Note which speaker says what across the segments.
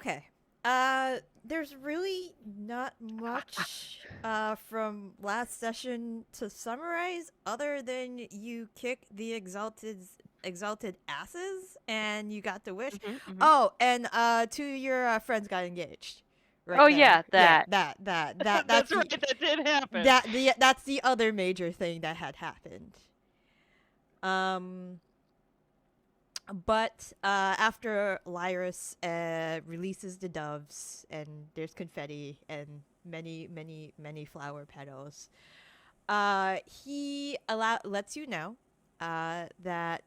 Speaker 1: Okay. There's really not much from last session to summarize other than you kicked the exalted asses and you got the wish.
Speaker 2: Mm-hmm.
Speaker 1: Oh, and two of your friends got engaged. Right
Speaker 2: Oh
Speaker 1: there.
Speaker 2: yeah,
Speaker 1: Yeah,
Speaker 2: that.
Speaker 1: that's
Speaker 3: That's
Speaker 1: the
Speaker 3: right. That did happen.
Speaker 1: that's the other major thing that had happened. Um But after Lyris releases the doves and there's confetti and many flower petals, he lets you know that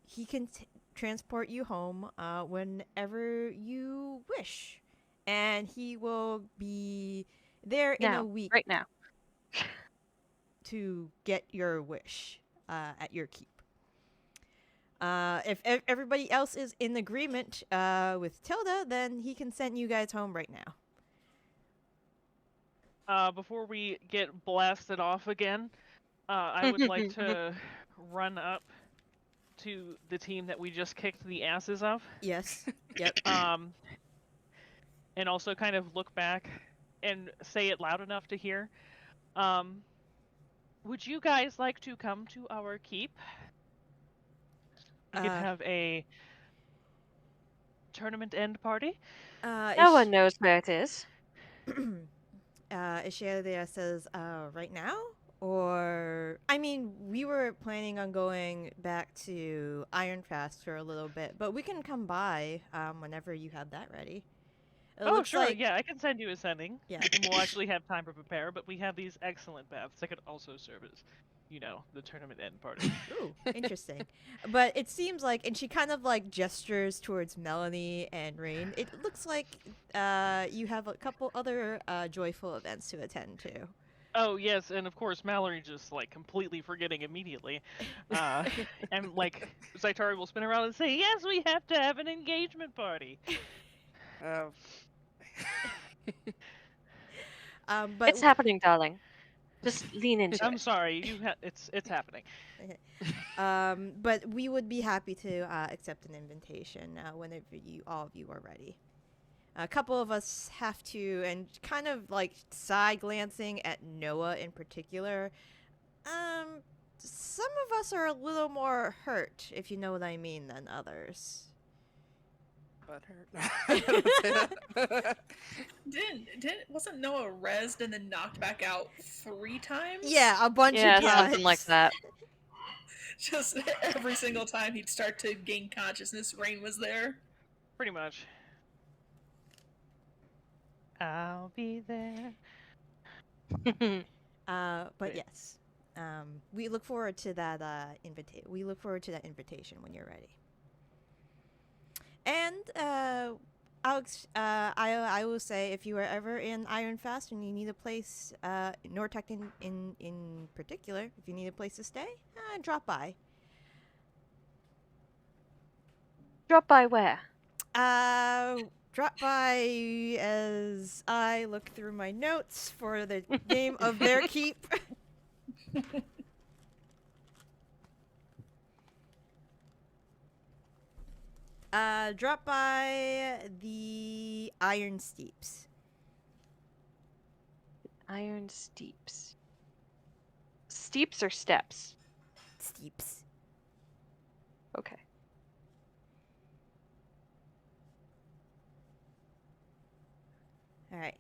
Speaker 1: he can transport you home whenever you wish, and he will be there in a
Speaker 2: Now,
Speaker 1: week
Speaker 2: right now.
Speaker 1: to get your wish at your keep. If everybody else is in agreement with Tilda, then he can send you guys home right now.
Speaker 3: Before we get blasted off again, I would like to run up to the team that we just kicked the asses of.
Speaker 1: Yes. Yep.
Speaker 3: And also kind of look back and say it loud enough to hear. Would you guys like to come to our keep? We could have a tournament end party.
Speaker 2: No one knows where it is.
Speaker 1: Ishalia says, right now? Or, I mean, we were planning on going back to Ironfast for a little bit, but we can come by whenever you have that ready. It
Speaker 3: Oh,
Speaker 1: looks
Speaker 3: sure.
Speaker 1: like,
Speaker 3: Yeah, I can send you a sending.
Speaker 1: yeah.
Speaker 3: And we'll actually have time to prepare, but we have these excellent baths that could also serve as, the tournament end party.
Speaker 1: Ooh, interesting. But it seems like, and she kind of like gestures towards Melanie and Raine. It looks like you have a couple other joyful events to attend to.
Speaker 3: Oh, yes, and of course, Mallory just, completely forgetting immediately. And, Zaitari will spin around and say, yes, we have to have an engagement party.
Speaker 1: But
Speaker 2: It's happening, darling. Just lean into
Speaker 3: I'm
Speaker 2: it.
Speaker 3: sorry, it's happening.
Speaker 1: but we would be happy to accept an invitation whenever all of you are ready. A couple of us have to, and kind of like side glancing at Noah in particular. Some of us are a little more hurt, if you know what I mean, than others.
Speaker 4: Butthurt.
Speaker 5: Wasn't Noah rezzed and then knocked back out 3 times?
Speaker 1: Yeah, a bunch
Speaker 2: Yeah,
Speaker 1: of times.
Speaker 2: something like that.
Speaker 5: Just every single time he'd start to gain consciousness, Raine was there.
Speaker 3: Pretty much. I'll be there.
Speaker 1: But yes, we look forward to that We look forward to that invitation when you're ready. And I will say, if you are ever in Ironfast and you need a place, Nortec in particular, if you need a place to stay, drop by.
Speaker 2: Drop by where?
Speaker 1: Drop by as I look through my notes for the name of their keep. Drop by the Iron Steeps.
Speaker 2: Iron Steeps. Steeps or steps?
Speaker 1: Steeps.
Speaker 2: Okay.
Speaker 1: All right.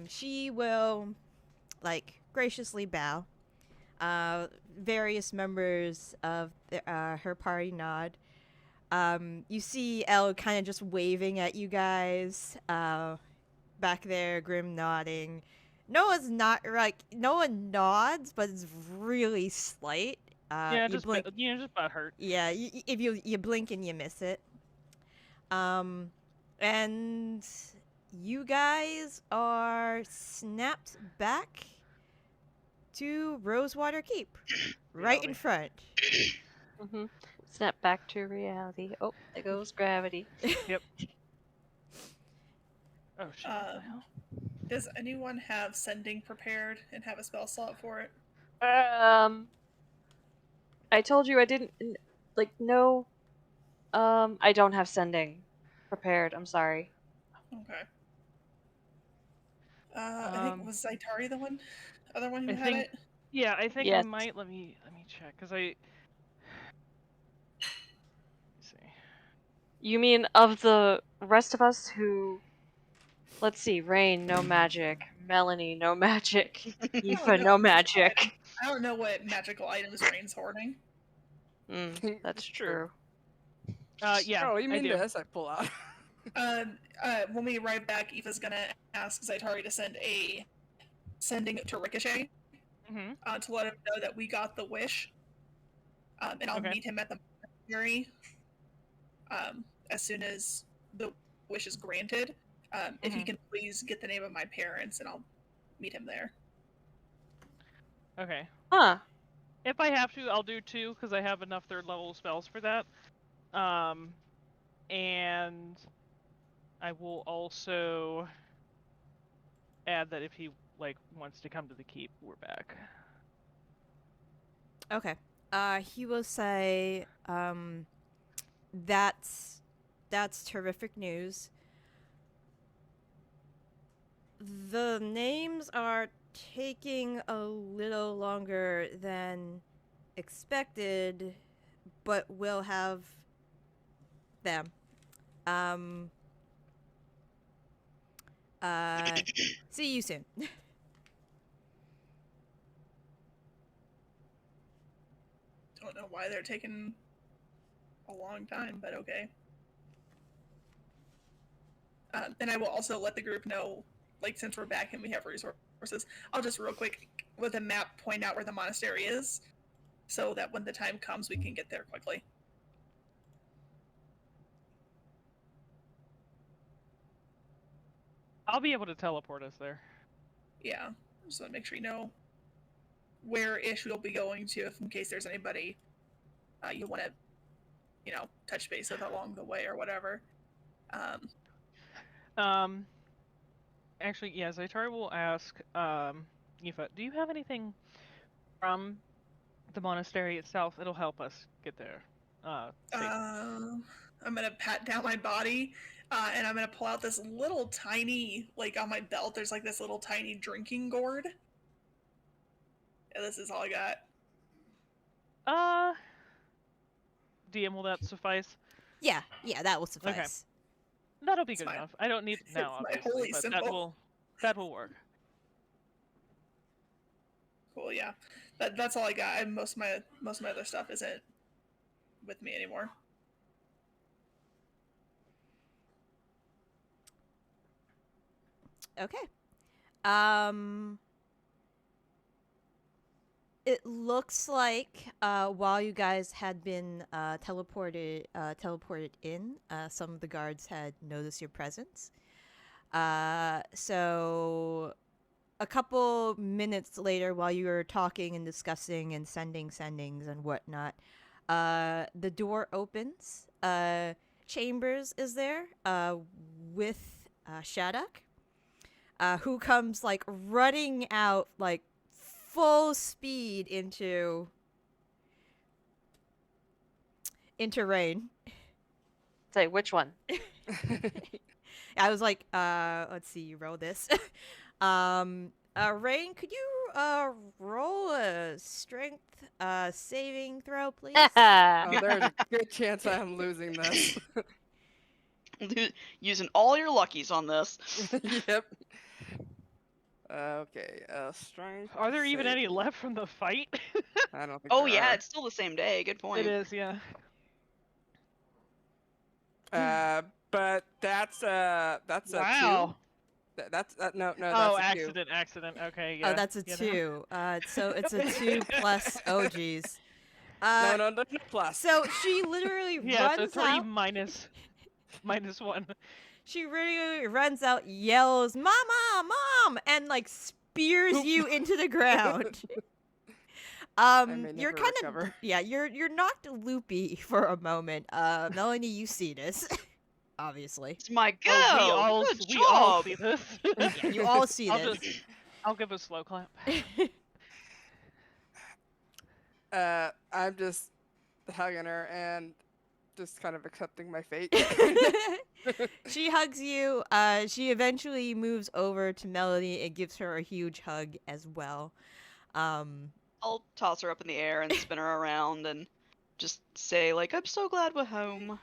Speaker 1: She will, graciously bow. Various members of her party nod. You see Elle kind of just waving at you guys. Back there, Grim nodding. Noah nods, but it's really slight.
Speaker 3: Yeah,
Speaker 1: you
Speaker 3: just
Speaker 1: blink.
Speaker 3: just about hurt.
Speaker 1: Yeah, if you blink and you miss it. And you guys are snapped back to Rosewater Keep, right in front.
Speaker 2: Mm-hmm. Snap back to reality. Oh, there goes gravity.
Speaker 3: Yep. Oh shit! What the hell?
Speaker 5: Does anyone have sending prepared and have a spell slot for it?
Speaker 2: I told you I didn't. No. I don't have sending prepared. I'm sorry.
Speaker 5: Okay. I think was Zaitari the other one who
Speaker 3: I
Speaker 5: had
Speaker 3: think,
Speaker 5: it?
Speaker 3: yeah, I think I
Speaker 2: Yes.
Speaker 3: might. Let me check, because I. Let's see.
Speaker 2: You mean of the rest of us who... Let's see, Raine, no magic. Melanie, no magic. Aoife,
Speaker 5: No
Speaker 2: no
Speaker 5: magical
Speaker 2: magic.
Speaker 5: items. I don't know what magical items Rain's hoarding.
Speaker 2: That's
Speaker 4: True.
Speaker 2: true.
Speaker 3: Yeah,
Speaker 4: Oh, you
Speaker 3: I
Speaker 4: mean
Speaker 3: do.
Speaker 4: this? I pull out.
Speaker 5: When we arrive back, Aoife's gonna ask Zaitari to sending to Ricochet
Speaker 3: Mm-hmm.
Speaker 5: to let him know that we got the wish. And I'll
Speaker 3: Okay.
Speaker 5: meet him at the monastery as soon as the wish is granted. If he
Speaker 3: Mhm.
Speaker 5: can please get the name of my parents, and I'll meet him there.
Speaker 3: Okay.
Speaker 2: Huh.
Speaker 3: If I have to, I'll do 2, because I have enough 3rd level spells for that. And I will also add that if he wants to come to the keep, we're back.
Speaker 1: Okay. He will say, that's terrific news. The names are taking a little longer than expected, but we'll have them. See you soon.
Speaker 5: Don't know why they're taking a long time, but okay. And I will also let the group know, since we're back and we have resources, I'll just real quick with a map point out where the monastery is, so that when the time comes, we can get there quickly.
Speaker 3: I'll be able to teleport us there.
Speaker 5: Yeah, just want to make sure you know where-ish we'll be going to, if in case there's anybody you want to, touch base with along the way or whatever.
Speaker 3: Actually, yeah, Zaitari will ask, Aoife, do you have anything from the monastery itself? It'll help us get there. Safely.
Speaker 5: I'm gonna pat down my body, and I'm gonna pull out this little tiny, on my belt. There's this little tiny drinking gourd. Yeah, this is all I got.
Speaker 3: DM, will that suffice?
Speaker 1: Yeah, that will suffice.
Speaker 3: Okay. That'll be
Speaker 5: It's
Speaker 3: good
Speaker 5: my-
Speaker 3: enough. I don't need it now,
Speaker 5: it's my
Speaker 3: obviously,
Speaker 5: holy
Speaker 3: but
Speaker 5: symbol.
Speaker 3: that will work.
Speaker 5: Cool, yeah. That's all I got. Most of my other stuff isn't with me anymore.
Speaker 1: Okay. It looks like while you guys had been teleported in, some of the guards had noticed your presence. So a couple minutes later, while you were talking and discussing and sending sendings and whatnot, the door opens. Chambers is there with Shattuck, who comes running out full speed into Raine.
Speaker 2: Say, which one?
Speaker 1: I was like, let's see, you roll this. Raine, could you roll a strength saving throw, please?
Speaker 4: Oh, there's a good chance I'm losing this.
Speaker 6: Using all your luckies on this.
Speaker 4: Yep. Okay, strength.
Speaker 3: Are there even any
Speaker 4: saving.
Speaker 3: left from the fight?
Speaker 4: I don't think
Speaker 6: Oh
Speaker 4: there
Speaker 6: yeah,
Speaker 4: are.
Speaker 6: it's still the same day. Good point.
Speaker 3: It is, yeah.
Speaker 4: But that's a
Speaker 3: Wow.
Speaker 4: 2. That's no,
Speaker 3: Oh,
Speaker 4: that's a 2.
Speaker 3: accident. Okay, yeah.
Speaker 1: Oh, that's a
Speaker 3: you know.
Speaker 1: 2. So it's a 2 plus. Oh, geez.
Speaker 4: No, plus.
Speaker 1: So she literally
Speaker 3: Yeah, it's a
Speaker 1: runs
Speaker 3: 3
Speaker 1: out.
Speaker 3: minus 1.
Speaker 1: She really runs out, yells, "Mama, Mom!" and spears you into the ground.
Speaker 4: may
Speaker 1: You're
Speaker 4: never
Speaker 1: kind of
Speaker 4: recover.
Speaker 1: you're knocked loopy for a moment. Melanie, you see this, obviously.
Speaker 6: It's my go.
Speaker 3: Oh,
Speaker 6: Good
Speaker 3: we all
Speaker 6: job.
Speaker 3: see this.
Speaker 1: Yeah, you all see this.
Speaker 3: I'll give a slow clap.
Speaker 4: I'm just hugging her, and Just kind of accepting my fate.
Speaker 1: She hugs you. She eventually moves over to Melanie and gives her a huge hug as well.
Speaker 6: I'll toss her up in the air and spin her around and just say, like, I'm so glad we're home.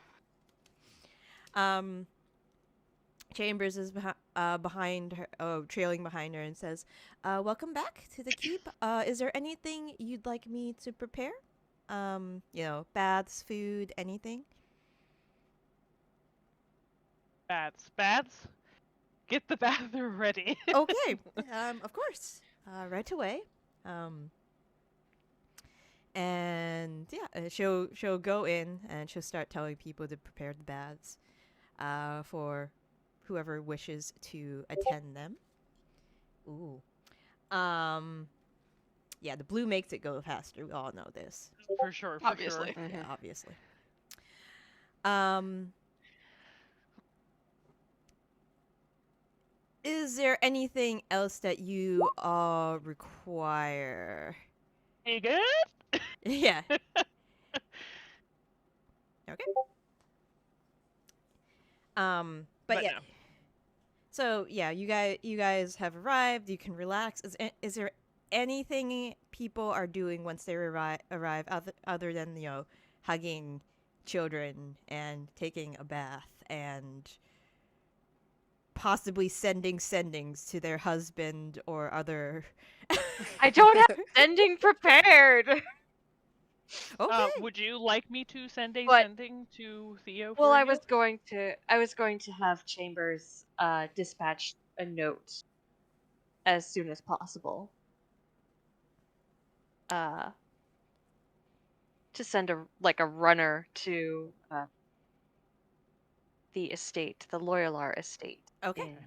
Speaker 1: Chambers is behind her, trailing behind her, and says, "Welcome back to the keep. Is there anything you'd like me to prepare? Baths, food, anything?"
Speaker 3: Bats. Get the bathroom ready.
Speaker 1: Okay, of course, right away. And yeah, she'll go in and she'll start telling people to prepare the baths, for whoever wishes to attend them. Ooh, yeah, the blue makes it go faster. We all know this.
Speaker 3: For sure.
Speaker 6: Obviously.
Speaker 1: Yeah, obviously. Um, is there anything else that you all require?
Speaker 3: You good?
Speaker 1: Yeah. Okay. But yeah.
Speaker 3: no.
Speaker 1: So yeah, you guys have arrived. You can relax. Is there anything people are doing once they arrive other than hugging children and taking a bath and possibly sending sendings to their husband or other?
Speaker 2: I don't have sending prepared.
Speaker 1: Okay.
Speaker 3: Would you like me to send a
Speaker 2: But-
Speaker 3: sending to Theo?
Speaker 2: Well,
Speaker 3: for
Speaker 2: I
Speaker 3: you?
Speaker 2: was going to have Chambers dispatch a note as soon as possible. To send a runner to the estate, the Loyalar estate.
Speaker 1: Okay.
Speaker 2: in-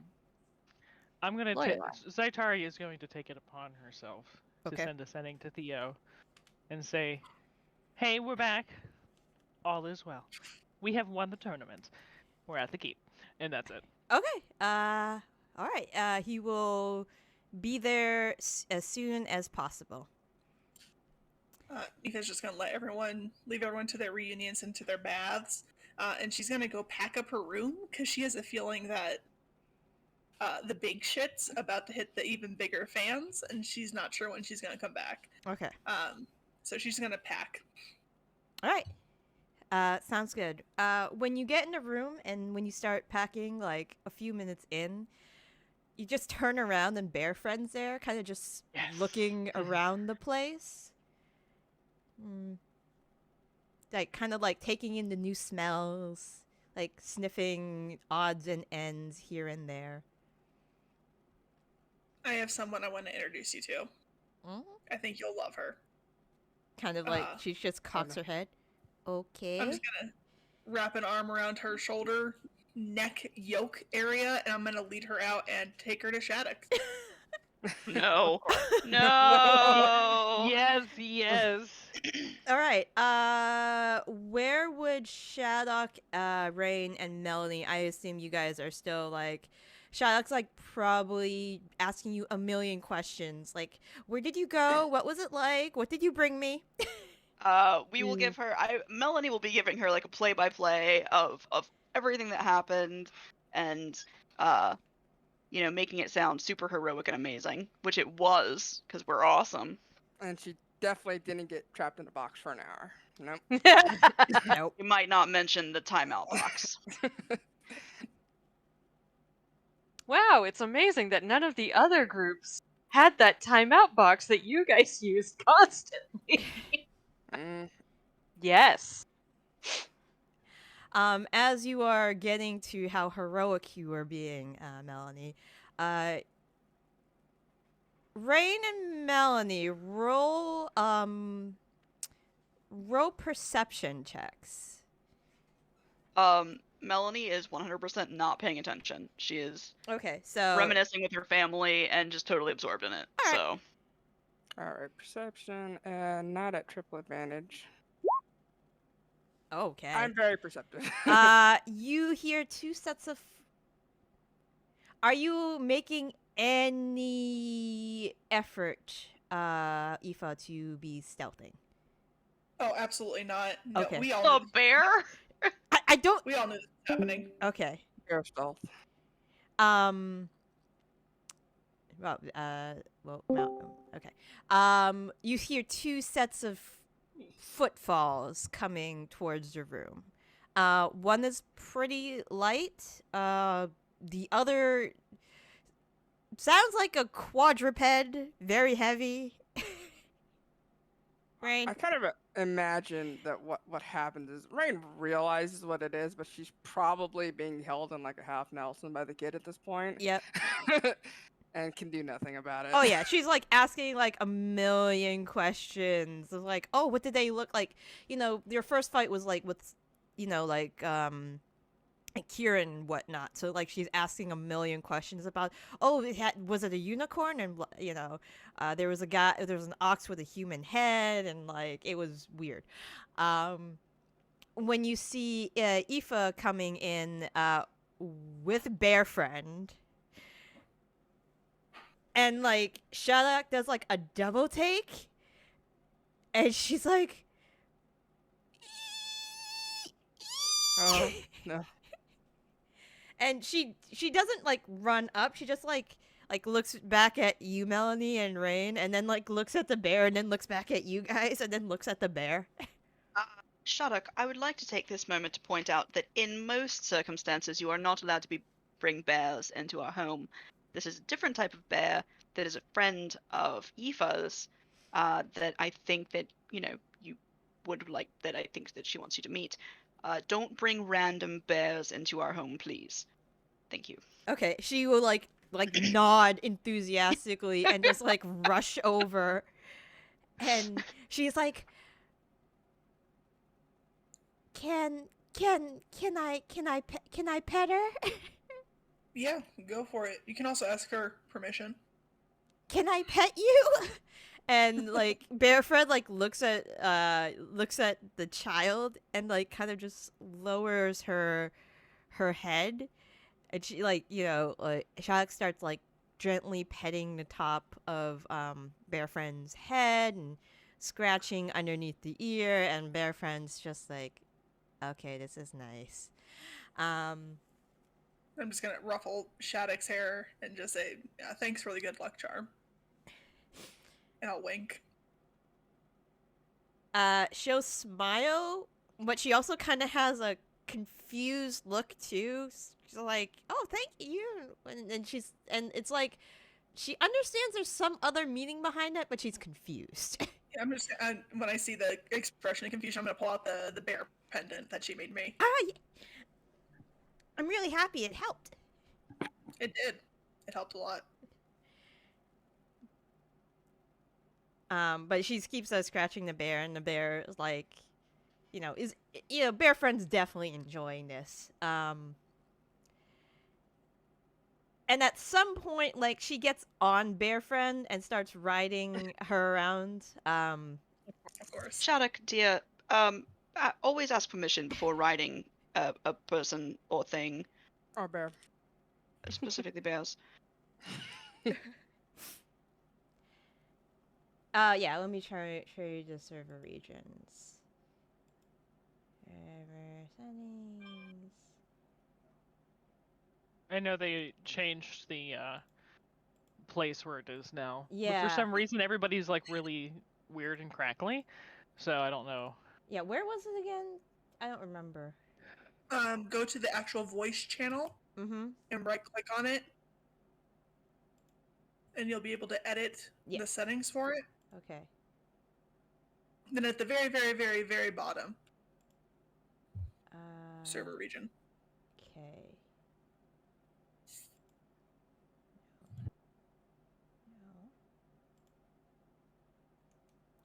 Speaker 3: I'm gonna.
Speaker 2: Loyalar.
Speaker 3: Zaitari is going to take it upon herself to
Speaker 1: Okay.
Speaker 3: send a sending to Theo, and say, "Hey, we're back. All is well. We have won the tournament. We're at the keep, and that's it."
Speaker 1: Okay. All right. He will be there as soon as possible.
Speaker 5: Aoife's just gonna leave everyone to their reunions and to their baths, and she's gonna go pack up her room because she has a feeling that the big shit's about to hit the even bigger fans, and she's not sure when she's gonna come back.
Speaker 1: Okay.
Speaker 5: So she's gonna pack.
Speaker 1: All right. Sounds good. When you get in the room and when you start packing, like a few minutes in, you just turn around and Bear Friend's there, kind of just
Speaker 3: Yes.
Speaker 1: looking around the place. Like, kind of like taking in the new smells, like sniffing odds and ends here and there.
Speaker 5: I have someone I want to introduce you to. I think you'll love her.
Speaker 1: Kind of like she just cocks her head. Okay.
Speaker 5: I'm just gonna wrap an arm around her shoulder, neck, yoke area, and I'm gonna lead her out and take her to Shattuck.
Speaker 6: No. No.
Speaker 3: Yes.
Speaker 1: All right. Where would Shattuck, Raine, and Melanie? I assume you guys are still like. Shattuck's like probably asking you a million questions. Like, where did you go? What was it like? What did you bring me?
Speaker 6: We will give her. Melanie will be giving her like a play-by-play of everything that happened, and making it sound super heroic and amazing, which it was because we're awesome.
Speaker 4: And she definitely didn't get trapped in a box for an hour. Nope.
Speaker 1: Nope.
Speaker 6: You might not mention the timeout box.
Speaker 2: Wow, it's amazing that none of the other groups had that timeout box that you guys used constantly. Yes.
Speaker 1: As you are getting to how heroic you are being, Melanie, Raine and Melanie roll perception checks.
Speaker 6: Melanie is 100% not paying attention. She is
Speaker 1: Okay, so
Speaker 6: reminiscing with her family and just totally absorbed in it.
Speaker 1: All right.
Speaker 6: So
Speaker 4: Alright, perception, and not at triple advantage.
Speaker 1: okay.
Speaker 4: I'm very perceptive.
Speaker 1: You hear two sets of. Are you making any effort, Aoife, to be stealthing?
Speaker 5: Oh, absolutely not. No,
Speaker 1: Okay.
Speaker 5: we all
Speaker 6: the bear.
Speaker 1: I don't.
Speaker 5: We all knew this was happening.
Speaker 1: Okay.
Speaker 4: Bear stealth.
Speaker 1: Well, no. Okay. You hear two sets of footfalls coming towards your room. One is pretty light. The other sounds like a quadruped, very heavy. Raine?
Speaker 4: I kind of imagine that what happens is Raine realizes what it is, but she's probably being held in like a half Nelson by the kid at this point.
Speaker 1: Yep.
Speaker 4: And can do nothing about it.
Speaker 1: Oh yeah, she's like asking like a million questions. Of like, oh, what did they look like? You know, your first fight was like with, like Kieran and whatnot. So like she's asking a million questions about, oh, was it a unicorn? And there was an ox with a human head, and like it was weird. When you see Aoife coming in with Bear Friend. And, like, Sherlock does, like, a double take. And she's like...
Speaker 4: Oh, no.
Speaker 1: And she doesn't, like, run up. She just, like looks back at you, Melanie, and Raine. And then, like, looks at the bear. And then looks back at you guys. And then looks at the bear.
Speaker 6: Shodok, I would like to take this moment to point out that in most circumstances, you are not allowed to bring bears into our home. This is a different type of bear that is a friend of Aoife's that I think that, you would like, that I think that she wants you to meet. Don't bring random bears into our home, please. Thank you.
Speaker 1: Okay, she will, like nod enthusiastically and just, like, rush over. And she's like... Can I pet her?
Speaker 5: Yeah, go for it. You can also ask her permission.
Speaker 1: Can I pet you? And like Bear Friend like looks at the child and like kind of just lowers her head, and she like Shylock starts like gently petting the top of Bear Friend's head and scratching underneath the ear, and Bear Friend's just like, okay, this is nice.
Speaker 5: I'm just gonna ruffle Shattuck's hair and just say, yeah, thanks for the good luck charm. And I'll wink.
Speaker 1: She'll smile, but she also kind of has a confused look too. She's like, "Oh, thank you," and it's like she understands there's some other meaning behind it, but she's confused.
Speaker 5: Yeah, when I see the expression of confusion, I'm gonna pull out the bear pendant that she made me.
Speaker 1: I'm really happy it helped.
Speaker 5: It did. It helped a lot.
Speaker 1: But she keeps scratching the bear, and the bear is like, Bear Friend's definitely enjoying this. And at some point, like, she gets on Bear Friend and starts riding her around.
Speaker 5: Of course.
Speaker 6: Shodok, dear, always ask permission before riding a person or thing.
Speaker 4: Or bear.
Speaker 6: Specifically bears.
Speaker 1: Yeah, let me try show you the server regions. Server settings.
Speaker 3: I know they changed the place where it is now.
Speaker 1: Yeah.
Speaker 3: But for some reason, everybody's like really weird and crackly. So I don't know.
Speaker 1: Yeah, where was it again? I don't remember.
Speaker 5: Go to the actual voice channel and right-click on it, and you'll be able to edit the settings for it.
Speaker 1: Okay.
Speaker 5: Then at the very, very, very, very bottom, server region.
Speaker 1: Okay.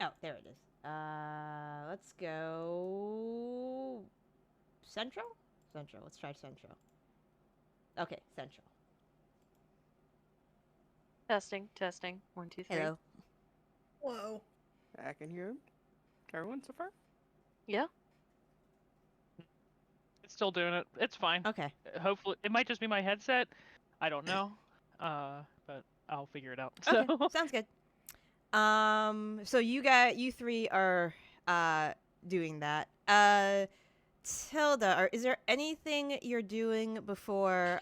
Speaker 1: No. Oh, there it is. Let's go Central? Central. Let's try Central. Okay, Central.
Speaker 2: Testing. 1, 2, 3.
Speaker 1: Hello.
Speaker 5: Whoa.
Speaker 4: I can hear everyone so far.
Speaker 2: Yeah.
Speaker 3: It's still doing it. It's fine.
Speaker 1: Okay.
Speaker 3: Hopefully, it might just be my headset. I don't know. But I'll figure it out.
Speaker 1: Okay,
Speaker 3: So.
Speaker 1: sounds good. So you three are doing that. Tilda, is there anything you're doing before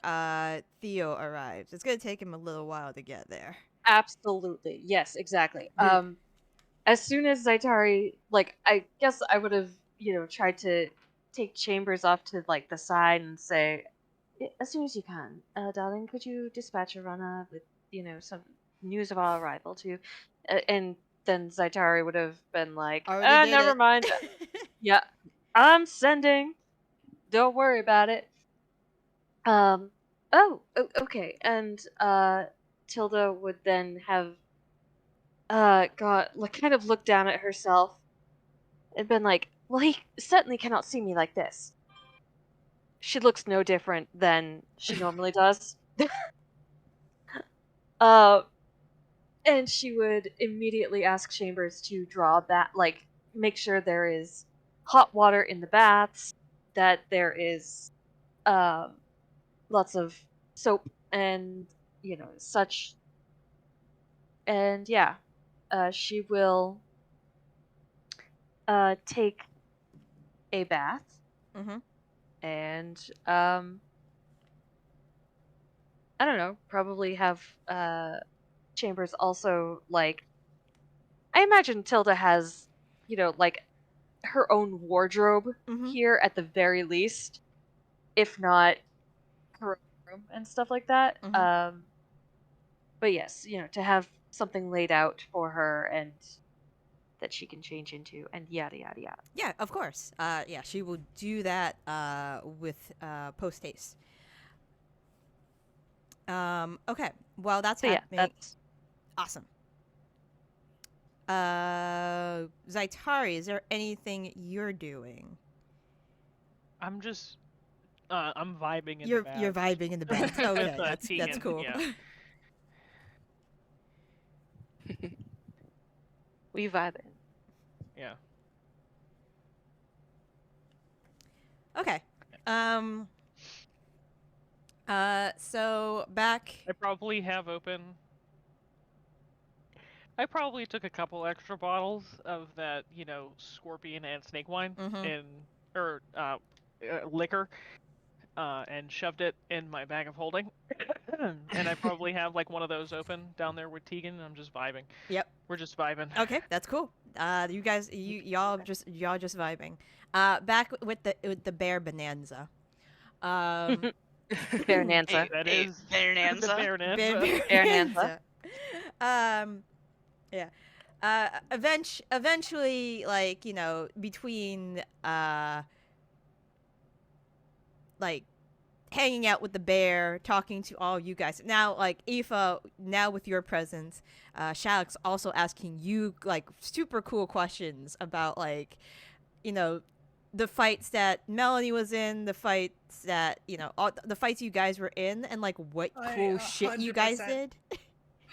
Speaker 1: Theo arrives? It's gonna take him a little while to get there.
Speaker 2: Absolutely. Yes, exactly. As soon as Zaitari, like, I guess I would have, tried to take Chambers off to, like, the side and say, as soon as you can, darling, could you dispatch a runner with, some news of our arrival to, and then Zaitari would have been like,
Speaker 1: Already did
Speaker 2: never
Speaker 1: it.
Speaker 2: mind. Yeah, I'm sending. Don't worry about it. Okay. And, Tilda would then have, kind of looked down at herself and been like, well, he certainly cannot see me like this. She looks no different than she normally does. Uh, and she would immediately ask Chambers to draw that, like, make sure there is hot water in the baths, that there is, lots of soap and, such. And yeah, she will, take a bath
Speaker 1: Mm-hmm.
Speaker 2: and, I don't know, probably have Chambers also, like, I imagine Tilda has, like, her own wardrobe
Speaker 1: Mm-hmm.
Speaker 2: here at the very least, if not her own room and stuff like that.
Speaker 1: Mhm.
Speaker 2: But yes, to have something laid out for her and that she can change into and yada yada yada.
Speaker 1: Yeah, of course. Yeah, she will do that with post haste. Okay. While that's
Speaker 2: So yeah,
Speaker 1: happening,
Speaker 2: that's
Speaker 1: awesome. Zaitari, is there anything you're doing?
Speaker 3: I'm just I'm vibing in
Speaker 1: You're
Speaker 3: the baths
Speaker 1: vibing in the bed. Okay,
Speaker 3: with
Speaker 1: that's
Speaker 3: Tegan.
Speaker 1: cool.
Speaker 3: Yeah.
Speaker 2: we vibe in.
Speaker 3: Yeah.
Speaker 1: Okay. So back.
Speaker 3: I probably have open. I probably took a couple extra bottles of that, scorpion and snake wine
Speaker 1: Mhm.
Speaker 3: or liquor, and shoved it in my bag of holding. And I probably have like one of those open down there with Tegan. And I'm just vibing.
Speaker 1: Yep.
Speaker 3: We're just vibing.
Speaker 1: Okay, that's cool. You guys, y'all just vibing. Back with the bear bonanza.
Speaker 2: Bear Nanza.
Speaker 3: That
Speaker 6: Hey,
Speaker 3: is
Speaker 6: Bear
Speaker 3: the
Speaker 6: Nanza.
Speaker 3: bear
Speaker 1: Bear
Speaker 2: Bonanza.
Speaker 1: bonanza. Yeah. Eventually, like, between like hanging out with the bear, talking to all you guys. Now, like, Aoife, now with your presence, Shalix also asking you, like, super cool questions about, like, the fights that Melanie was in, the fights that, all the fights you guys were in, and, like, what
Speaker 5: I,
Speaker 1: cool shit you guys
Speaker 5: 100%
Speaker 1: did.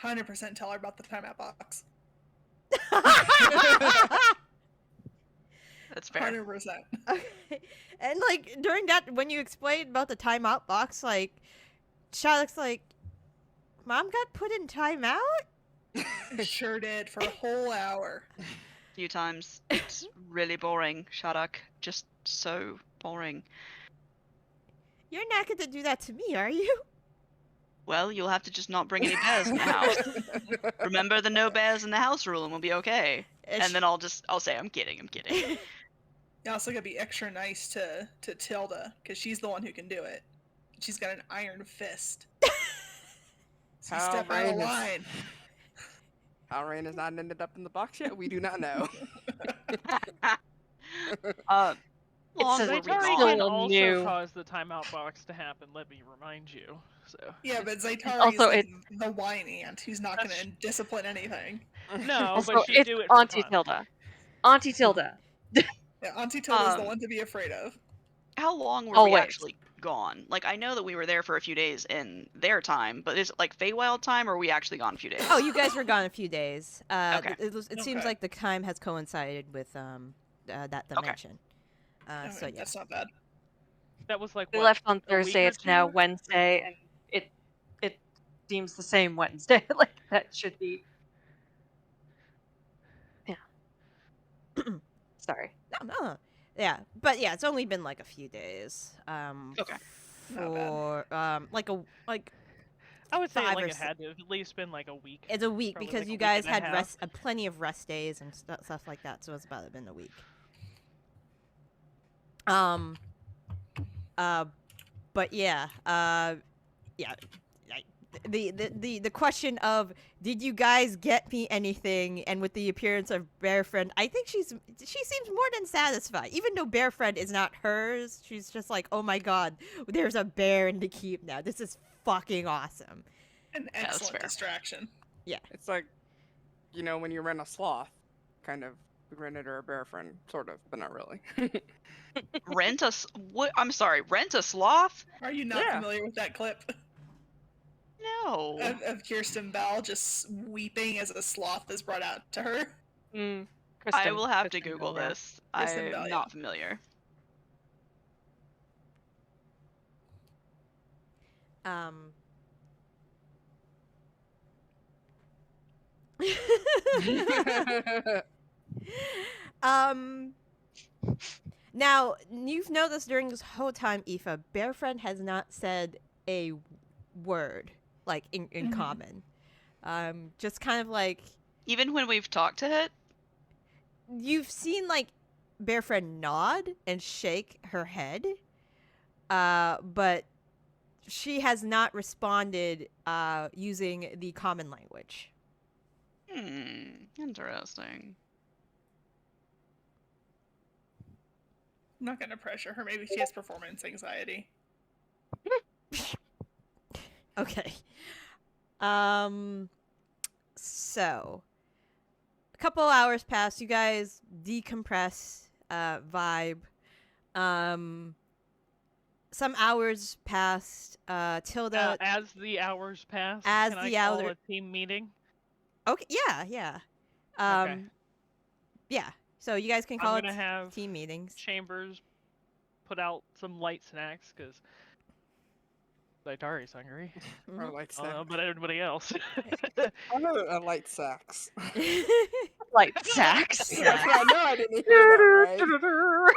Speaker 5: 100% tell her about the timeout box.
Speaker 6: That's fair.
Speaker 5: 100%.
Speaker 1: Okay. And, like, during that, when you explained about the timeout box, like, Shalix, like, Mom got put in timeout?
Speaker 5: Sure did for a whole hour.
Speaker 6: A few times. It's really boring, Shadak. Just so boring.
Speaker 1: You're not going to do that to me, are you?
Speaker 6: Well, you'll have to just not bring any bears in the house. Remember the no bears in the house rule and we'll be okay. And then I'll say, I'm kidding.
Speaker 5: You also gotta be extra nice to Tilda, because she's the one who can do it. She's got an iron fist. So you
Speaker 4: How
Speaker 5: step out of
Speaker 4: Raine is-
Speaker 5: line.
Speaker 4: How Raine has not ended up in the box yet, we do not know.
Speaker 6: Long
Speaker 2: a
Speaker 6: were we
Speaker 2: Zaitari
Speaker 3: Zaitari
Speaker 2: still
Speaker 3: can
Speaker 6: gone?
Speaker 3: also
Speaker 2: new.
Speaker 3: cause the timeout box to happen. Let me remind you. So.
Speaker 5: Yeah, but Zaitari
Speaker 2: Also,
Speaker 5: is like the whine aunt who's not
Speaker 3: That's-
Speaker 5: gonna discipline anything.
Speaker 3: No,
Speaker 2: Also,
Speaker 3: but she'd
Speaker 2: it's
Speaker 3: do it for
Speaker 2: Auntie
Speaker 3: fun.
Speaker 2: Tilda. Auntie Tilda.
Speaker 5: Yeah, Auntie Tilda's the
Speaker 6: Um,
Speaker 5: one to be afraid of.
Speaker 6: How long were we
Speaker 2: Always.
Speaker 6: actually gone? Like, I know that we were there for a few days in their time, but is it like Feywild time, or were we actually gone a few days?
Speaker 1: Oh, you guys were gone a few days.
Speaker 6: Okay.
Speaker 1: It seems
Speaker 5: Okay.
Speaker 1: like the time has coincided with that dimension.
Speaker 5: I
Speaker 1: So
Speaker 5: mean,
Speaker 1: yeah.
Speaker 5: that's not bad.
Speaker 3: That was like
Speaker 2: We
Speaker 3: what,
Speaker 2: left on
Speaker 3: a week
Speaker 2: Thursday.
Speaker 3: or
Speaker 2: It's now
Speaker 3: two?
Speaker 2: Wednesday, and it seems the same Wednesday. Like, that should be. Yeah. Sorry.
Speaker 1: No. Yeah, but yeah, it's only been like a few days.
Speaker 6: Okay.
Speaker 5: Not bad.
Speaker 1: For like
Speaker 3: I would say
Speaker 1: 5
Speaker 3: like
Speaker 1: or
Speaker 3: it had to have at least been like a week.
Speaker 1: it's a week
Speaker 3: Probably
Speaker 1: because
Speaker 3: like a
Speaker 1: you
Speaker 3: week
Speaker 1: guys
Speaker 3: and a
Speaker 1: had
Speaker 3: half.
Speaker 1: plenty of rest days and stuff like that, so it's about been a week. Um. But yeah. Yeah. The question of did you guys get me anything, and with the appearance of Bear Friend, I think she seems more than satisfied. Even though Bear Friend is not hers, she's just like, oh my god, there's a bear in the keep now. This is fucking awesome.
Speaker 5: An
Speaker 6: that's
Speaker 5: excellent
Speaker 6: fair.
Speaker 5: distraction.
Speaker 4: It's like, when you rent a sloth, kind of. We rented her a bear friend, sort of, but not really.
Speaker 6: What? I'm sorry. Rent a sloth?
Speaker 5: Are you not
Speaker 4: Yeah.
Speaker 5: familiar with that clip
Speaker 6: No.
Speaker 5: of Kirsten Bell just weeping as a sloth is brought out to her?
Speaker 2: Mm,
Speaker 6: I
Speaker 2: Kristen-
Speaker 6: will have to
Speaker 2: Kristen
Speaker 6: Google
Speaker 2: Bell, yeah.
Speaker 6: this.
Speaker 5: Kristen Bell,
Speaker 6: I'm
Speaker 5: yeah.
Speaker 6: not familiar.
Speaker 1: Um. um. Now you've noticed during this whole time, Aoife, Bear Friend has not said a word like in
Speaker 5: Mhm.
Speaker 1: common. Just kind of like
Speaker 6: Even when we've talked to it?
Speaker 1: you've seen like Bear Friend nod and shake her head, but she has not responded using the common language.
Speaker 6: Interesting.
Speaker 5: I'm not gonna pressure her. Maybe she has performance anxiety.
Speaker 1: Okay. So a couple hours pass. You guys decompress, vibe. Some hours passed. Tilda.
Speaker 3: As the hours pass,
Speaker 1: As
Speaker 3: can
Speaker 1: the
Speaker 3: I call
Speaker 1: hour-
Speaker 3: a team meeting?
Speaker 1: Okay. Yeah.
Speaker 3: Okay.
Speaker 1: Yeah. So you guys can call
Speaker 3: I'm
Speaker 1: it
Speaker 3: gonna have
Speaker 1: team meetings.
Speaker 3: Chambers put out some light snacks because Zaitari's hungry.
Speaker 4: Or
Speaker 1: Mhm.
Speaker 4: light
Speaker 3: I don't know
Speaker 4: sack.
Speaker 3: about everybody else.
Speaker 4: I know a light sax.
Speaker 2: Like sacks.
Speaker 4: I know I didn't hear that right.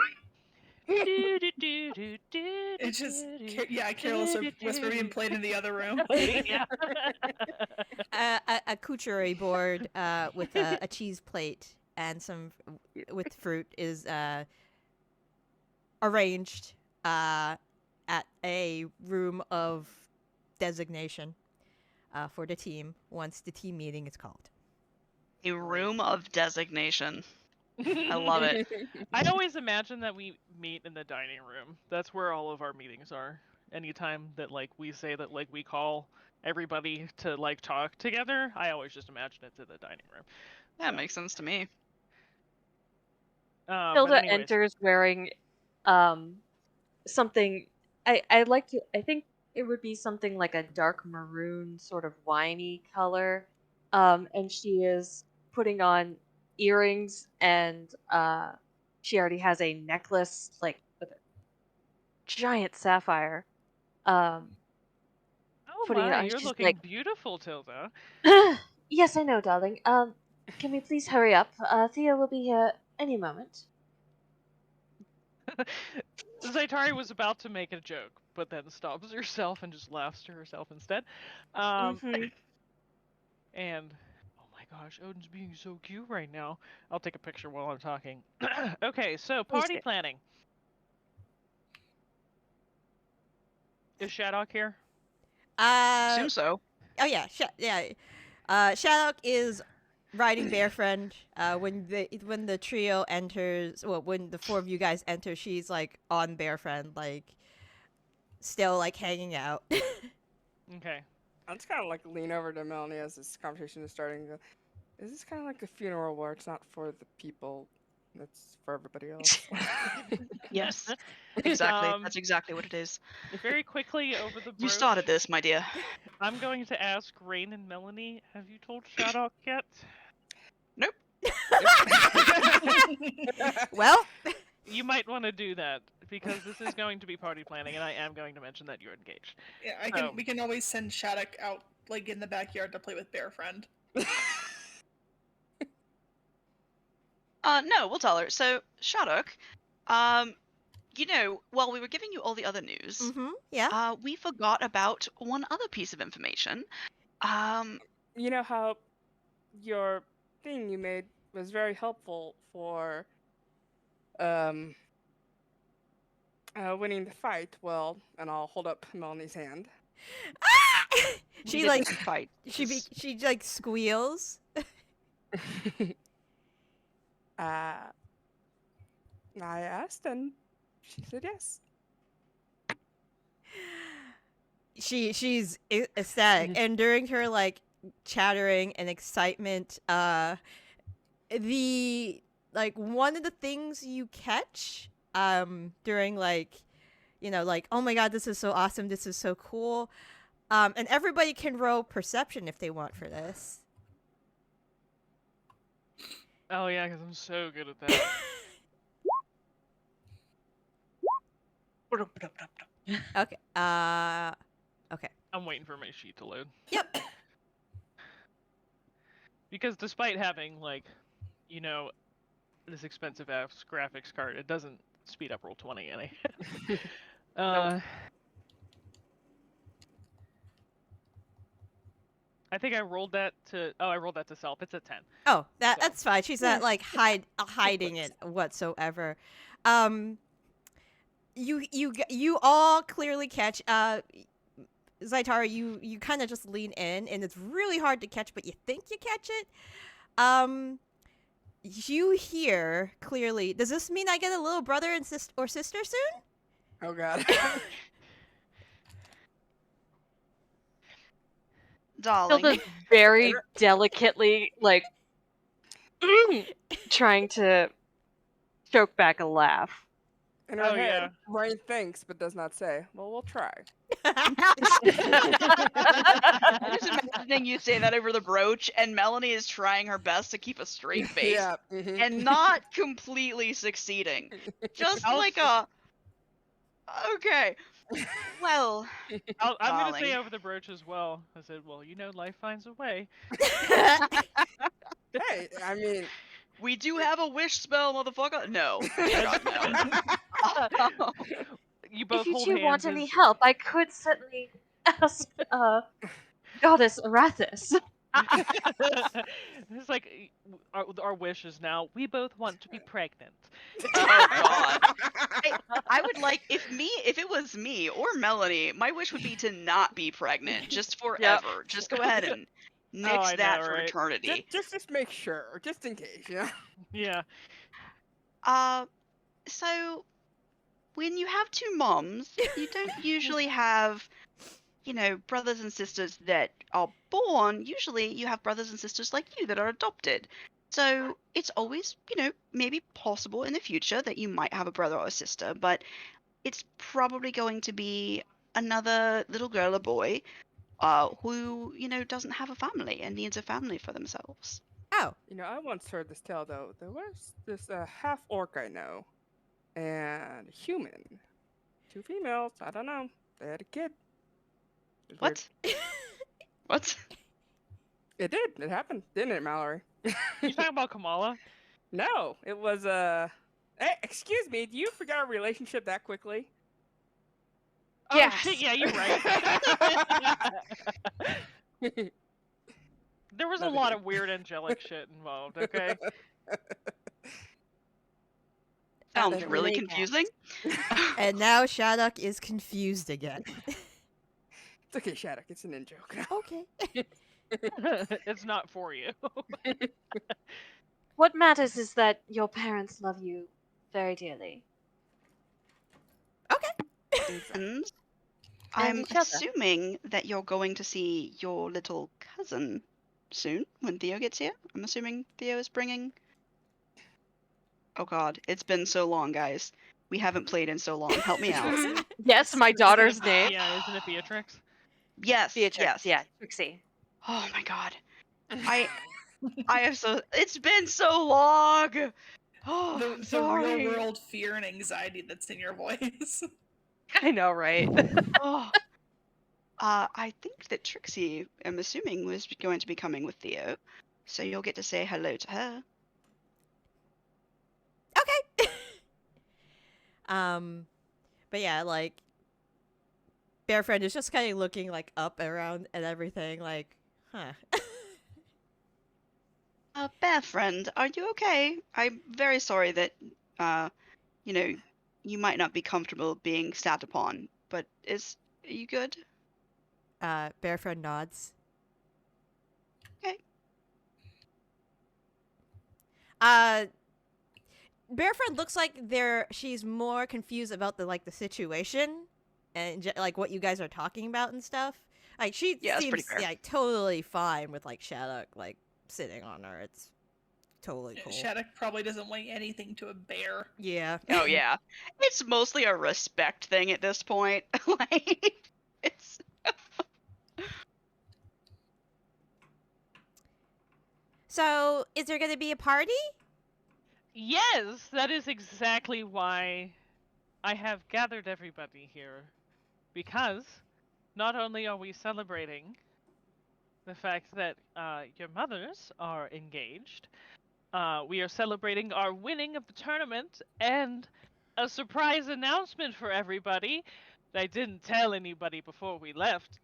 Speaker 5: It's just, Careless Whisper being played in the other room.
Speaker 3: Yeah.
Speaker 1: A couture board with a cheese plate and some with fruit is arranged at a room of designation for the team once the team meeting is called.
Speaker 6: A room of designation. I love it.
Speaker 3: I always imagine that we meet in the dining room. That's where all of our meetings are. Anytime that like we say that like we call everybody to like talk together, I always just imagine it's in the dining room.
Speaker 6: That makes sense to me.
Speaker 3: But
Speaker 2: Tilda
Speaker 3: anyways,
Speaker 2: enters wearing something. I think it would be something like a dark maroon, sort of winey color. And she is putting on earrings, and she already has a necklace like with a giant sapphire.
Speaker 3: oh
Speaker 2: putting it
Speaker 3: my,
Speaker 2: on.
Speaker 3: you're
Speaker 2: She's
Speaker 3: looking
Speaker 2: like,
Speaker 3: beautiful, Tilda.
Speaker 2: yes, I know, darling. Can we please hurry up? Thea will be here any moment.
Speaker 3: Zaitari was about to make a joke, but then stops herself and just laughs to herself instead. And oh my gosh, Odin's being so cute right now. I'll take a picture while I'm talking. Okay, so party
Speaker 2: do.
Speaker 3: planning. Is Shadok here?
Speaker 6: Assume so.
Speaker 1: Oh yeah, Shadok is riding Bear Friend. When the trio enters, well, when the 4 of you guys enter, she's like on Bear Friend, like still like hanging out.
Speaker 3: Okay.
Speaker 4: I just kind of like lean over to Melanie as this conversation is starting. And go, is this kind of like a funeral where it's not for the people, it's for everybody else?
Speaker 6: Yes. Exactly.
Speaker 3: Um,
Speaker 6: That's exactly what it is.
Speaker 3: Very quickly over the
Speaker 6: You
Speaker 3: broach,
Speaker 6: started this, my dear.
Speaker 3: I'm going to ask Raine and Melanie, have you told Shadok yet?
Speaker 6: Nope.
Speaker 1: Well,
Speaker 3: You might want to do that, because this is going to be party planning, and I am going to mention that you're engaged.
Speaker 5: Yeah, we can always send Shattuck out like in the backyard to play with Bear Friend.
Speaker 6: No, we'll tell her. So, Shadok, While we were giving you all the other news,
Speaker 1: Mm-hmm. Yeah.
Speaker 6: we forgot about one other piece of information.
Speaker 4: You know how your thing you made was very helpful for winning the fight. Well, and I'll hold up Melanie's hand.
Speaker 6: We
Speaker 1: she
Speaker 6: didn't
Speaker 1: like
Speaker 6: fight.
Speaker 1: she like squeals.
Speaker 4: I asked, and she said yes.
Speaker 1: She's ecstatic, and during her like chattering and excitement, the like one of the things you catch during like like, oh my god, this is so awesome, this is so cool, and everybody can roll perception if they want for this.
Speaker 3: Oh yeah, because I'm so good at that.
Speaker 1: Okay. Okay.
Speaker 3: I'm waiting for my sheet to load.
Speaker 1: Yep.
Speaker 3: Because despite having like, this expensive ass graphics card, it doesn't speed up Roll20 any. I think I rolled that to. Oh, I rolled that to self. It's a 10.
Speaker 1: Oh,
Speaker 3: So.
Speaker 1: that's fine. She's not like hiding it whatsoever. You all clearly catch. Zaitari, you kind of just lean in, and it's really hard to catch, but you think you catch it. You hear clearly. Does this mean I get a little brother and sister soon?
Speaker 4: Oh god.
Speaker 2: Tilda's
Speaker 6: Darling.
Speaker 2: very delicately, like, trying to choke back a laugh.
Speaker 4: In her
Speaker 3: Oh,
Speaker 4: head,
Speaker 3: yeah.
Speaker 4: Raine thinks but does not say. Well, we'll try.
Speaker 6: I'm just imagining you say that over the brooch, and Melanie is trying her best to keep a straight face
Speaker 4: Yeah. Mhm.
Speaker 6: and not completely succeeding. Just like a. Okay. Well,
Speaker 3: I'm going to say
Speaker 6: darling.
Speaker 3: over the brooch as well. I said, well, life finds a way.
Speaker 4: Hey, I mean,
Speaker 6: We do have a wish spell, motherfucker. No. God, no.
Speaker 3: You both
Speaker 2: If you
Speaker 3: hold
Speaker 2: two
Speaker 3: hands.
Speaker 2: want any help, I could certainly ask Goddess Arathis.
Speaker 3: It's like our wish is now we both want to be pregnant.
Speaker 6: Oh God. I would like if it was me or Melanie, my wish would be to not be pregnant just forever. Just go ahead and nix
Speaker 3: I
Speaker 6: that
Speaker 3: know,
Speaker 6: for
Speaker 3: right?
Speaker 6: eternity.
Speaker 4: just make sure, just in case, yeah.
Speaker 3: Yeah.
Speaker 6: So when you have two moms, you don't usually have, brothers and sisters that are born. Usually you have brothers and sisters like you that are adopted. So it's always, maybe possible in the future that you might have a brother or a sister, but it's probably going to be another little girl or boy who, doesn't have a family and needs a family for themselves.
Speaker 1: Oh.
Speaker 4: I once heard this tale though. There was this half orc I know, and human, 2 females. I don't know. They had a kid. It was weird.
Speaker 6: What? What?
Speaker 4: It did. It happened, didn't it, Mallory?
Speaker 3: You talking about Kamala?
Speaker 4: No, it was Hey, excuse me. Do you forget our relationship that quickly?
Speaker 3: Oh
Speaker 2: Yes.
Speaker 3: shit! Yeah, you're right. There was a lot of weird angelic shit involved. Okay.
Speaker 6: Sounds
Speaker 4: Then
Speaker 6: really
Speaker 4: we made
Speaker 6: confusing.
Speaker 1: And now Shattuck is confused again.
Speaker 4: It's okay, Shattuck. It's an in-joke.
Speaker 1: Okay.
Speaker 3: It's not for you.
Speaker 2: What matters is that your parents love you very dearly.
Speaker 6: And
Speaker 2: And
Speaker 6: I'm
Speaker 2: each other.
Speaker 6: assuming that you're going to see your little cousin soon when Theo gets here. I'm assuming Theo is bringing. Oh God, it's been so long, guys. We haven't played in so long. Help me out.
Speaker 2: Yes, my daughter's name.
Speaker 3: Yeah, isn't it Beatrix?
Speaker 6: Yes.
Speaker 2: Beatrix,
Speaker 6: Yes.
Speaker 2: yeah, Trixie.
Speaker 6: Oh my God. I have so. It's been so long. Oh,
Speaker 5: The
Speaker 6: I'm sorry.
Speaker 5: real world fear and anxiety that's in your voice.
Speaker 2: I know, right?
Speaker 6: Oh. I think that Trixie, I'm assuming, was going to be coming with Theo, so you'll get to say hello to her.
Speaker 1: Okay. But yeah, like Bear Friend is just kind of looking like up around and everything, like, huh.
Speaker 6: Bear friend, are you okay? I'm very sorry that, you know, you might not be comfortable being sat upon, but are you good?
Speaker 1: Bear Friend nods.
Speaker 6: Okay.
Speaker 1: Bear Friend looks like she's more confused about the situation and like what you guys are talking about and stuff. Like she
Speaker 6: Yeah, that's pretty
Speaker 1: seems
Speaker 6: fair.
Speaker 1: totally fine with like Shattuck like sitting on her. It's totally cool.
Speaker 5: Shattuck probably doesn't weigh anything to a bear.
Speaker 1: Yeah.
Speaker 6: Oh yeah, it's mostly a respect thing at this point. Like, it's
Speaker 1: So, is there going to be a party?
Speaker 3: Yes, that is exactly why I have gathered everybody here. Because not only are we celebrating the fact that your mothers are engaged, we are celebrating our winning of the tournament and a surprise announcement for everybody that I didn't tell anybody before we left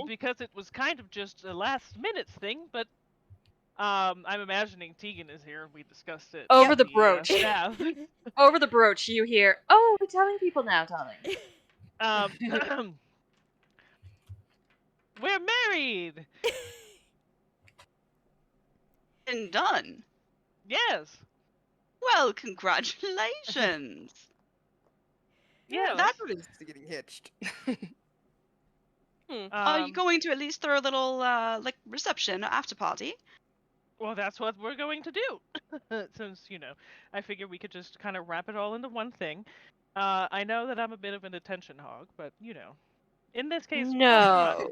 Speaker 3: because it was kind of just a last minute thing, but I'm imagining Tegan is here. We discussed it.
Speaker 2: Over
Speaker 3: with
Speaker 2: the brooch.
Speaker 3: staff.
Speaker 2: Over the brooch, you hear, "Oh, we're telling people now, darling."
Speaker 3: We're married.
Speaker 6: been done.
Speaker 3: Yes.
Speaker 6: Well, congratulations.
Speaker 3: Yes.
Speaker 4: That's what is getting hitched.
Speaker 6: Are you going to at least throw a little like reception or after party?
Speaker 3: Well, that's what we're going to do. Since, I figure we could just kind of wrap it all into one thing. I know that I'm a bit of an attention hog, but, in this case,
Speaker 2: No.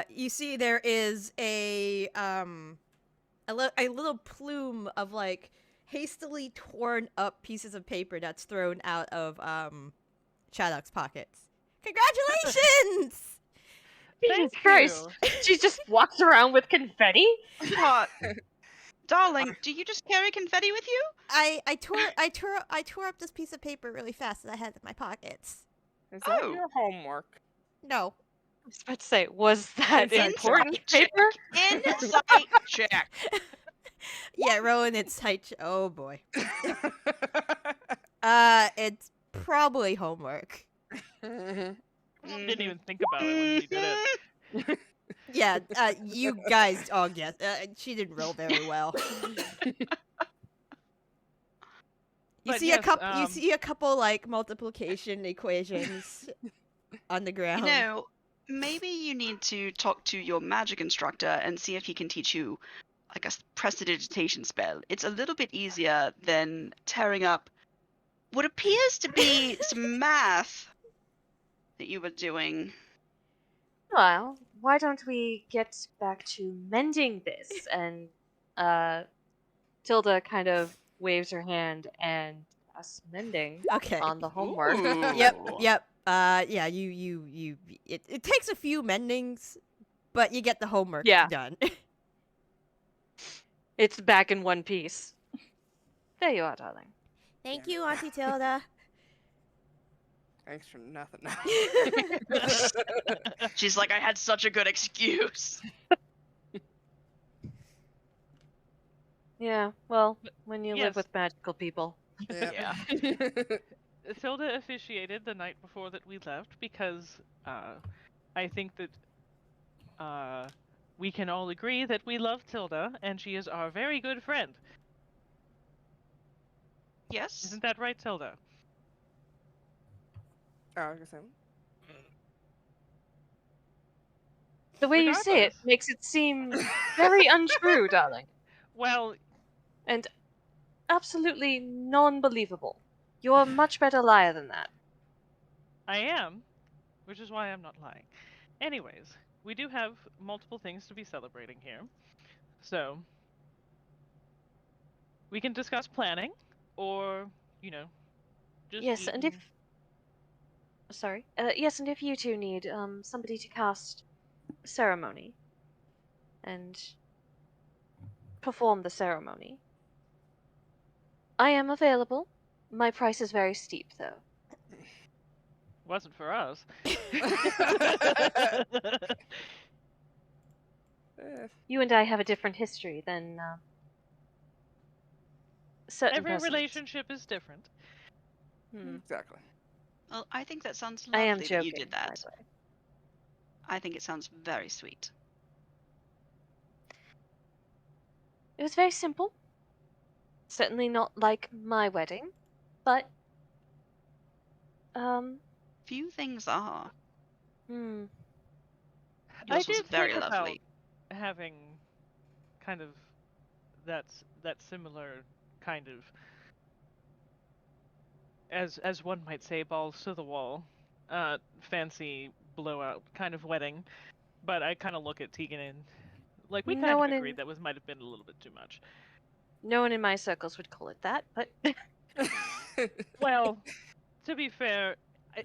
Speaker 1: You see there is a little plume of like hastily torn up pieces of paper that's thrown out of Shattuck's pockets. Congratulations!
Speaker 2: Jesus
Speaker 3: Thank
Speaker 2: Christ.
Speaker 3: you.
Speaker 2: She just walks around with confetti?
Speaker 6: What? Darling, do you just carry confetti with you?
Speaker 1: I tore up this piece of paper really fast that I had in my pockets.
Speaker 4: Is that
Speaker 6: Oh.
Speaker 4: your homework?
Speaker 1: No.
Speaker 2: I was about to say, was that
Speaker 4: Insight
Speaker 2: important
Speaker 6: check.
Speaker 2: paper?
Speaker 6: Insight check.
Speaker 1: Yeah, Rowan, it's oh boy. It's probably homework.
Speaker 3: Didn't even think about it when she did it.
Speaker 1: Yeah, you guys all guess. She didn't roll very well. You
Speaker 3: But
Speaker 1: see
Speaker 3: yes,
Speaker 1: a couple. You see a couple like multiplication equations on the ground.
Speaker 6: You know, maybe you need to talk to your magic instructor and see if he can teach you like a prestidigitation spell. It's a little bit easier than tearing up what appears to be some math that you were doing.
Speaker 2: Well, why don't we get back to mending this? And Tilda kind of waves her hand and casts mending
Speaker 1: Okay.
Speaker 2: on the homework.
Speaker 6: Ooh.
Speaker 1: Yep. Yeah. You. It takes a few mendings, but you get the homework done.
Speaker 2: It's back in one piece. There you are, darling.
Speaker 1: Thank you, Auntie Tilda.
Speaker 4: Thanks for nothing.
Speaker 6: She's like, I had such a good excuse.
Speaker 2: Yeah, well, when you
Speaker 3: Yes.
Speaker 2: live with magical people.
Speaker 6: Yeah.
Speaker 3: Tilda officiated the night before that we left because I think that we can all agree that we love Tilda and she is our very good friend.
Speaker 6: Yes.
Speaker 3: Isn't that right, Tilda?
Speaker 4: Oh, I was gonna say,
Speaker 2: The way you say it
Speaker 3: Regardless.
Speaker 2: makes it seem very untrue, darling.
Speaker 3: Well,
Speaker 2: And absolutely non-believable. You're a much better liar than that.
Speaker 3: I am, which is why I'm not lying. Anyways, we do have multiple things to be celebrating here. So, we can discuss planning, or, just
Speaker 2: Yes, and
Speaker 3: eating.
Speaker 2: yes, and if you two need somebody to cast ceremony, and perform the ceremony. I am available. My price is very steep, though.
Speaker 3: Wasn't for us.
Speaker 2: You and I have a different history than certain
Speaker 3: Every
Speaker 2: persons.
Speaker 3: relationship is different.
Speaker 4: Exactly.
Speaker 6: Well, I think that sounds
Speaker 2: I am
Speaker 6: lovely that you
Speaker 2: joking,
Speaker 6: did
Speaker 2: by
Speaker 6: that.
Speaker 2: the way.
Speaker 6: I think it sounds very sweet.
Speaker 2: It was very simple. Certainly not like my wedding, but
Speaker 6: Few things are.
Speaker 3: I
Speaker 6: Yours was
Speaker 3: did
Speaker 6: very
Speaker 3: think about
Speaker 6: lovely.
Speaker 3: having kind of that similar kind of, as one might say, balls to the wall, fancy blowout kind of wedding. But I kind of look at Tegan and like we
Speaker 2: No
Speaker 3: kind of
Speaker 2: one
Speaker 3: agreed
Speaker 2: in
Speaker 3: that might have been a little bit too much.
Speaker 2: no one in my circles would call it that, but
Speaker 3: Well, to be fair,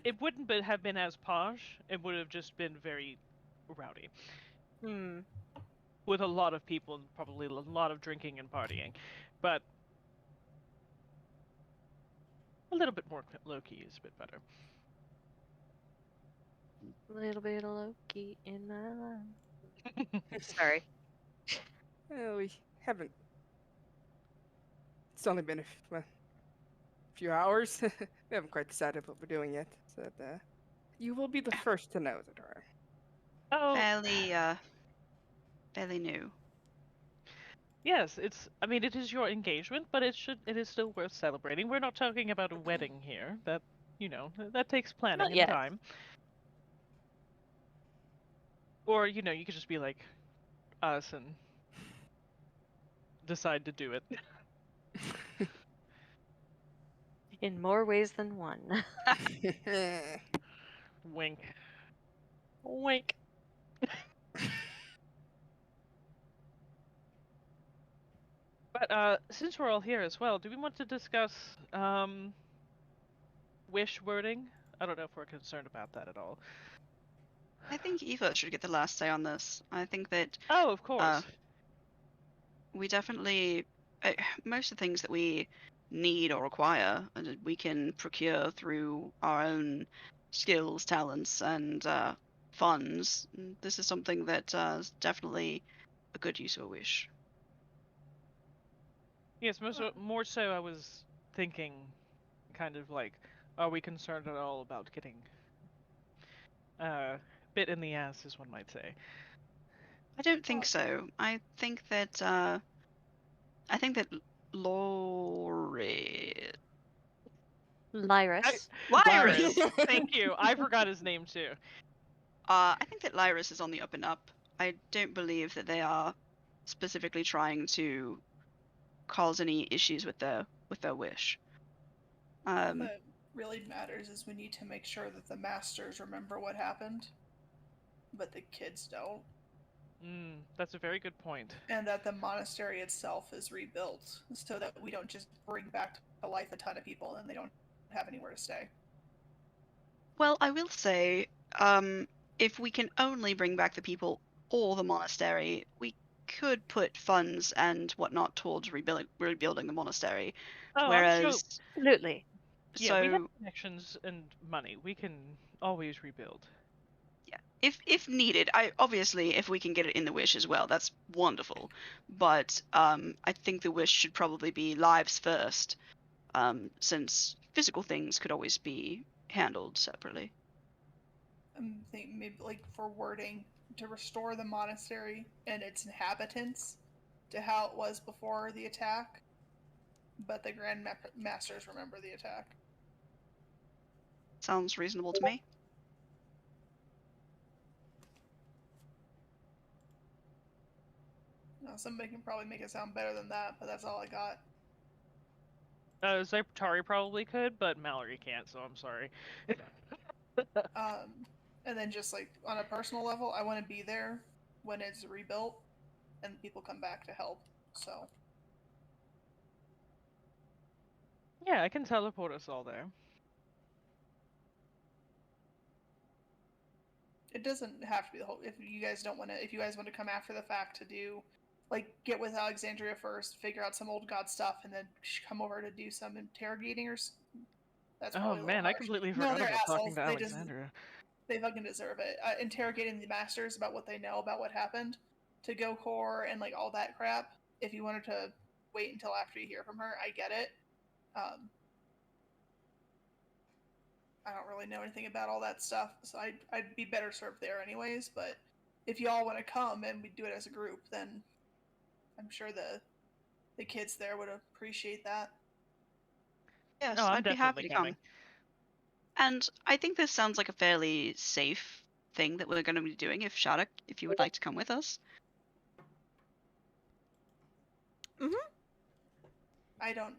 Speaker 3: it wouldn't have been as posh. It would have just been very rowdy, with a lot of people and probably a lot of drinking and partying. But a little bit more low key is a bit better.
Speaker 2: a little bit of Loki in my life. Sorry.
Speaker 4: Well, we haven't. It's only been a few hours. We haven't quite decided what we're doing yet. So you will be the first to know, Zaitari.
Speaker 3: Oh,
Speaker 6: Fairly new.
Speaker 3: yes, I mean, it is your engagement, but it is still worth celebrating. We're not talking about a wedding here. That takes planning
Speaker 2: Not
Speaker 3: and
Speaker 2: yet.
Speaker 3: time. Or, you could just be like us and decide to do it.
Speaker 2: In more ways than one.
Speaker 3: Wink. Wink. But since we're all here as well, do we want to discuss wish wording? I don't know if we're concerned about that at all.
Speaker 6: I think Eva should get the last say on this. I think that
Speaker 3: Oh, of course.
Speaker 6: we definitely most of the things that we need or require we can procure through our own skills, talents, and funds. This is something that is definitely a good use of a wish.
Speaker 3: Yes, more so I was thinking kind of like, are we concerned at all about getting bit in the ass, as one might say?
Speaker 6: I don't think so. I think that Lori
Speaker 2: Lyris.
Speaker 6: Lyris.
Speaker 3: Thank you. I forgot his name too.
Speaker 6: I think that Lyris is on the up and up. I don't believe that they are specifically trying to cause any issues with their wish.
Speaker 5: What really matters is we need to make sure that the masters remember what happened, but the kids don't.
Speaker 3: That's a very good point.
Speaker 5: And that the monastery itself is rebuilt so that we don't just bring back to life a ton of people and they don't have anywhere to stay.
Speaker 6: Well, I will say, if we can only bring back the people or the monastery, we could put funds and whatnot towards rebuilding the monastery.
Speaker 3: Oh,
Speaker 6: Whereas,
Speaker 3: I'm sure.
Speaker 2: Absolutely.
Speaker 3: Yeah, we have
Speaker 6: so
Speaker 3: connections and money. We can always rebuild.
Speaker 6: yeah, if needed, obviously if we can get it in the wish as well, that's wonderful. But I think the wish should probably be lives first, since physical things could always be handled separately.
Speaker 5: I think maybe like for wording, to restore the monastery and its inhabitants to how it was before the attack, but the Grand Masters remember the attack.
Speaker 6: Sounds reasonable to me.
Speaker 5: Now, somebody can probably make it sound better than that, but that's all I got.
Speaker 3: Zaitari probably could, but Mallory can't, so I'm sorry.
Speaker 5: And then just like on a personal level, I want to be there when it's rebuilt and people come back to help. So
Speaker 3: Yeah, I can teleport us all there.
Speaker 5: it doesn't have to be the whole. If you guys don't want to, if you guys want to come after the fact to do like get with Alexandria first, figure out some old god stuff, and then come over to do some interrogating or. That's
Speaker 3: Oh
Speaker 5: probably a little
Speaker 3: man, I
Speaker 5: harsh.
Speaker 3: completely
Speaker 5: No,
Speaker 3: forgot
Speaker 5: they're
Speaker 3: about talking
Speaker 5: assholes.
Speaker 3: to Alexandria.
Speaker 5: They fucking deserve it. Interrogating the masters about what they know about what happened to Gokor and like all that crap. If you wanted to wait until after you hear from her, I get it. I don't really know anything about all that stuff, so I'd be better served there anyways. But if you all want to come and we do it as a group, then I'm sure the kids there would appreciate that.
Speaker 6: Yes,
Speaker 3: No, I'm
Speaker 6: I'd be happy
Speaker 3: definitely
Speaker 6: to
Speaker 3: coming.
Speaker 6: come. And I think this sounds like a fairly safe thing that we're going to be doing. If Shardak, if you would like to come with us.
Speaker 5: I don't.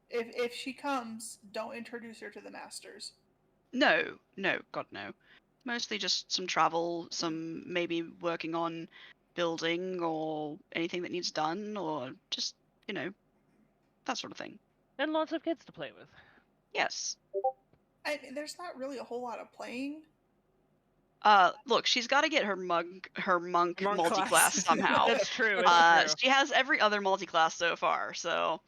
Speaker 5: If she comes, don't introduce her to the masters.
Speaker 6: No, God no. Mostly just some travel, some maybe working on building or anything that needs done, or just, that sort of thing.
Speaker 3: And lots of kids to play with.
Speaker 6: Yes.
Speaker 5: There's not really a whole lot of playing.
Speaker 6: Look, she's got to get her monk multi-class
Speaker 4: class.
Speaker 6: somehow.
Speaker 3: It's true. It's true.
Speaker 6: She has every other multi-class so far, so.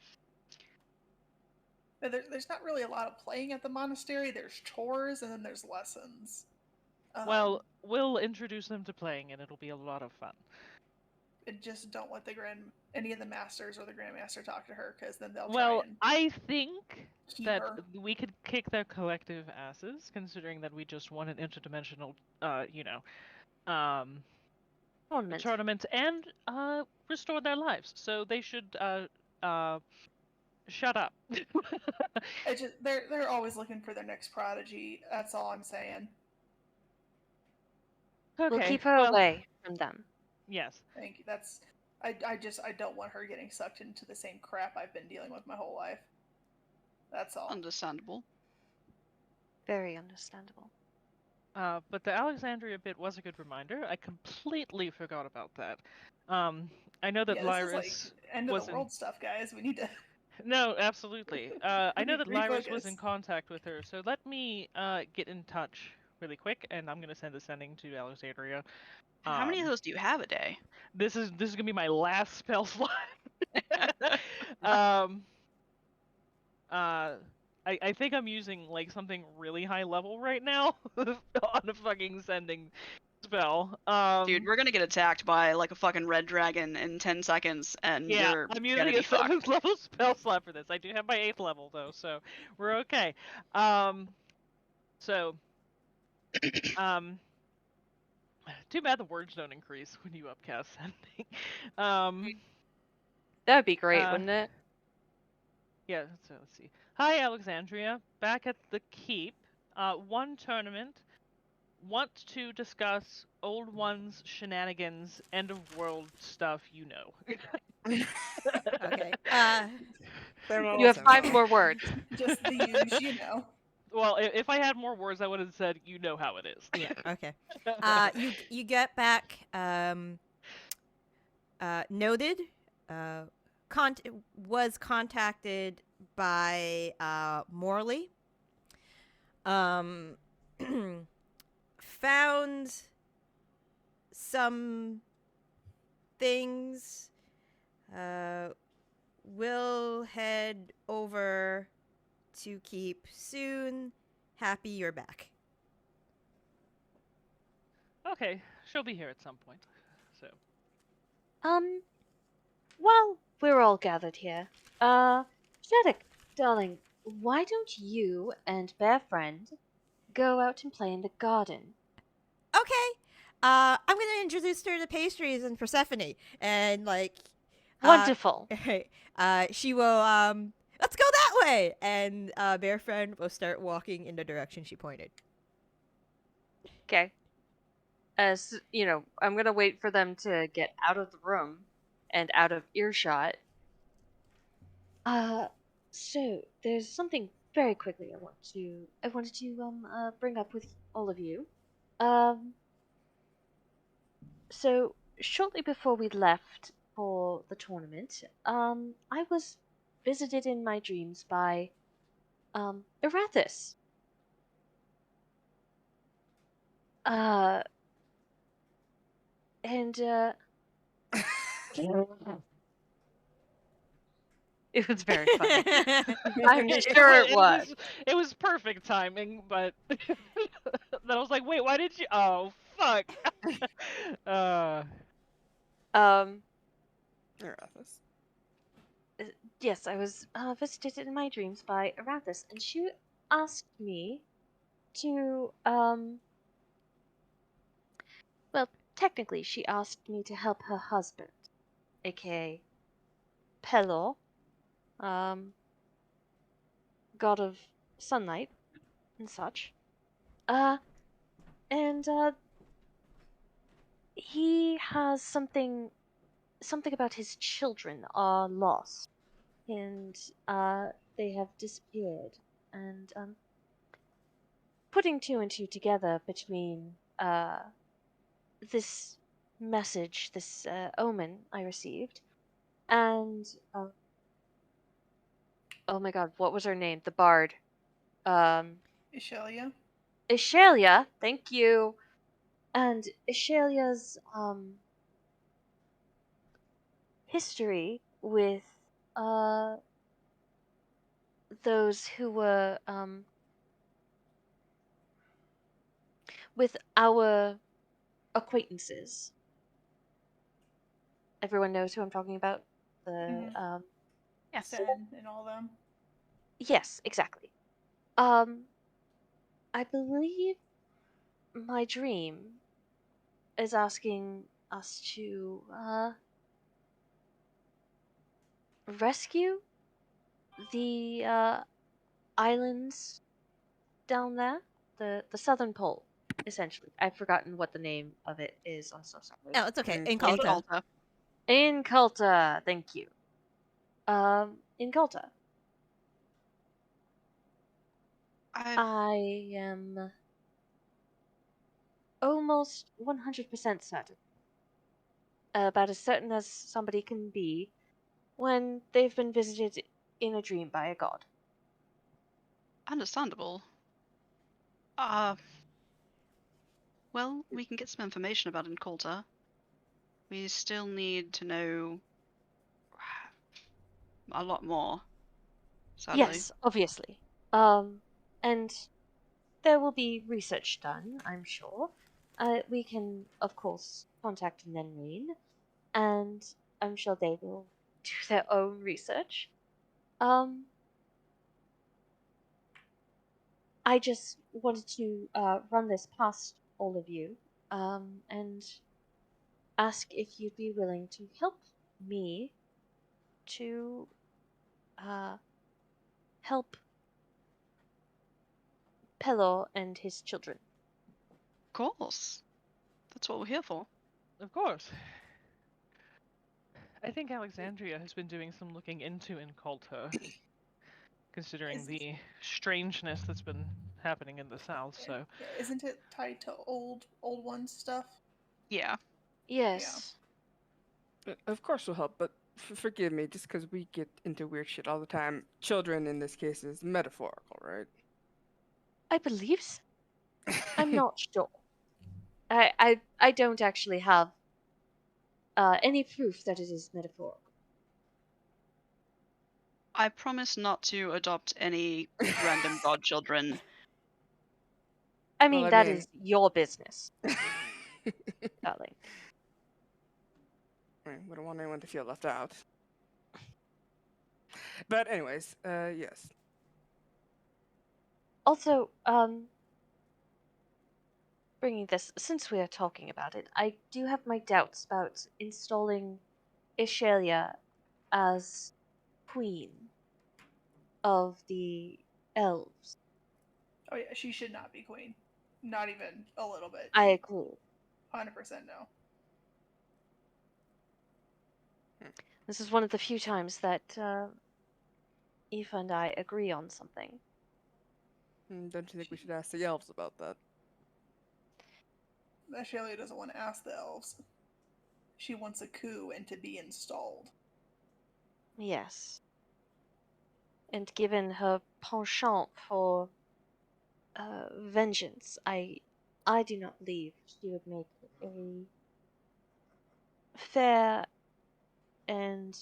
Speaker 5: But there's not really a lot of playing at the monastery. There's chores and then there's lessons.
Speaker 3: Well, we'll introduce them to playing, and it'll be a lot of fun.
Speaker 5: And just don't let any of the masters or the grandmaster talk to her, because then they'll
Speaker 3: Well,
Speaker 5: try and
Speaker 3: I think
Speaker 5: keep
Speaker 3: that
Speaker 5: her.
Speaker 3: we could kick their collective asses, considering that we just won an interdimensional, tournament and restored their lives. So they should shut up.
Speaker 5: They're always looking for their next prodigy. That's all I'm saying.
Speaker 3: Okay.
Speaker 2: We'll keep her away from them.
Speaker 3: Yes.
Speaker 5: Thank you. I don't want her getting sucked into the same crap I've been dealing with my whole life. That's all.
Speaker 6: Understandable.
Speaker 2: Very understandable.
Speaker 3: But the Alexandria bit was a good reminder. I completely forgot about that. I know that
Speaker 5: This is like
Speaker 3: Lyris
Speaker 5: end of
Speaker 3: was
Speaker 5: the world stuff, guys. We need to.
Speaker 3: No, absolutely. I know that Lyris was in
Speaker 5: Refocus.
Speaker 3: contact with her, so let me get in touch really quick, and I'm gonna send a sending to Alexandria.
Speaker 6: How many of those do you have a day?
Speaker 3: This is gonna be my last spell slot. I think I'm using like something really high level right now on a fucking sending spell.
Speaker 6: Dude, we're gonna get attacked by like a fucking red dragon in 10 seconds, and
Speaker 3: yeah,
Speaker 6: you're
Speaker 3: I'm
Speaker 6: gonna
Speaker 3: using
Speaker 6: be
Speaker 3: a
Speaker 6: fucked.
Speaker 3: 7th level spell slot for this. I do have my 8th level though, so we're okay. Too bad the words don't increase when you upcast sending.
Speaker 2: That would be great, wouldn't it?
Speaker 3: Yeah, so let's see. Hi, Alexandria. Back at the Keep. One tournament. Want to discuss old ones, shenanigans, end of world stuff you know.
Speaker 1: Okay.
Speaker 2: You have 5 more words.
Speaker 5: Just the use, you know.
Speaker 3: Well, if I had more words, I would have said, you know how it is.
Speaker 1: Yeah. Okay. You get back. Noted. Was contacted by Morley. Found some things. We'll head over to Keep soon. Happy you're back.
Speaker 3: Okay, she'll be here at some point. So.
Speaker 2: Well, we're all gathered here. Shardak, darling, why don't you and Bear Friend go out and play in the garden?
Speaker 1: Okay. I'm gonna introduce her to pastries and Persephone, and
Speaker 2: Wonderful.
Speaker 1: she will let's go that way, and Bear Friend will start walking in the direction she pointed.
Speaker 2: Okay. As I'm gonna wait for them to get out of the room and out of earshot. So there's something very quickly I wanted to bring up with all of you. So shortly before we left for the tournament, I was visited in my dreams by Erathis. And It was very funny. I'm sure it was.
Speaker 3: It was perfect timing, but then I was like, wait, why did you? Oh, fuck.
Speaker 2: Um,
Speaker 4: Arathis.
Speaker 2: yes, I was visited in my dreams by Arathis, and she asked me to, well, technically, she asked me to help her husband, aka Pelor, god of sunlight and such. And he has something about his children are lost, and they have disappeared. And putting two and two together between this message, this omen I received, and oh my god, what was her name? The bard.
Speaker 5: Ishelia?
Speaker 2: Ishelia, thank you. And Ishelia's history with those who were with our acquaintances. Everyone knows who I'm talking about. The
Speaker 5: Mhm.
Speaker 6: Yes.
Speaker 5: Sen and all them.
Speaker 2: yes, exactly. I believe my dream is asking us to rescue the islands down there, the southern pole, essentially. I've forgotten what the name of it is. I'm so sorry.
Speaker 1: Oh, it's okay.
Speaker 4: In
Speaker 1: In
Speaker 6: In
Speaker 1: Colta.
Speaker 6: Calta.
Speaker 2: In Culta, thank you. In Culta, I am almost 100% certain, about as certain as somebody can be, when they've been visited in a dream by a god.
Speaker 6: Understandable. Well, we can get some information about Incolta. We still need to know a lot more, sadly.
Speaker 2: Yes, obviously. And there will be research done, I'm sure. We can, of course, contact Raine, and I'm sure they will do their own research. I just wanted to run this past all of you, and ask if you'd be willing to help me to help Pelor and his children.
Speaker 6: Of course. That's what we're here for.
Speaker 3: Of course. I think Alexandria has been doing some looking into Inculta, considering
Speaker 5: Is-
Speaker 3: the strangeness that's been happening in the south. So
Speaker 5: Yeah, isn't it tied to old one stuff?
Speaker 6: Yeah.
Speaker 2: Yes.
Speaker 4: Of course we'll help, but forgive me, just because we get into weird shit all the time. Children in this case is metaphorical, right?
Speaker 2: I believe so. I'm not sure. I don't actually have any proof that it is metaphorical.
Speaker 6: I promise not to adopt any random godchildren.
Speaker 2: I mean,
Speaker 4: Well, I
Speaker 2: that
Speaker 4: mean-
Speaker 2: is your business, darling.
Speaker 4: We don't want anyone to feel left out. But anyways, yes.
Speaker 2: Also, bringing this, since we are talking about it, I do have my doubts about installing Ishelia as queen of the elves.
Speaker 5: Oh yeah, she should not be queen. Not even a little bit.
Speaker 2: I agree.
Speaker 5: 100% no.
Speaker 2: This is one of the few times that Aoife and I agree on something.
Speaker 4: Don't you think we should ask the elves about that?
Speaker 5: Ashelia doesn't want to ask the elves. She wants a coup and to be installed.
Speaker 2: Yes. And given her penchant for vengeance, I do not believe she would make a fair and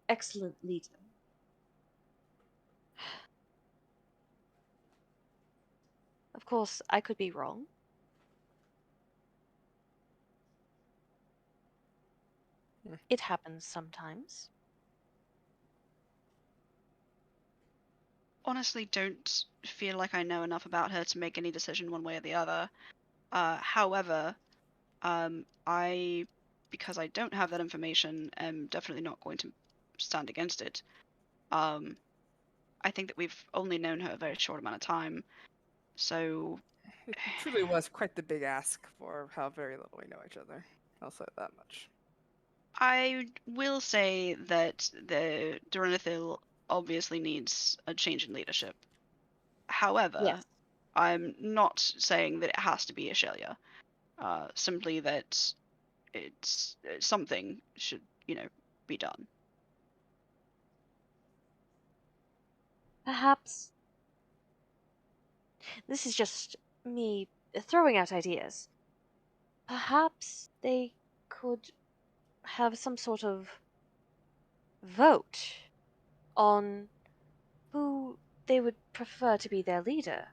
Speaker 2: excellent leader. Of course, I could be wrong. It happens sometimes.
Speaker 6: Honestly, don't feel like I know enough about her to make any decision one way or the other. However, because I don't have that information, am definitely not going to stand against it. I think that we've only known her a very short amount of time, so
Speaker 4: It truly was quite the big ask for how very little we know each other. I'll say that much.
Speaker 6: I will say that the Durinithil obviously needs a change in leadership. However,
Speaker 2: Yes.
Speaker 6: I'm not saying that it has to be Ashelia. Simply that it's something should, be done.
Speaker 2: Perhaps this is just me throwing out ideas. Perhaps they could have some sort of vote on who they would prefer to be their leader.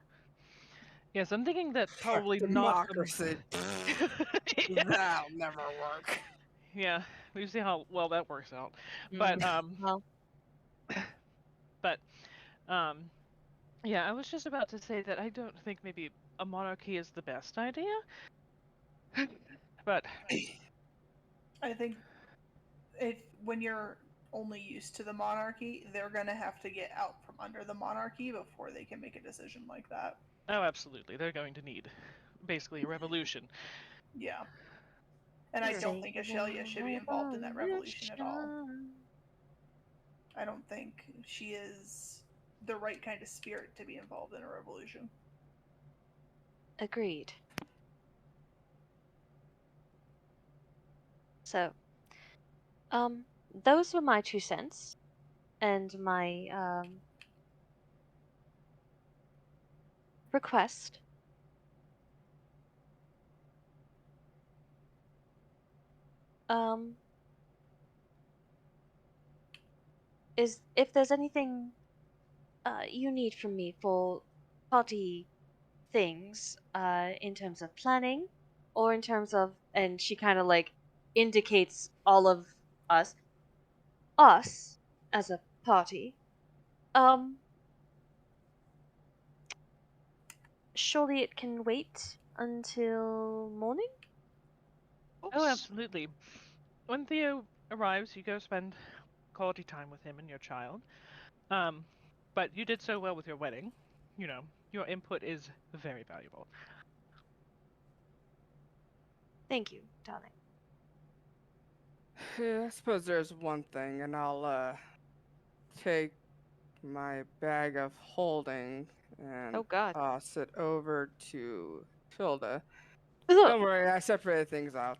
Speaker 3: Yes, I'm thinking that
Speaker 4: Fuck
Speaker 3: probably not.
Speaker 4: democracy.
Speaker 3: Yeah.
Speaker 4: That'll never work.
Speaker 3: Yeah, we see how well that works out. But
Speaker 2: Well,
Speaker 3: but yeah, I was just about to say that I don't think maybe a monarchy is the best idea. But
Speaker 5: I think when you're only used to the monarchy, they're gonna have to get out from under the monarchy before they can make a decision like that.
Speaker 3: oh, absolutely, they're going to need basically a revolution.
Speaker 5: Yeah. And I don't think Ashelia should be involved in that revolution at all. I don't think she is the right kind of spirit to be involved in a revolution.
Speaker 2: Agreed. So, those were my 2 cents and my request. Is if there's anything you need from me for party things, in terms of planning, or in terms of, and she kind of like indicates all of us, us as a party. Surely it can wait until morning.
Speaker 3: Oh, absolutely. When Theo arrives, you go spend quality time with him and your child. But you did so well with your wedding. Your input is very valuable.
Speaker 2: Thank you, darling.
Speaker 4: Yeah, I suppose there's one thing, and I'll take my bag of holding and
Speaker 2: Oh God.
Speaker 4: toss it over to Tilda.
Speaker 2: Ugh.
Speaker 4: Don't worry, I separated things out.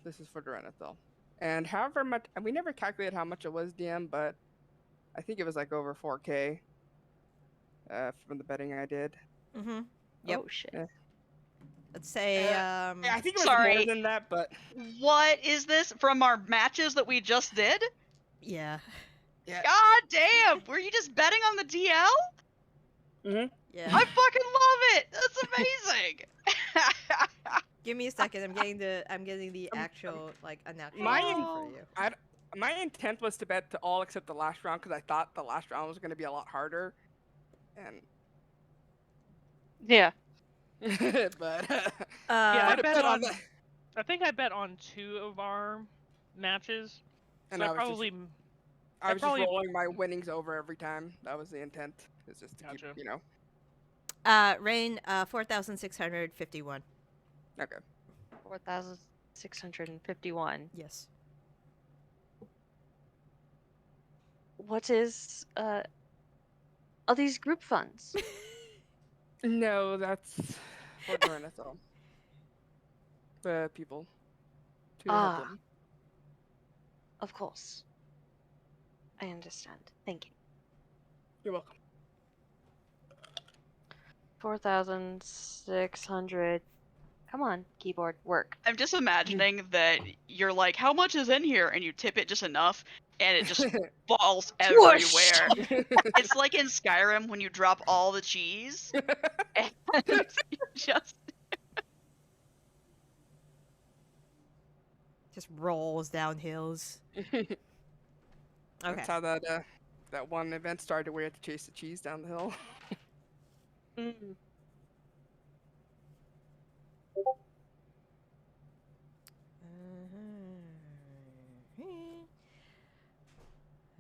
Speaker 4: This is for Durinithil. And however much, and we never calculated how much it was, DM, but I think it was like over 4K from the betting I did.
Speaker 1: Mm-hmm. Yep.
Speaker 2: Oh shit.
Speaker 4: Yeah.
Speaker 1: Let's say
Speaker 4: I think it was
Speaker 6: Sorry.
Speaker 4: more than that, but
Speaker 6: What is this from our matches that we just did?
Speaker 1: yeah.
Speaker 4: yeah.
Speaker 6: God damn! Were you just betting on the DL?
Speaker 4: Mm-hmm.
Speaker 1: Yeah.
Speaker 6: I fucking love it. That's amazing.
Speaker 1: Give me a second. I'm getting the actual like unnatural
Speaker 4: My
Speaker 1: number
Speaker 6: in-
Speaker 1: for you.
Speaker 4: My intent was to bet to all except the last round because I thought the last round was going to be a lot harder, and
Speaker 2: Yeah.
Speaker 4: but
Speaker 3: Yeah, I
Speaker 4: I'd
Speaker 3: bet
Speaker 4: bet
Speaker 3: on.
Speaker 4: that.
Speaker 3: I think I bet on 2 of our matches.
Speaker 4: And
Speaker 3: So
Speaker 4: I was
Speaker 3: probably.
Speaker 4: I was
Speaker 3: probably-
Speaker 4: just rolling my winnings over every time. That was the intent. It's just to
Speaker 3: Gotcha.
Speaker 4: keep,
Speaker 1: Raine, 4,651.
Speaker 4: Okay.
Speaker 2: 4,651.
Speaker 1: Yes.
Speaker 2: What is are these group funds?
Speaker 4: No, that's for Durinithil. The people. To help them.
Speaker 2: Of course. I understand. Thank you.
Speaker 4: You're welcome.
Speaker 2: 4,600 Come on, keyboard, work.
Speaker 6: I'm just imagining that you're like, how much is in here? And you tip it just enough, and it just falls everywhere. It's like in Skyrim when you drop all the cheese, and you just
Speaker 1: Just rolls down hills. Okay.
Speaker 4: That's how that one event started where you had to chase the cheese down the hill.
Speaker 2: Mm.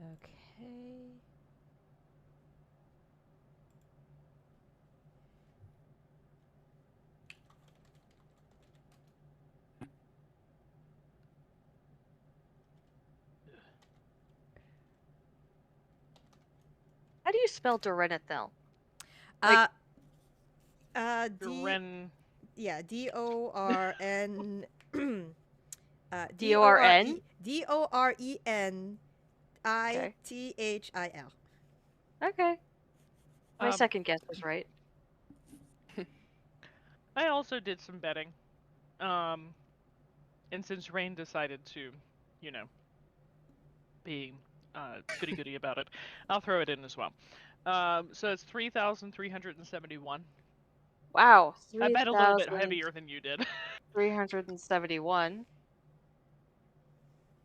Speaker 1: Okay.
Speaker 2: How do you spell Dorenethel?
Speaker 1: Uh,
Speaker 3: The
Speaker 1: D.
Speaker 3: Ren.
Speaker 1: Yeah, DORN.
Speaker 2: DORN?
Speaker 1: DORENITHIL.
Speaker 2: Okay. My
Speaker 3: Um,
Speaker 2: second guess was right.
Speaker 3: I also did some betting. And since Raine decided to, be goody goody about it, I'll throw it in as well. So it's 3,371.
Speaker 2: Wow.
Speaker 3: I bet a little bit heavier than you did.
Speaker 2: 371.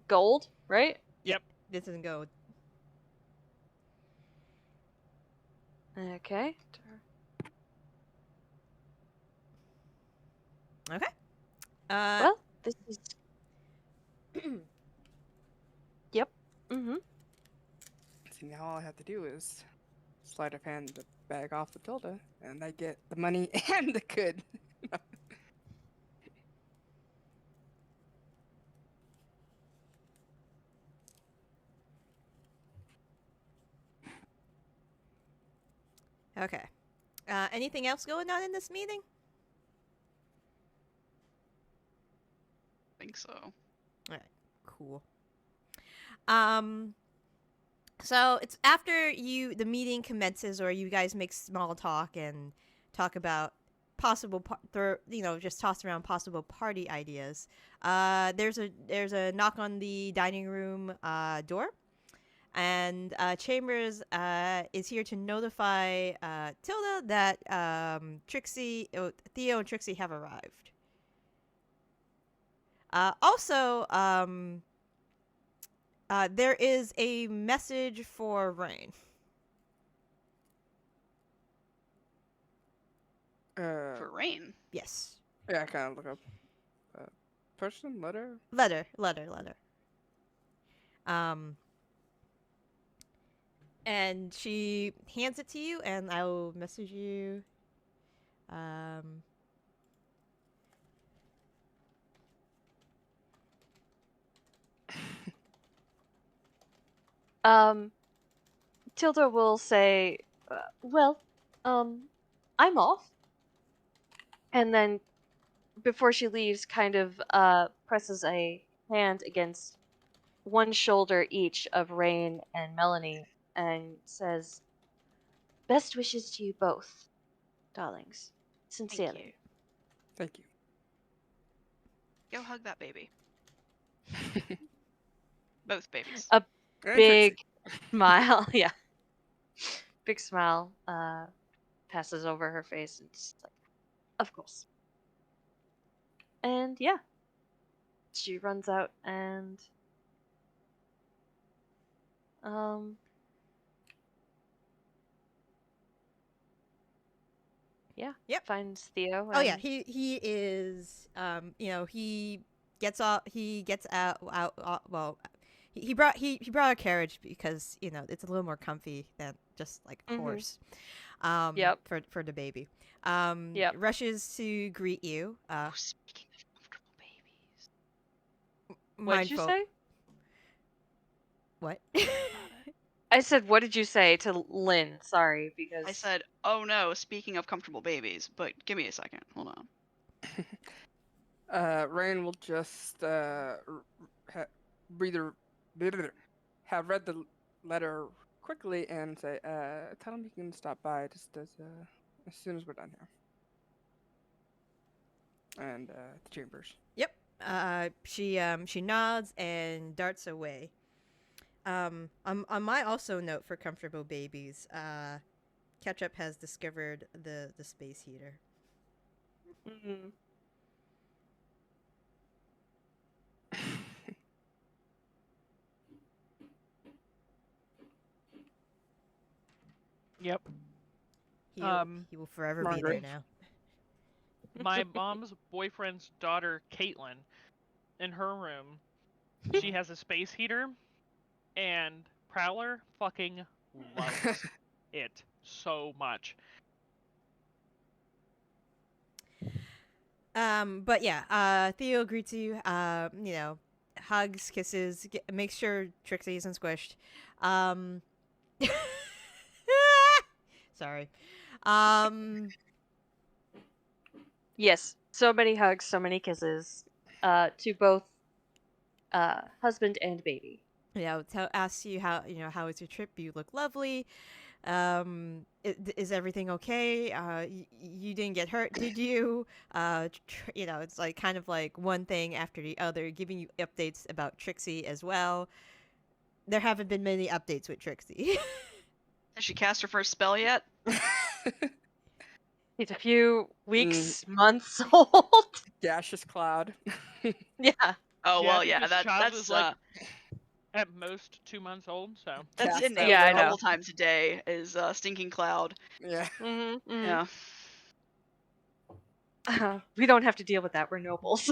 Speaker 2: Gold, right?
Speaker 3: Yep.
Speaker 1: This isn't gold.
Speaker 2: Okay.
Speaker 1: Okay.
Speaker 2: Well, this is. Yep. Mm-hmm.
Speaker 4: See, now all I have to do is sleight of hand the bag off the Tilda, and I get the money and the good.
Speaker 1: Okay. Anything else going on in this meeting?
Speaker 6: I think so.
Speaker 1: All right. Cool. So it's after the meeting commences, or you guys make small talk and talk about possible, just toss around possible party ideas. There's a knock on the dining room door, and Chambers is here to notify Tilda that Theo and Trixie have arrived. Also, there is a message for Raine.
Speaker 6: For Raine.
Speaker 1: Yes.
Speaker 4: Yeah, I kind of look up. Person, letter.
Speaker 1: Letter. And she hands it to you, and I will message you.
Speaker 2: Tilda will say, well, I'm off. And then, before she leaves, kind of presses a hand against one shoulder each of Raine and Melanie and says, best wishes to you both, darlings. Sincerely.
Speaker 4: Thank you.
Speaker 6: Go hug that baby. Both babies.
Speaker 2: A
Speaker 4: And
Speaker 2: big
Speaker 4: Trixie.
Speaker 2: smile, yeah. Big smile passes over her face and just like, of course. And yeah, she runs out and yeah,
Speaker 1: Yep.
Speaker 2: finds Theo.
Speaker 1: Oh yeah,
Speaker 2: and-
Speaker 1: he is. He gets off. He gets out. Well, he brought a carriage because it's a little more comfy than just like a
Speaker 2: Mhm.
Speaker 1: horse.
Speaker 2: Yep.
Speaker 1: For the baby.
Speaker 2: Yep.
Speaker 1: Rushes to greet you.
Speaker 6: Oh, speaking of comfortable babies.
Speaker 2: What did you
Speaker 1: Mindful.
Speaker 2: say?
Speaker 1: What?
Speaker 2: I said, what did you say to Lynn? Sorry, because
Speaker 6: I said, oh no, speaking of comfortable babies, but give me a second. Hold on.
Speaker 4: Raine will just have read the letter quickly and say, tell him he can stop by just as soon as we're done here. And the chambers.
Speaker 1: Yep. She nods and darts away. On my also note for comfortable babies, Ketchup has discovered the space heater.
Speaker 2: Mm.
Speaker 3: Yep.
Speaker 1: He will forever be there
Speaker 4: Margaret.
Speaker 1: now.
Speaker 3: My mom's boyfriend's daughter, Caitlin, in her room, she has a space heater, and Prowler fucking loves it so much.
Speaker 1: But yeah, Theo greets you. Hugs, kisses, make sure Trixie isn't squished. Sorry.
Speaker 2: Yes, so many hugs, so many kisses, to both husband and baby.
Speaker 1: Asks you how was your trip? You look lovely. Is everything okay? You didn't get hurt, did you? It's like kind of like one thing after the other, giving you updates about Trixie as well. There haven't been many updates with Trixie.
Speaker 6: Has she cast her first spell yet?
Speaker 2: He's a few weeks, months old.
Speaker 4: Gaseous cloud.
Speaker 2: Yeah.
Speaker 6: Oh well,
Speaker 3: this
Speaker 6: yeah.
Speaker 3: child
Speaker 6: That's
Speaker 3: is like at most 2 months old, so.
Speaker 6: that's
Speaker 4: Cast
Speaker 6: in
Speaker 4: that
Speaker 2: Yeah, I
Speaker 6: a
Speaker 2: know.
Speaker 6: couple times a day. Is stinking cloud.
Speaker 4: Yeah.
Speaker 6: Yeah.
Speaker 2: We don't have to deal with that. We're nobles.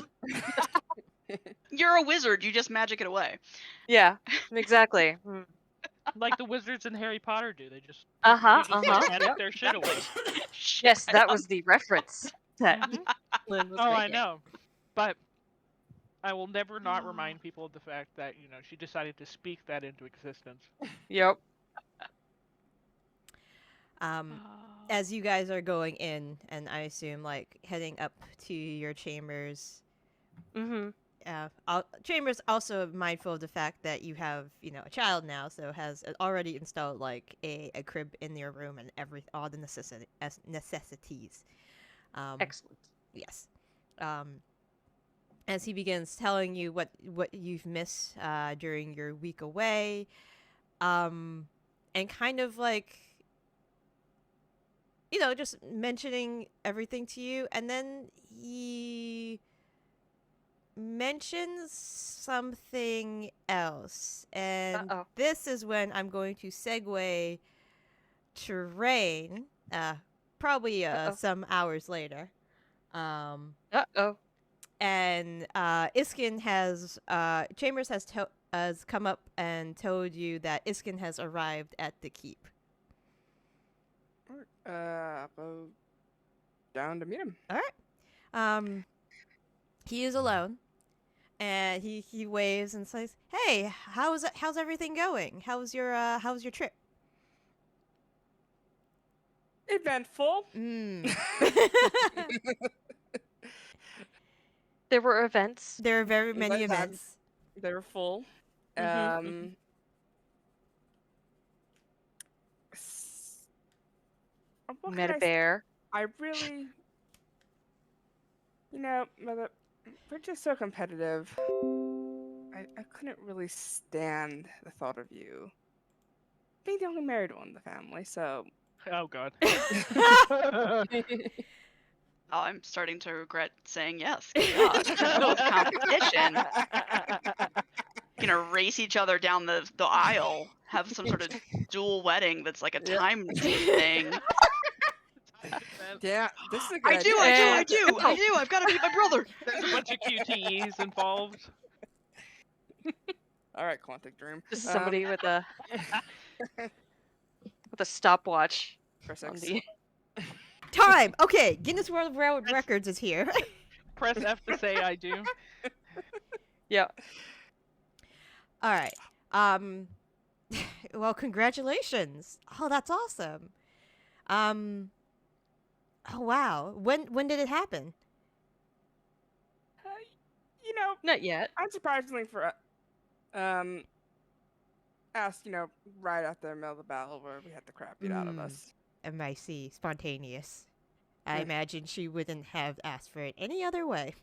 Speaker 6: You're a wizard. You just magic it away.
Speaker 2: Yeah, exactly.
Speaker 3: Like the wizards in Harry Potter do. They just magic
Speaker 2: Yep.
Speaker 3: their shit away.
Speaker 2: Yes, that was the reference that
Speaker 3: Mhm.
Speaker 2: Lynn was
Speaker 3: Oh, I
Speaker 2: making.
Speaker 3: know. But I will never not remind people of the fact that, she decided to speak that into existence.
Speaker 2: Yep.
Speaker 1: As you guys are going in, and I assume like heading up to your chambers.
Speaker 2: Mm-hmm.
Speaker 1: Chambers also mindful of the fact that you have a child now, so has already installed like a crib in your room and all the necessities.
Speaker 2: Excellent.
Speaker 1: Yes. As he begins telling you what you've missed during your week away, and kind of like just mentioning everything to you, and then he mentions something else, and this is when I'm going to segue to Raine, probably some hours later. And Iskin Chambers has come up and told you that Iskin has arrived at the keep.
Speaker 4: I'll go down to meet him.
Speaker 1: All right. He is alone, and he waves and says, "Hey, how's everything going? How's your trip?"
Speaker 4: Eventful.
Speaker 2: There were events.
Speaker 1: There are very many events.
Speaker 4: They were full.
Speaker 2: Mm-hmm. Met a bear.
Speaker 4: I really, Mother, we're just so competitive. I couldn't really stand the thought of you being the only married one in the family, so.
Speaker 3: Oh, God.
Speaker 6: Oh, I'm starting to regret saying yes. God, no competition. Gonna race each other down the aisle, have some sort of dual wedding that's like a time thing.
Speaker 4: Yeah, this is a good
Speaker 6: I do. I've got to beat my brother.
Speaker 3: There's a bunch of QTEs involved.
Speaker 4: All right, Quantic Dream.
Speaker 2: Just somebody with a stopwatch.
Speaker 4: Press
Speaker 2: on
Speaker 4: X.
Speaker 2: the...
Speaker 1: Time. Okay, Guinness World Records is here.
Speaker 3: Press F to say I do.
Speaker 2: Yeah.
Speaker 1: All right. Well, congratulations. Oh, that's awesome. Oh wow. When did it happen?
Speaker 2: Not yet.
Speaker 4: Unsurprisingly for us, right after the middle of the battle where we had the crap beat out of us.
Speaker 1: MIC, spontaneous. I imagine she wouldn't have asked for it any other way.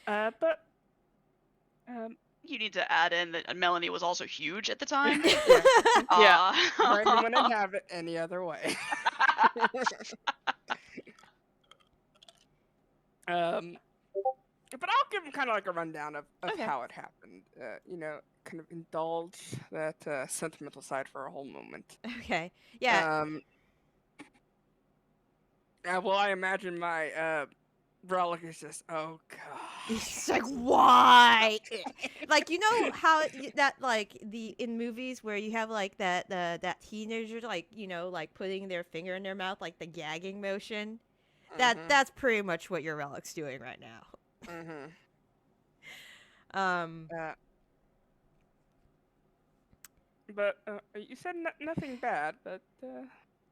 Speaker 4: But
Speaker 6: You need to add in that Melanie was also huge at the time.
Speaker 2: Yeah.
Speaker 4: Raine wouldn't have it any other way. But I'll give him kind of like a rundown of
Speaker 1: Okay.
Speaker 4: how it happened. Kind of indulge that sentimental side for a whole moment.
Speaker 1: Okay. Yeah.
Speaker 4: Well, I imagine my relic is just, oh god.
Speaker 1: It's like, why? Like, you know how that, like, in movies where you have like that teenager, like, like putting their finger in their mouth, like the gagging motion. That's pretty much what your relic's doing right now.
Speaker 4: But you said nothing bad, but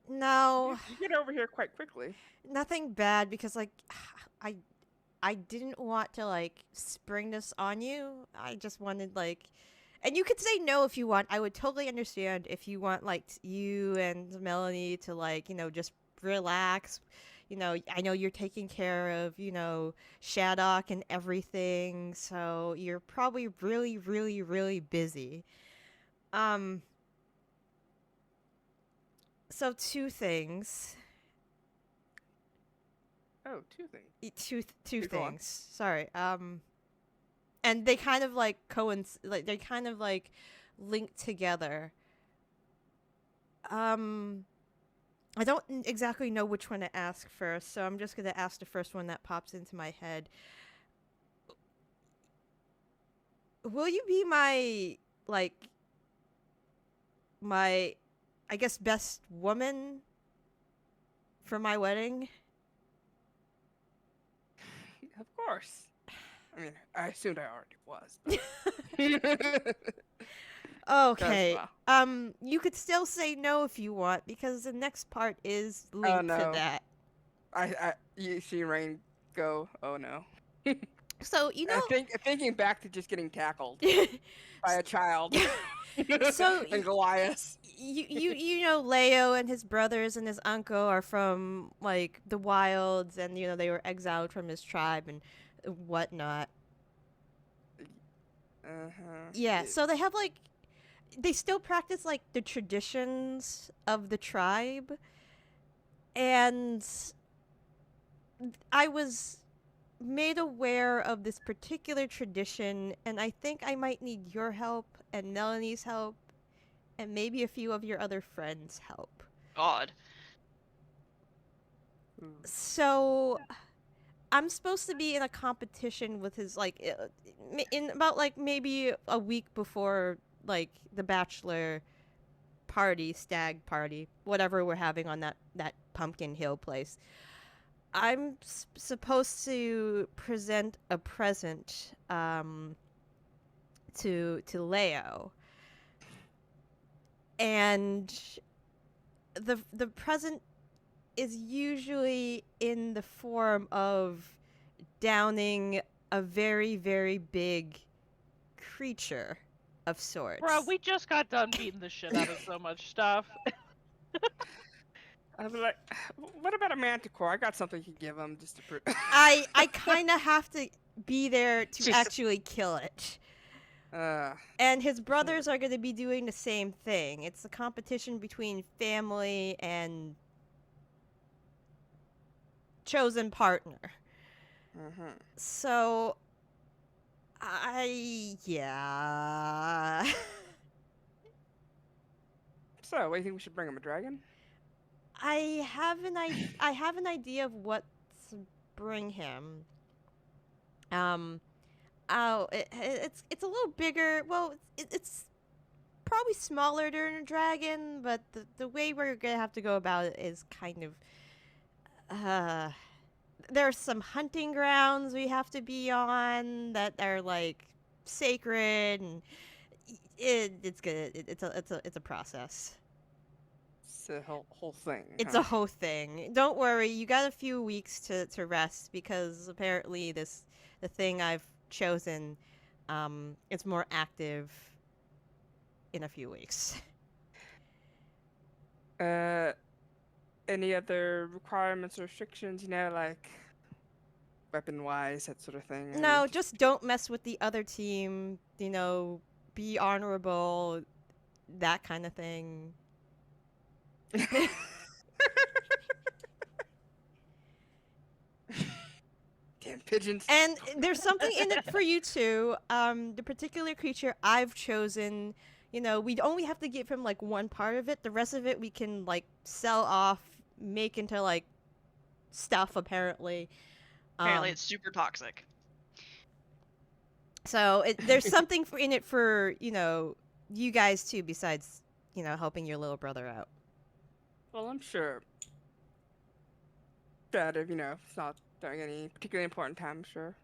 Speaker 1: No,
Speaker 4: you get over here quite quickly.
Speaker 1: nothing bad, because like I didn't want to like spring this on you. I just wanted like, and you could say no if you want. I would totally understand if you want like you and Melanie to like, just relax. I know you're taking care of, Shaddock and everything, so you're probably really, really, really busy. So two things.
Speaker 4: Oh, two things.
Speaker 1: Two
Speaker 4: Go on.
Speaker 1: things. Sorry. And they kind of like they kind of like link together. I don't exactly know which one to ask first, so I'm just gonna ask the first one that pops into my head. Will you be my I guess best woman for my wedding?
Speaker 4: Of course. I mean, I assumed I already was. But...
Speaker 1: Okay.
Speaker 4: well.
Speaker 1: You could still say no if you want, because the next part is linked
Speaker 4: no.
Speaker 1: to that.
Speaker 4: You see Raine go, oh no.
Speaker 1: So,
Speaker 4: Thinking back to just getting tackled by a child.
Speaker 1: So,
Speaker 4: and Goliath.
Speaker 1: you know Leo and his brothers and his uncle are from like the wilds, and they were exiled from his tribe and whatnot. Yeah, so they have like, they still practice like the traditions of the tribe, and I was made aware of this particular tradition, and I think I might need your help and Melanie's help and maybe a few of your other friends' help.
Speaker 6: God.
Speaker 1: So I'm supposed to be in a competition with his in about like maybe a week before like the bachelor party, stag party, whatever we're having on that Pumpkin Hill place. I'm supposed to present a present to Leo, and the present is usually in the form of downing a very, very big creature of sorts.
Speaker 3: Bro, we just got done beating the shit out of so much stuff.
Speaker 4: I'd be like, what about a manticore? I got something to give him just to prove.
Speaker 1: I kind of have to be there to
Speaker 2: Jesus.
Speaker 1: actually kill it. And his brothers are going to be doing the same thing. It's a competition between family and chosen partner. So, yeah.
Speaker 4: So, what do you think we should bring him? A dragon?
Speaker 1: I have an idea of what to bring him. It's a little bigger. Well, it's probably smaller than a dragon, but the way we're gonna have to go about it is kind of there are some hunting grounds we have to be on that are like sacred, and it's a process.
Speaker 4: It's a whole thing.
Speaker 1: It's a whole thing. Don't worry, you got a few weeks to rest, because apparently the thing I've chosen it's more active in a few weeks.
Speaker 4: any other requirements or restrictions? You know, like weapon-wise, that sort of thing. I
Speaker 1: No,
Speaker 4: mean,
Speaker 1: just don't mess with the other team. You know, be honorable, that kind of thing.
Speaker 4: damn pigeons.
Speaker 1: And there's something in it for you too. The particular creature I've chosen, you know, we only have to give him like one part of it. The rest of it we can like sell off, make into like stuff apparently.
Speaker 6: Apparently, it's super toxic.
Speaker 1: So there's something in it for, you know, you guys too, besides, you know, helping your little brother out.
Speaker 4: Well, I'm sure that if it's not during any particularly important time, sure,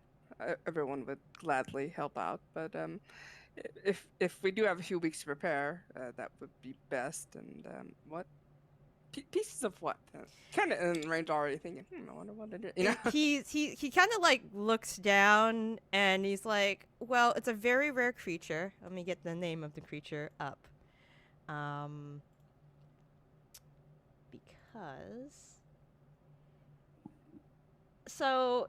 Speaker 4: everyone would gladly help out. But if we do have a few weeks to prepare, that would be best. And what pieces of what? Kind of in range already, thinking, I wonder what it is. You know,
Speaker 1: He kind of like looks down and he's like, well, it's a very rare creature. Let me get the name of the creature up. Because so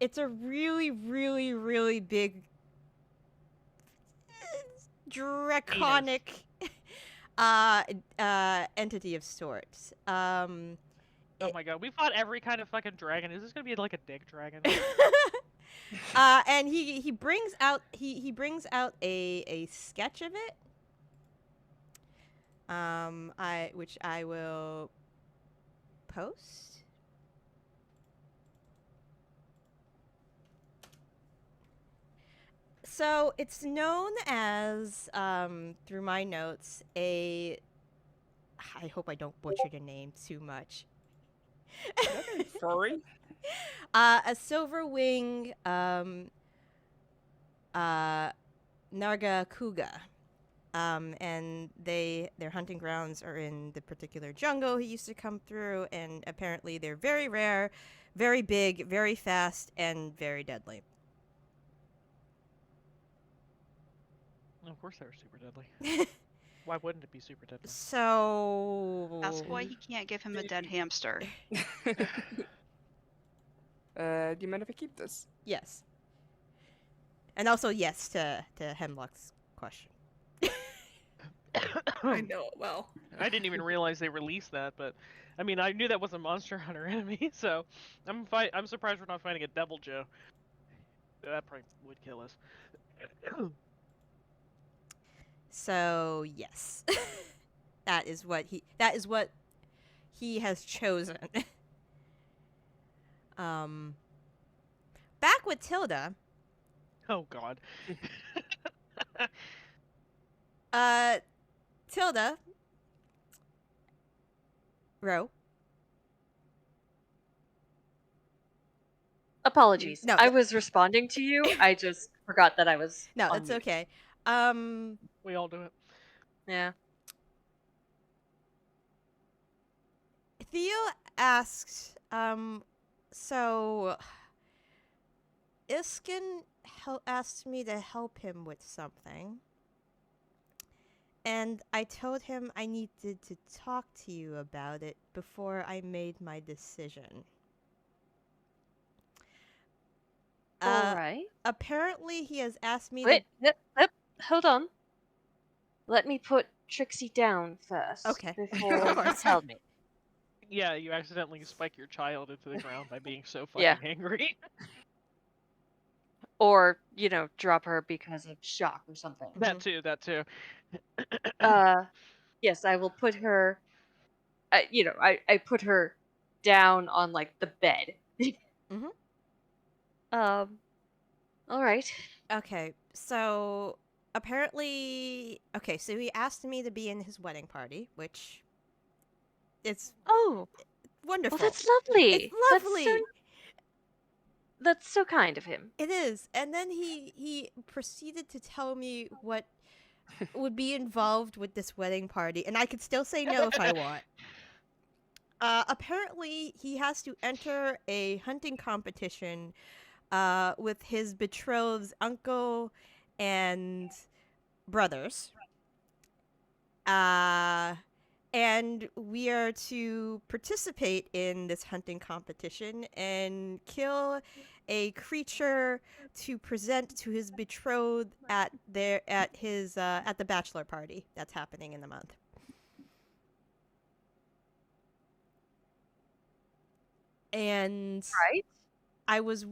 Speaker 1: it's a really, really, really big draconic entity of sorts.
Speaker 3: Oh my god, we fought every kind of fucking dragon. Is this gonna be like a dick dragon?
Speaker 1: And he brings out a sketch of it. Which I will post. So it's known as, through my notes, I hope I don't butcher the name too much.
Speaker 4: furry.
Speaker 1: A silver wing, Narga Kuga. And their hunting grounds are in the particular jungle he used to come through, and apparently they're very rare, very big, very fast, and very deadly.
Speaker 3: Of course they were super deadly. Why wouldn't it be super deadly?
Speaker 1: So
Speaker 6: That's why he can't give him a dead hamster.
Speaker 4: Do you mind if I keep this?
Speaker 1: yes, and also yes to Hemlock's question.
Speaker 5: I know it well.
Speaker 3: I didn't even realize they released that, but I mean, I knew that was a Monster Hunter enemy, so I'm surprised we're not fighting a Devil Joe. That probably would kill us.
Speaker 1: So yes, that is what he has chosen. Back with Tilda.
Speaker 3: Oh god.
Speaker 1: Tilda. Ro.
Speaker 2: Apologies.
Speaker 1: No,
Speaker 2: I was responding to you. I just forgot that I was.
Speaker 1: No,
Speaker 2: on
Speaker 1: it's
Speaker 2: mute.
Speaker 1: okay.
Speaker 3: We all do it.
Speaker 2: Yeah.
Speaker 1: Theo asked, so Iskin asked me to help him with something. And I told him I needed to talk to you about it before I made my decision.
Speaker 2: All right.
Speaker 1: Apparently, he has asked me
Speaker 2: Wait. Yep. Hold on. Let me put Trixie down first.
Speaker 1: Okay.
Speaker 2: Before
Speaker 1: Of
Speaker 2: you
Speaker 1: course.
Speaker 2: tell me.
Speaker 3: Yeah, you accidentally spike your child into the ground by being so fucking
Speaker 2: Yeah.
Speaker 3: angry.
Speaker 2: Or, drop her because of shock or something.
Speaker 3: That too.
Speaker 2: Yes, I will put her. I put her down on like the bed.
Speaker 1: Mhm.
Speaker 2: All right.
Speaker 1: Okay, so apparently, so he asked me to be in his wedding party, which it's
Speaker 2: Oh,
Speaker 1: wonderful.
Speaker 2: well, that's lovely.
Speaker 1: It's lovely.
Speaker 2: That's so kind of him.
Speaker 1: It is. And then he proceeded to tell me what would be involved with this wedding party, and I could still say no if I want. Apparently, he has to enter a hunting competition with his betrothed's uncle and brothers. And we are to participate in this hunting competition and kill a creature to present to his betrothed at the bachelor party that's happening in the month. And
Speaker 2: Right.
Speaker 1: I was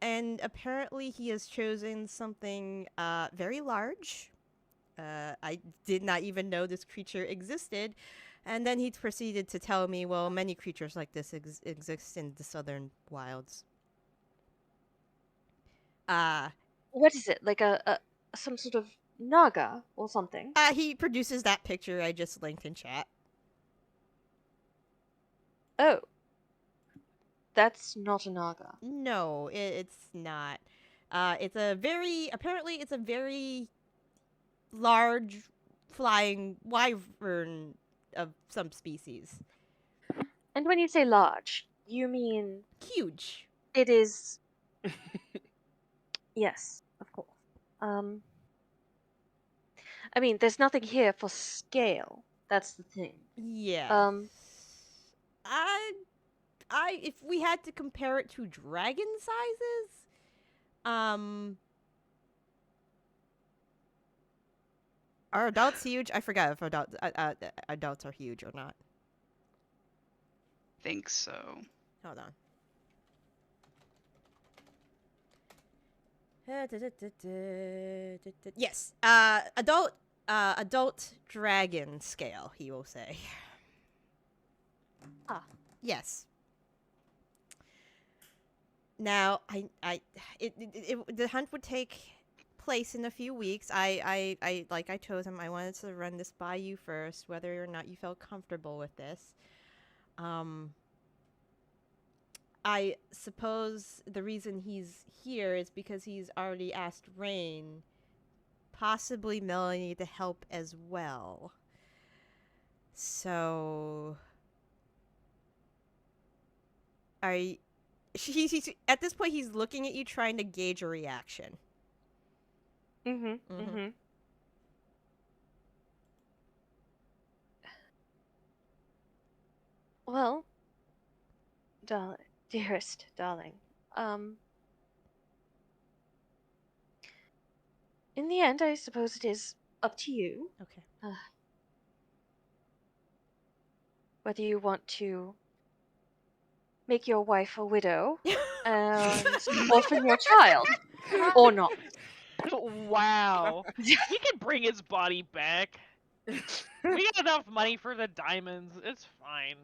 Speaker 1: and apparently he has chosen something very large. I did not even know this creature existed. And then he proceeded to tell me, well, many creatures like this exist in the southern wilds.
Speaker 2: What is it? Like a some sort of naga or something?
Speaker 1: He produces that picture I just linked in chat.
Speaker 2: Oh. That's not a naga.
Speaker 1: No, it's not. Apparently it's a very large flying wyvern of some species.
Speaker 2: And when you say large, you mean
Speaker 1: Huge.
Speaker 2: it is. Yes, of course. I mean, there's nothing here for scale. That's the thing.
Speaker 1: Yeah. If we had to compare it to dragon sizes, are adults huge? I forgot if adults are huge or not.
Speaker 6: Think so.
Speaker 1: Hold on. Yes. Adult dragon scale, he will say.
Speaker 2: Ah.
Speaker 1: Yes. Now, the hunt would take place in a few weeks. Like I told him, I wanted to run this by you first, whether or not you felt comfortable with this. I suppose the reason he's here is because he's already asked Raine, possibly Melanie, to help as well. So, he's at this point he's looking at you, trying to gauge a reaction.
Speaker 2: Mm-hmm. Well, dearest darling, in the end, I suppose it is up to you.
Speaker 1: Okay.
Speaker 2: Whether you want to make your wife a widow and orphan your child, or not.
Speaker 3: Wow. He can bring his body back. We got enough money for the diamonds. It's fine.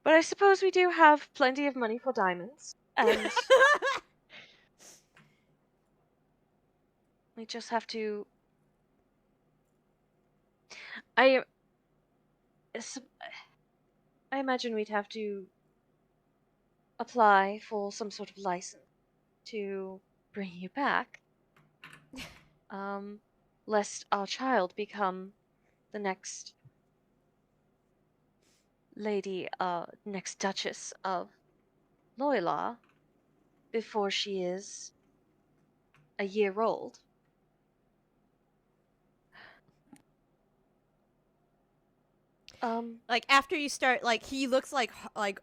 Speaker 2: But I suppose we do have plenty of money for diamonds, and we just have to. I imagine we'd have to apply for some sort of license to bring you back, lest our child become the next lady, next Duchess of Loyla before she is a year old.
Speaker 1: Like after you start, like he looks like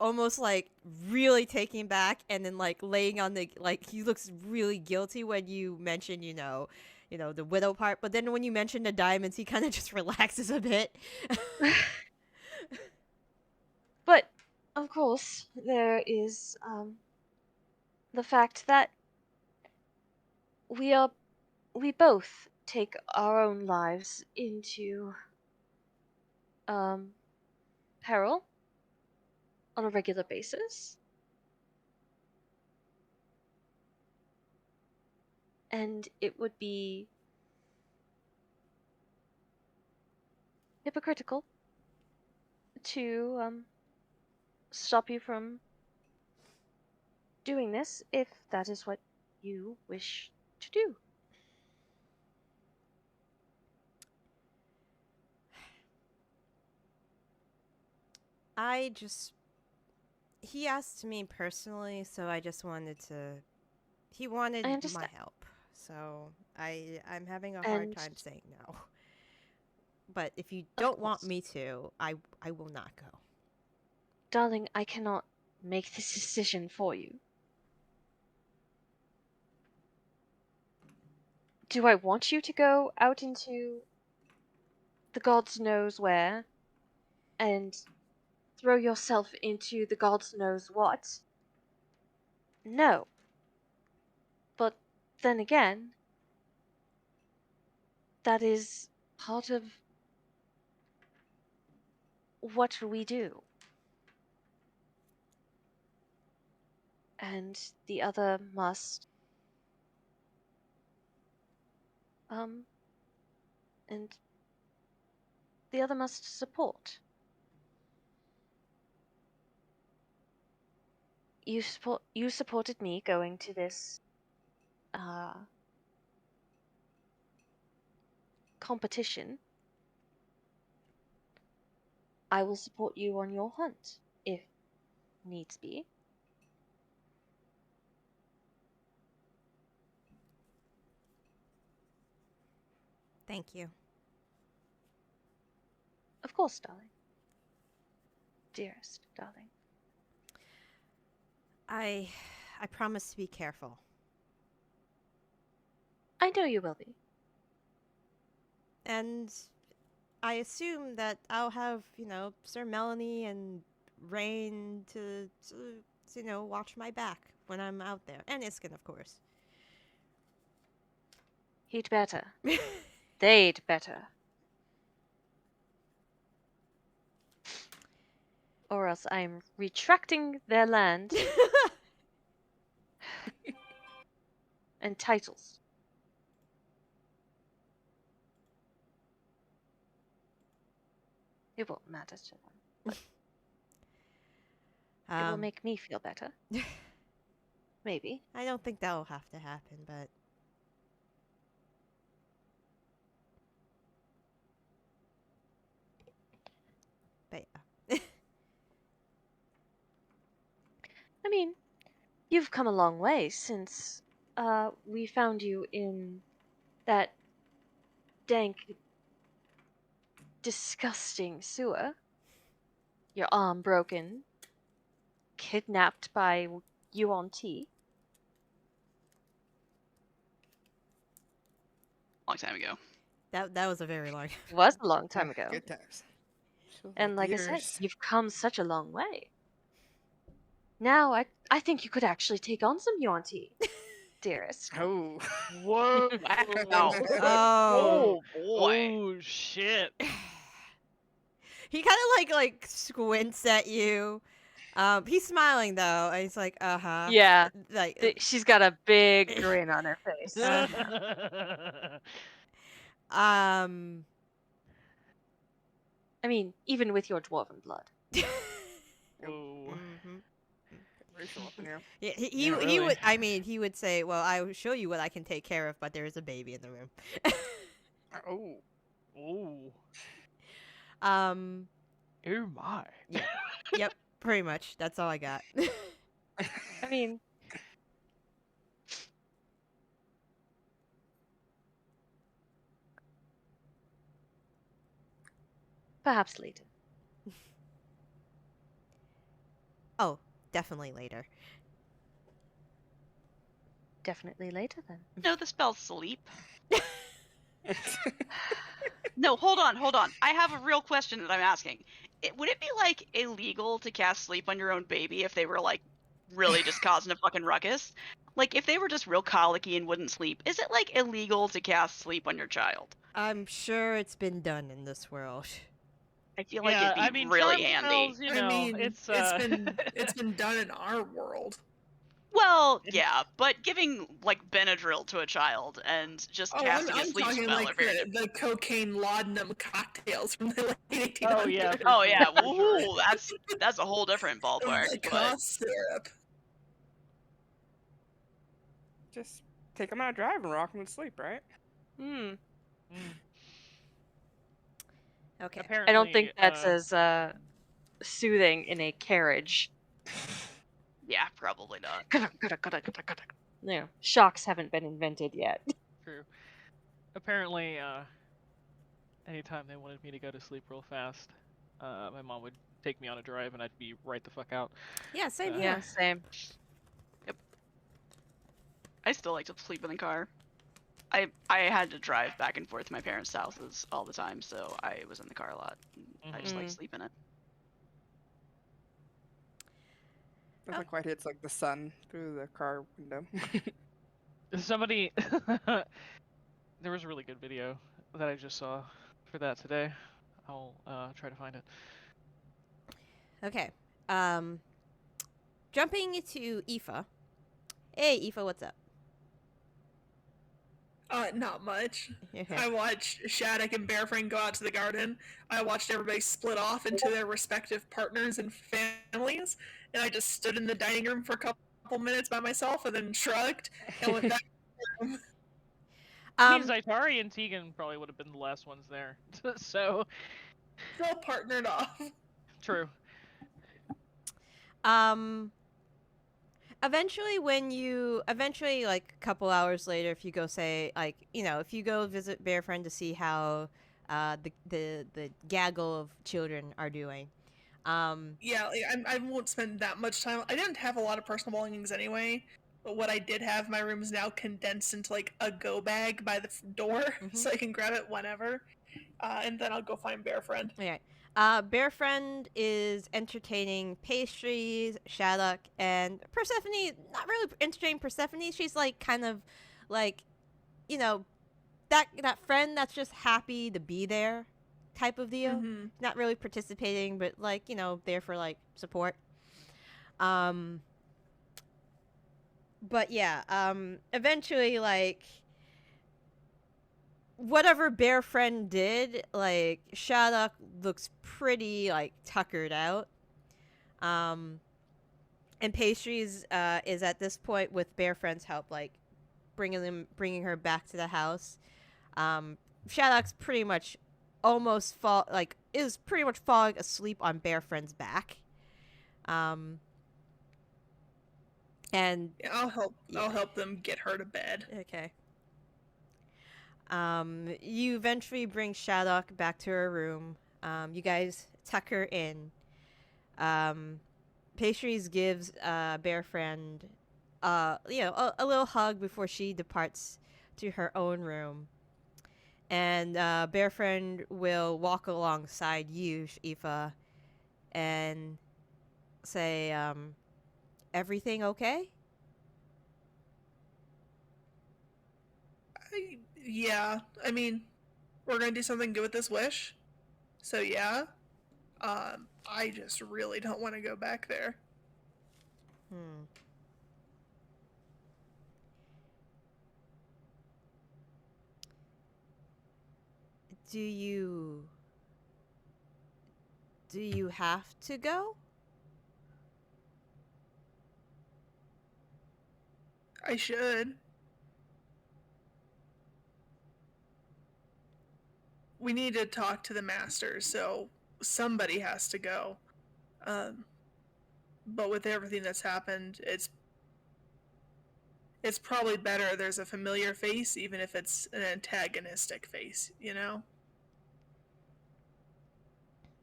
Speaker 1: almost like really taking back, and then like laying on the he looks really guilty when you mention the widow part. But then when you mention the diamonds, he kind of just relaxes a bit.
Speaker 2: But of course, there is the fact that we both take our own lives into peril on a regular basis. And it would be hypocritical to stop you from doing this if that is what you wish to do.
Speaker 1: He asked me personally, so I just wanted to. He wanted
Speaker 2: I
Speaker 1: my
Speaker 2: understand.
Speaker 1: help, So I'm having a hard
Speaker 7: And-
Speaker 1: time saying no. But if you
Speaker 7: Of
Speaker 1: don't want
Speaker 7: course.
Speaker 1: me to, I will not go.
Speaker 7: Darling, I cannot make this decision for you. Do I want you to go out into the gods knows where and throw yourself into the gods knows what? No. But then again, that is part of what we do. And the other must and the other must support. You supported me going to this competition. I will support you on your hunt if needs be.
Speaker 1: Thank you.
Speaker 7: Of course, darling. Dearest darling.
Speaker 1: I promise to be careful.
Speaker 7: I know you will be.
Speaker 1: And I assume that I'll have, Sir Melanie and Raine to watch my back when I'm out there. And Iskin, of course.
Speaker 7: He'd better. They'd better. Or else I'm retracting their land and titles. It won't matter to them. It will make me feel better. Maybe.
Speaker 1: I don't think that will have to happen, but... But yeah.
Speaker 7: I mean, you've come a long way since we found you in that dank, disgusting sewer. Your arm broken, kidnapped by Yuan Ti.
Speaker 6: Long time ago.
Speaker 1: That was a very long...
Speaker 7: It was a long time ago.
Speaker 4: Good times.
Speaker 7: And like I said,
Speaker 4: Years.
Speaker 7: you've come such a long way. Now I think you could actually take on some Yuan Ti, dearest.
Speaker 4: Oh.
Speaker 3: Whoa!
Speaker 6: Wow.
Speaker 1: Oh.
Speaker 6: Oh boy.
Speaker 3: Oh shit!
Speaker 1: He kind of like squints at you. He's smiling though, and he's like, "Uh-huh."
Speaker 7: Yeah,
Speaker 1: Like,
Speaker 7: she's got a big grin on her face.
Speaker 1: um,
Speaker 7: I mean, even with your dwarven blood.
Speaker 3: Whoa.
Speaker 1: mhm.
Speaker 4: Racial up in here.
Speaker 1: Yeah, he
Speaker 3: Yeah,
Speaker 1: he
Speaker 3: really.
Speaker 1: would. I mean, he would say, "Well, I will show you what I can take care of, but there is a baby in the room."
Speaker 4: Oh.
Speaker 3: Oh.
Speaker 1: um,
Speaker 3: Oh my.
Speaker 1: yep, pretty much. That's all I got.
Speaker 7: I mean, perhaps later.
Speaker 1: Oh, definitely later.
Speaker 7: Definitely later then.
Speaker 6: No, the spell sleep. No, hold on. I have a real question that I'm asking. Would it be like illegal to cast sleep on your own baby if they were like really just causing a fucking ruckus? Like if they were just real colicky and wouldn't sleep, is it like illegal to cast sleep on your child?
Speaker 1: I'm sure it's been done in this world.
Speaker 6: I feel like
Speaker 3: Yeah,
Speaker 6: it'd be
Speaker 3: I mean,
Speaker 6: really
Speaker 3: charm
Speaker 6: handy.
Speaker 3: spells, you
Speaker 5: I
Speaker 3: know,
Speaker 5: mean,
Speaker 3: it's
Speaker 5: it's been done in our world.
Speaker 6: Well, yeah, but giving like Benadryl to a child and just
Speaker 5: Oh,
Speaker 6: casting a
Speaker 5: I'm
Speaker 6: sleep
Speaker 5: talking
Speaker 6: spell
Speaker 5: like
Speaker 6: are very
Speaker 5: the cocaine laudanum cocktails from the late 1800s.
Speaker 3: Oh, yeah, for
Speaker 6: Oh yeah,
Speaker 3: for sure.
Speaker 6: woohoo, that's a whole different ballpark.
Speaker 5: The
Speaker 6: But
Speaker 5: cough syrup.
Speaker 4: Just take them out driving, rock them to sleep, right?
Speaker 7: Hmm.
Speaker 3: Mm.
Speaker 1: Okay.
Speaker 3: Apparently,
Speaker 7: I don't think that's as soothing in a carriage.
Speaker 6: yeah, probably not.
Speaker 7: Gutta, gutta, gutta, gutta, gutta. No, shocks haven't been invented yet.
Speaker 3: True. Apparently, anytime they wanted me to go to sleep real fast, my mom would take me on a drive and I'd be right the fuck out.
Speaker 1: Yeah, same
Speaker 3: Uh,
Speaker 1: here.
Speaker 7: Yeah, same.
Speaker 6: I still like to sleep in the car. I had to drive back and forth to my parents' houses all the time, so I was in the car a lot. I just like to sleep in it.
Speaker 4: Doesn't quite hits like the sun through the car window.
Speaker 3: Somebody, there was a really good video that I just saw for that today. I'll try to find it.
Speaker 1: Okay. Jumping to Aoife. Hey, Aoife, what's up?
Speaker 5: Not much.
Speaker 1: Okay.
Speaker 5: I watched Shattuck and Bearfriend go out to the garden. I watched everybody split off into their respective partners and families, and I just stood in the dining room for a couple minutes by myself and then shrugged and went back to the room.
Speaker 3: I mean, Zaitari and Tegan probably would have been the last ones there. So
Speaker 5: Still partnered off.
Speaker 3: true.
Speaker 1: Eventually, like a couple hours later, if you go say, like, if you go visit Bear Friend to see how the gaggle of children are doing.
Speaker 5: Yeah, like, I won't spend that much time. I didn't have a lot of personal belongings anyway, but what I did have, my room is now condensed into like a go bag by the door, so I can grab it whenever, and then I'll go find Bear Friend.
Speaker 1: Okay. Bear Friend is entertaining Pastries, Shattuck, and Persephone. Not really entertaining Persephone. She's like kind of like, that friend that's just happy to be there, type of deal.
Speaker 5: Mm-hmm.
Speaker 1: Not really participating, but like there for like support. But yeah. Eventually, like, whatever Bear Friend did, like, Shattuck looks pretty, like, tuckered out. And Pastries is at this point, with Bear Friend's help, like, bringing her back to the house. Shattuck's pretty much is pretty much falling asleep on Bear Friend's back. And
Speaker 5: Yeah, I'll help them get her to bed.
Speaker 1: Okay. You eventually bring Shattuck back to her room. You guys tuck her in. Pastries gives Bear Friend, a little hug before she departs to her own room. And Bear Friend will walk alongside you, Aoife, and say, everything okay?
Speaker 5: Yeah, I mean, we're gonna do something good with this wish. So yeah. I just really don't want to go back there.
Speaker 1: Do you have to go?
Speaker 5: I should. We need to talk to the masters, so somebody has to go. But with everything that's happened, it's probably better there's a familiar face, even if it's an antagonistic face, you know?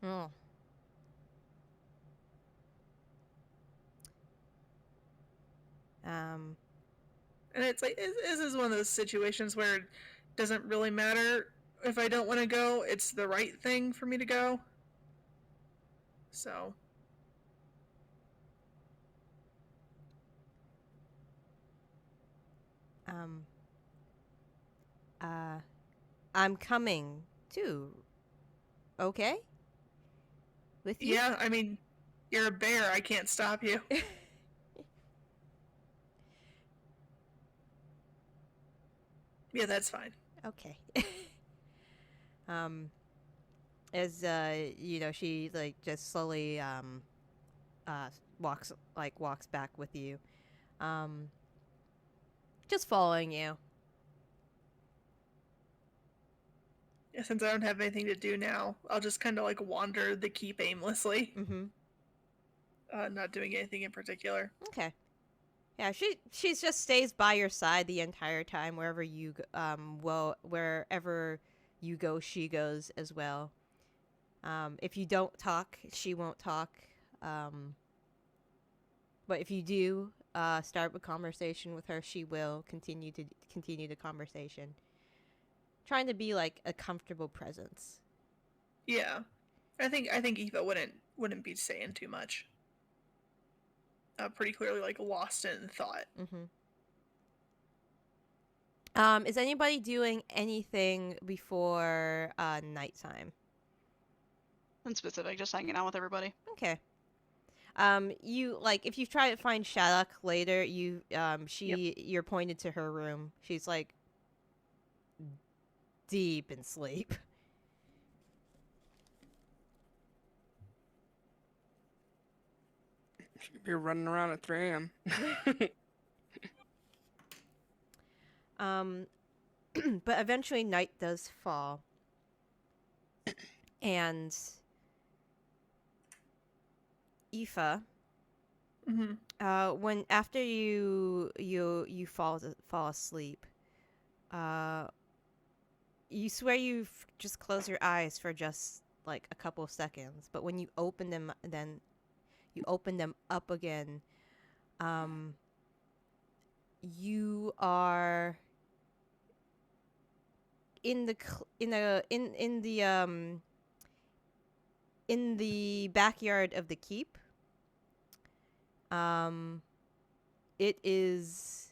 Speaker 1: Oh.
Speaker 5: And it's like, this is one of those situations where it doesn't really matter if I don't want to go, it's the right thing for me to go. So.
Speaker 1: I'm coming too. Okay? With you?
Speaker 5: Yeah, I mean, you're a bear, I can't stop you. Yeah, that's fine.
Speaker 1: Okay. As she like just slowly walks back with you. Just following you.
Speaker 5: Yeah, since I don't have anything to do now, I'll just kind of like wander the keep aimlessly.
Speaker 1: Mm-hmm.
Speaker 5: Not doing anything in particular.
Speaker 1: Okay. Yeah, she's just stays by your side the entire time wherever you wherever you go, she goes as well. If you don't talk, she won't talk. But if you do start a conversation with her, she will continue the conversation, trying to be like a comfortable presence.
Speaker 5: Yeah, I think Eva wouldn't be saying too much. Pretty clearly, like lost in thought.
Speaker 1: Is anybody doing anything before nighttime?
Speaker 6: Unspecific, just hanging out with everybody.
Speaker 1: Okay. You like if you try to find Shattuck later, you're pointed to her room. She's like deep in sleep.
Speaker 4: She could be running around at 3 a.m.
Speaker 1: But eventually night does fall. And Aoife, when after you fall asleep, you swear you've just closed your eyes for just like a couple of seconds, but when you open them, then you open them up again. You are in the in the backyard of the keep. It is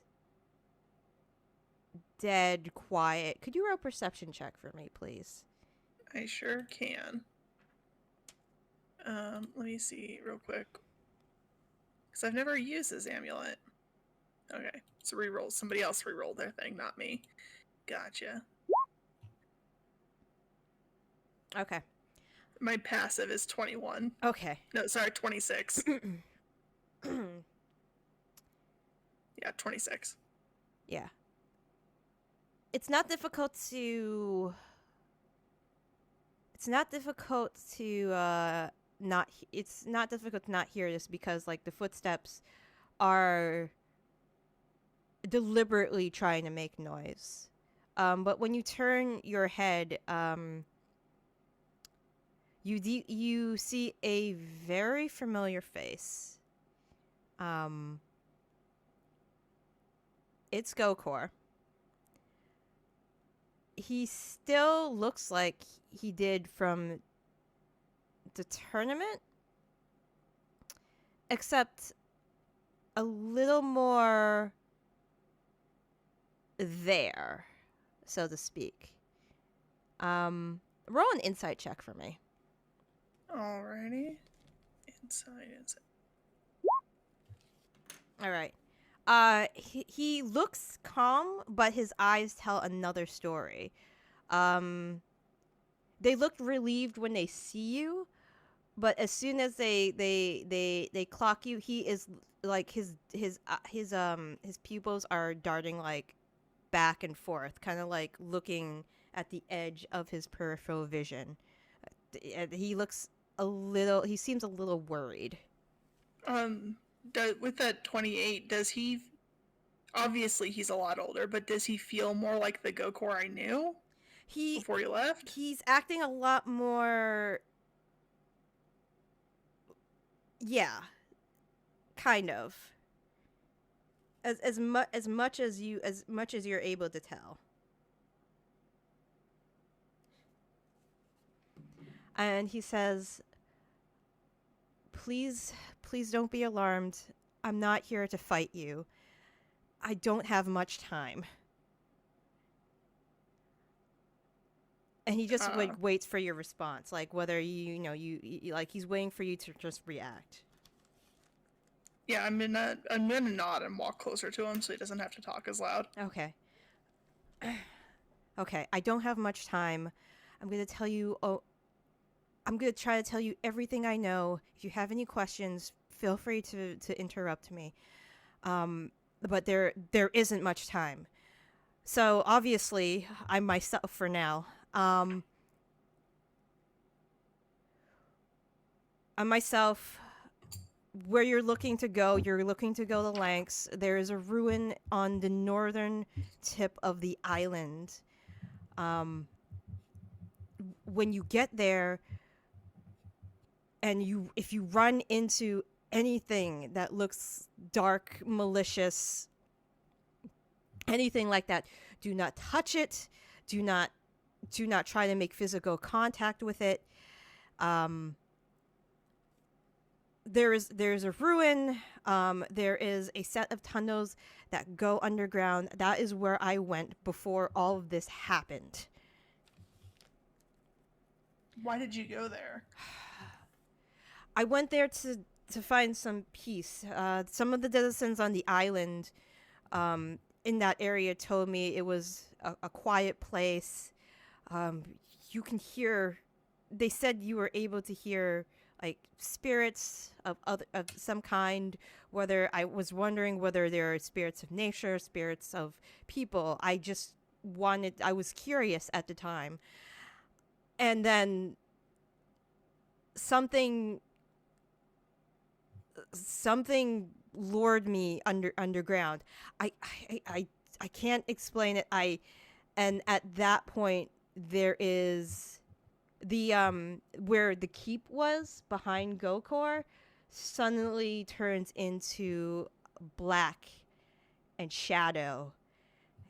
Speaker 1: dead quiet. Could you roll a perception check for me, please?
Speaker 5: I sure can. Let me see real quick. Because I've never used this amulet. Okay, so reroll. Somebody else rerolled their thing, not me. Gotcha.
Speaker 1: Okay.
Speaker 5: My passive is 21.
Speaker 1: Okay.
Speaker 5: No, sorry, 26. Yeah, 26.
Speaker 1: Yeah. It's not difficult to not hear this because like the footsteps are deliberately trying to make noise. But when you turn your head, you see a very familiar face. It's Gokor. He still looks like he did from the tournament, except a little more there, so to speak. Roll an insight check for me.
Speaker 5: Alrighty. Insight.
Speaker 1: All right. He looks calm, but his eyes tell another story. They look relieved when they see you, but as soon as they clock you, he is like his pupils are darting like back and forth, kind of like looking at the edge of his peripheral vision. He seems a little worried.
Speaker 5: With that 28, does he... Obviously, he's a lot older, but does he feel more like the Gokor I knew before he left?
Speaker 1: He's acting a lot more... Yeah. Kind of. As much as you're able to tell. And he says, please don't be alarmed. I'm not here to fight you. I don't have much time. And he just like waits for your response, like whether you like he's waiting for you to just react.
Speaker 5: Yeah, I'm gonna nod and walk closer to him so he doesn't have to talk as loud.
Speaker 1: Okay. Okay, I don't have much time. I'm gonna tell you. I'm gonna try to tell you everything I know. If you have any questions, feel free to interrupt me. But there isn't much time. So obviously, I'm myself for now. I'm myself where you're looking to go, the Lanks. There is a ruin on the northern tip of the island. When you get there, and if you run into anything that looks dark, malicious, anything like that, do not touch it. Do not try to make physical contact with it. There's a ruin. There is a set of tunnels that go underground. That is where I went before all of this happened.
Speaker 5: Why did you go there?
Speaker 1: I went there to find some peace. Some of the citizens on the island in that area told me it was a quiet place. You can hear. They said you were able to hear like spirits of some kind. Whether I was wondering whether there are spirits of nature, spirits of people. I was curious at the time, and then something lured me underground. I can't explain it. And at that point there is the where the keep was behind Gokor suddenly turns into black and shadow,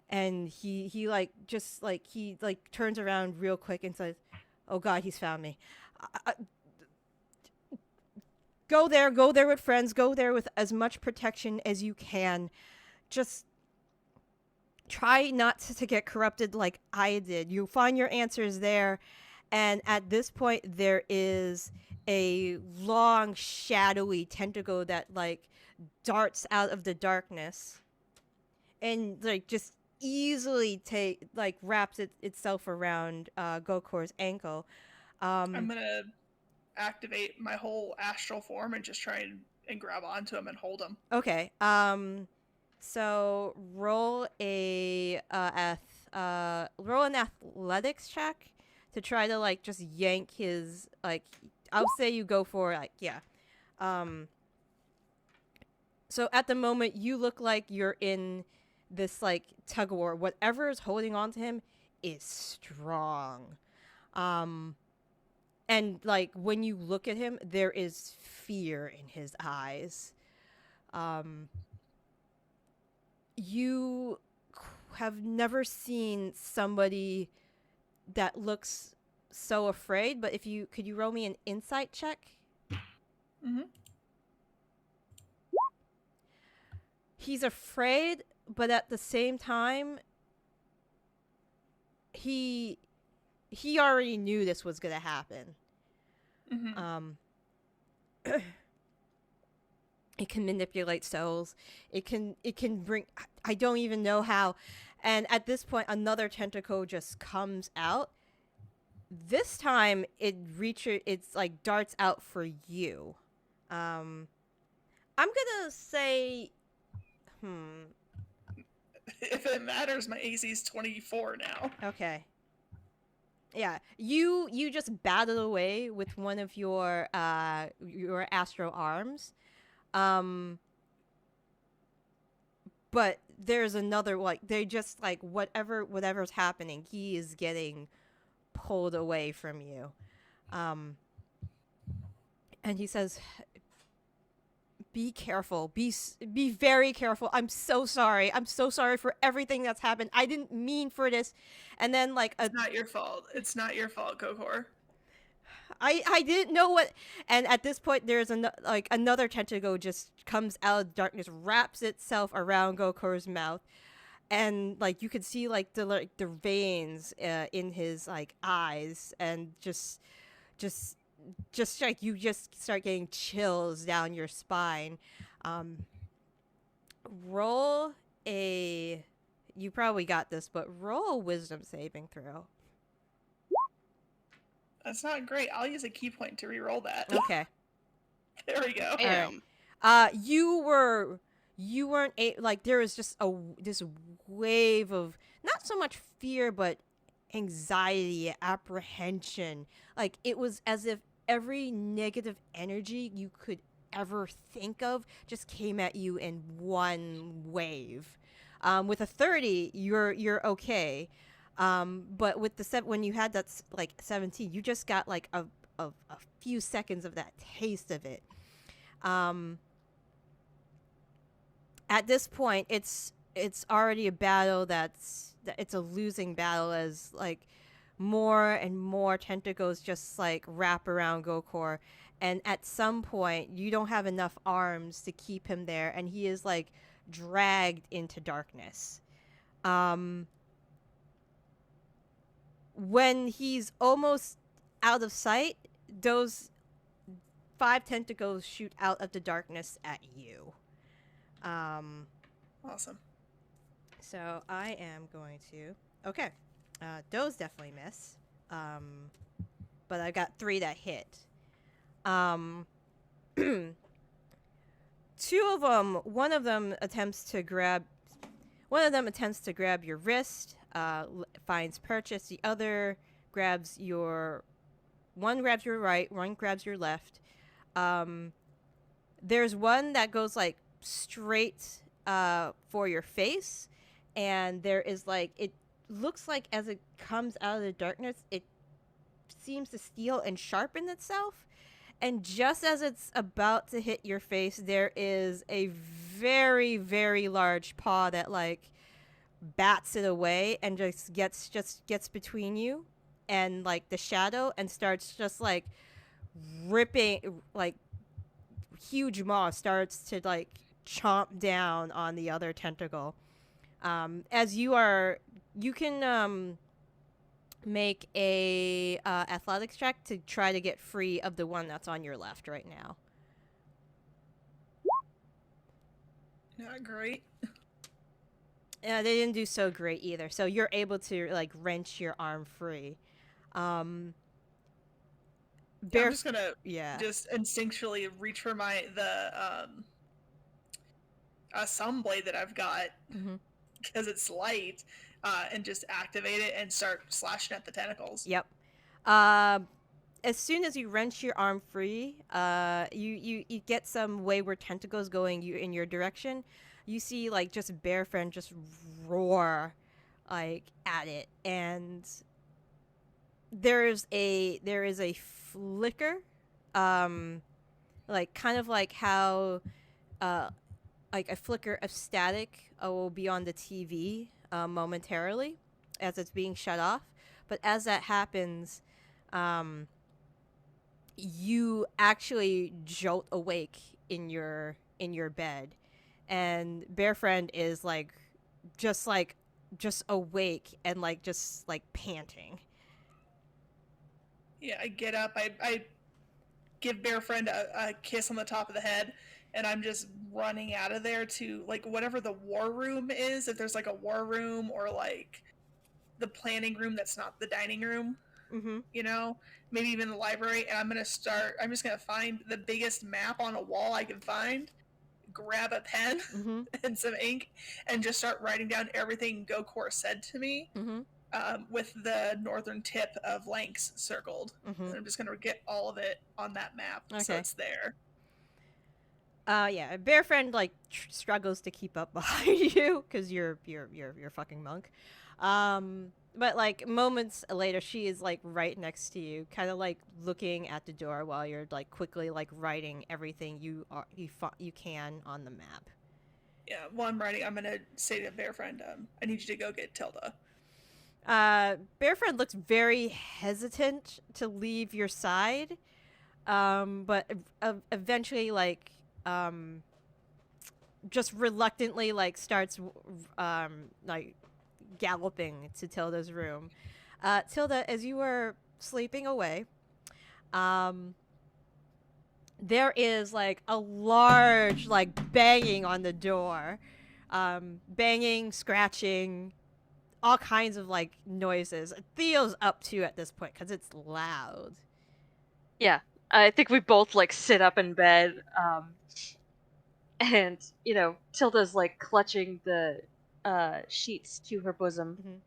Speaker 1: and he like just like he like turns around real quick and says, "Oh God, he's found me." Go there with friends, go there with as much protection as you can. Just try not to get corrupted like I did. You'll find your answers there. And at this point, there is a long, shadowy tentacle that, like, darts out of the darkness. And, like, just easily wraps itself around Gokor's ankle.
Speaker 5: I'm gonna activate my whole astral form and just try and grab onto him and hold him.
Speaker 1: Okay. So roll an athletics check to try to like just yank his like. I'll say you go for like yeah. So at the moment you look like you're in this like tug of war. Whatever is holding on to him is strong. And like when you look at him, there is fear in his eyes. You have never seen somebody that looks so afraid, but could you roll me an insight check?
Speaker 5: Mm-hmm.
Speaker 1: He's afraid, but at the same time, he already knew this was gonna happen.
Speaker 5: Mm-hmm.
Speaker 1: It can manipulate souls. It can bring. I don't even know how. And at this point, another tentacle just comes out. This time, it's like darts out for you. I'm gonna say,
Speaker 5: If it matters, my AC is 24 now.
Speaker 1: Okay. Yeah, you just battle away with one of your astral arms. But there's another, like, they just, like, whatever's happening, he is getting pulled away from you. And he says, be careful. Be very careful. I'm so sorry. I'm so sorry for everything that's happened. I didn't mean for this. And then, like,
Speaker 5: It's not your fault. It's not your fault, Kokor.
Speaker 1: I didn't know what. And at this point, there's another tentacle just comes out of the darkness, wraps itself around Gokor's mouth, and like you could see like the veins in his like eyes, and just like you just start getting chills down your spine. Roll a. You probably got this, but roll a wisdom saving throw.
Speaker 5: That's not great. I'll use a key point to re-roll that.
Speaker 1: Okay.
Speaker 5: There we go.
Speaker 6: Damn.
Speaker 1: You weren't like there was just this wave of not so much fear but anxiety, apprehension. Like it was as if every negative energy you could ever think of just came at you in one wave. With a 30, you're okay. But with the when you had that like 17, you just got like a few seconds of that taste of it. At this point, it's already a battle it's a losing battle, as like more and more tentacles just like wrap around Gokor, and at some point you don't have enough arms to keep him there, and he is like dragged into darkness. When he's almost out of sight, those 5 tentacles shoot out of the darkness at you.
Speaker 5: Awesome.
Speaker 1: So I am going to... Okay. Those definitely miss. But I got 3 that hit. 2 of them... One of them attempts to grab your wrist, finds purchase. The other grabs your... One grabs your right, one grabs your left. There's one that goes like straight for your face, and there is like, it looks like as it comes out of the darkness, it seems to steal and sharpen itself, and just as it's about to hit your face, there is a very, very large paw that like bats it away and just gets between you and like the shadow, and starts just like ripping, like huge maw starts to like chomp down on the other tentacle. As you can make a athletics check to try to get free of the one that's on your left right now.
Speaker 5: Not great.
Speaker 1: Yeah, they didn't do so great either. So you're able to like wrench your arm free.
Speaker 5: I'm just gonna just instinctually reach for the sun blade that I've got, because it's light, and just activate it and start slashing at the tentacles.
Speaker 1: Yep. As soon as you wrench your arm free, you get some wayward tentacles going in your direction. You see like just Bear Friend just roar like at it, and there is a flicker, like kind of like how like a flicker of static will be on the TV momentarily as it's being shut off. But as that happens, you actually jolt awake in your bed, and Bear Friend is like just awake and like just like panting.
Speaker 5: Yeah, I get up. I give Bear Friend a kiss on the top of the head, and I'm just running out of there to like whatever the war room is. If there's like a war room or like the planning room that's not the dining room, you know, maybe even the library. And I'm just gonna find the biggest map on a wall I can find, grab a pen and some ink, and just start writing down everything Gokor said to me. With the northern tip of Lanks circled. And I'm just gonna get all of it on that map, so it's there.
Speaker 1: Yeah, Bear Friend like struggles to keep up behind you because you're fucking monk. But like moments later, she is like right next to you, kind of like looking at the door while you're like quickly like writing everything you can on the map.
Speaker 5: Yeah, while I'm writing, I'm gonna say to Bear Friend, I need you to go get Tilda.
Speaker 1: Bear Friend looks very hesitant to leave your side, but eventually, like, just reluctantly, like, starts, like, galloping to Tilda's room. Tilda, as you were sleeping away, there is, like, a large, like, banging on the door. Banging, scratching, all kinds of like noises. Theo's up too at this point because it's loud.
Speaker 7: Yeah, I think we both like sit up in bed, and you know, Tilda's like clutching the sheets to her bosom.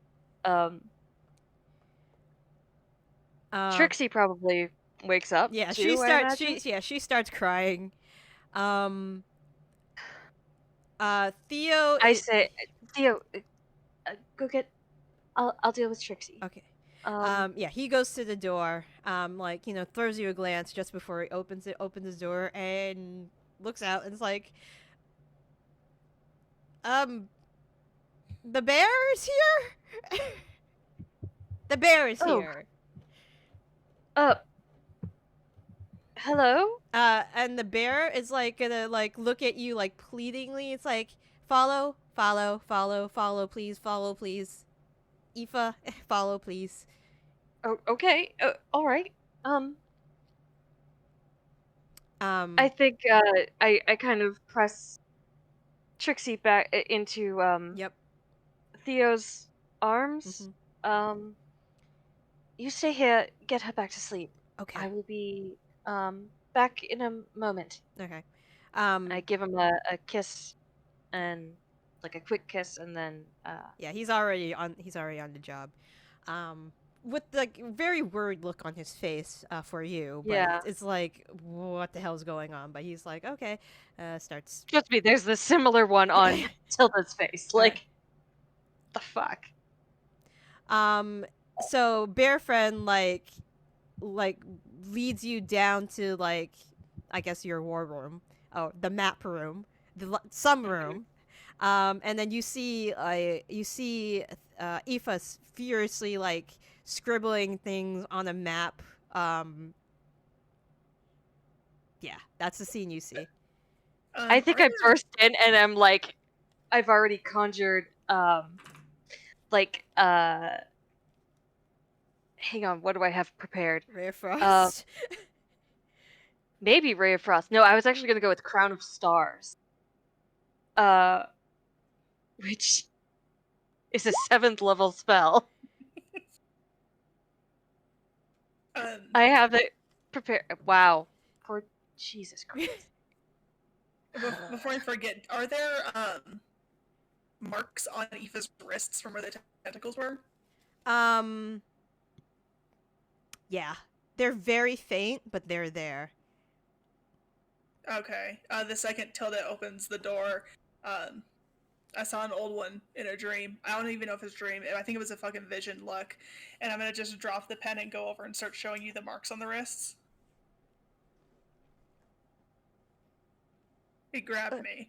Speaker 7: Trixie probably wakes up.
Speaker 1: Yeah,
Speaker 7: too,
Speaker 1: she starts crying. Um. Theo.
Speaker 7: I say, Theo, go get. I'll deal with Trixie.
Speaker 1: Okay.
Speaker 7: Um,
Speaker 1: Yeah, he goes to the door. Like throws you a glance just before he opens it. Opens his door and looks out and is like, the bear is here. The bear is
Speaker 7: Oh.
Speaker 1: here.
Speaker 7: Hello.
Speaker 1: And the bear is like gonna like look at you like pleadingly. It's like follow, follow, follow, follow, please, follow, please. Aoife, follow, please.
Speaker 7: Oh, okay. All right. I
Speaker 1: Um.
Speaker 7: think I kind of press Trixie back into
Speaker 1: Yep.
Speaker 7: Theo's arms.
Speaker 1: Mhm.
Speaker 7: You stay here. Get her back to sleep.
Speaker 1: Okay.
Speaker 7: I will be back in a moment.
Speaker 1: Okay.
Speaker 7: I give him a kiss and like a quick kiss, and then
Speaker 1: Yeah, he's already on. He's already on the job. With like very worried look on his face for you, but
Speaker 7: yeah.
Speaker 1: it's like what the hell's going on? But he's like, okay, starts.
Speaker 7: Trust me, there's this similar one on Tilda's face. Like, the fuck.
Speaker 1: So Bear Friend like leads you down to like, I guess your war room. Oh, the map room, some room. And then you see Aoife furiously like scribbling things on a map. Yeah, that's the scene you see.
Speaker 7: I think I burst in and I'm like, I've already conjured, like, hang on, what do I have prepared?
Speaker 1: Ray of Frost.
Speaker 7: Maybe Ray of Frost. No, I was actually gonna go with Crown of Stars. Which is a 7th level spell. I have it prepared. Wow. For Jesus Christ.
Speaker 5: Before I forget, are there marks on Aoife's wrists from where the tentacles were?
Speaker 1: Yeah, they're very faint, but they're there.
Speaker 5: Okay. The second Tilda opens the door, I saw an old one in a dream. I don't even know if it's a dream. I think it was a fucking vision look. And I'm gonna just drop the pen and go over and start showing you the marks on the wrists. He grabbed me.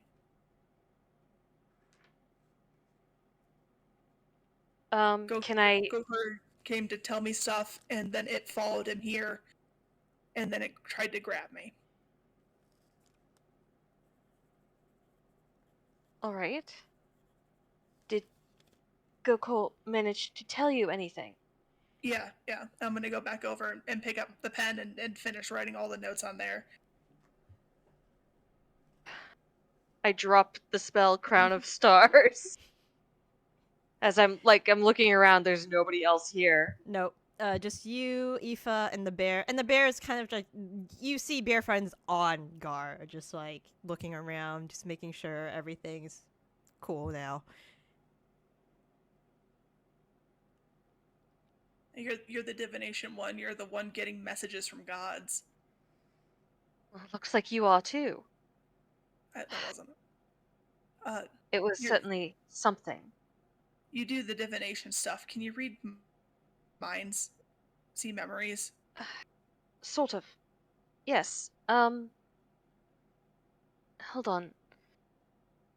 Speaker 5: Gopher came to tell me stuff, and then it followed him here, and then it tried to grab me.
Speaker 7: Alright. Did Gokul manage to tell you anything?
Speaker 5: Yeah. I'm gonna go back over and pick up the pen and finish writing all the notes on there.
Speaker 7: I drop the spell Crown of Stars. As I'm looking around, there's nobody else here.
Speaker 1: Nope. Just you, Aoife, and the bear. And the bear is kind of like, you see Bear Friend's on guard, just like looking around, just making sure everything's cool now.
Speaker 5: You're the divination one. You're the one getting messages from gods.
Speaker 7: Well, looks like you are too.
Speaker 5: That wasn't.
Speaker 7: It was certainly something.
Speaker 5: You do the divination stuff. Can you read minds? See memories?
Speaker 7: Sort of. Yes. Hold on.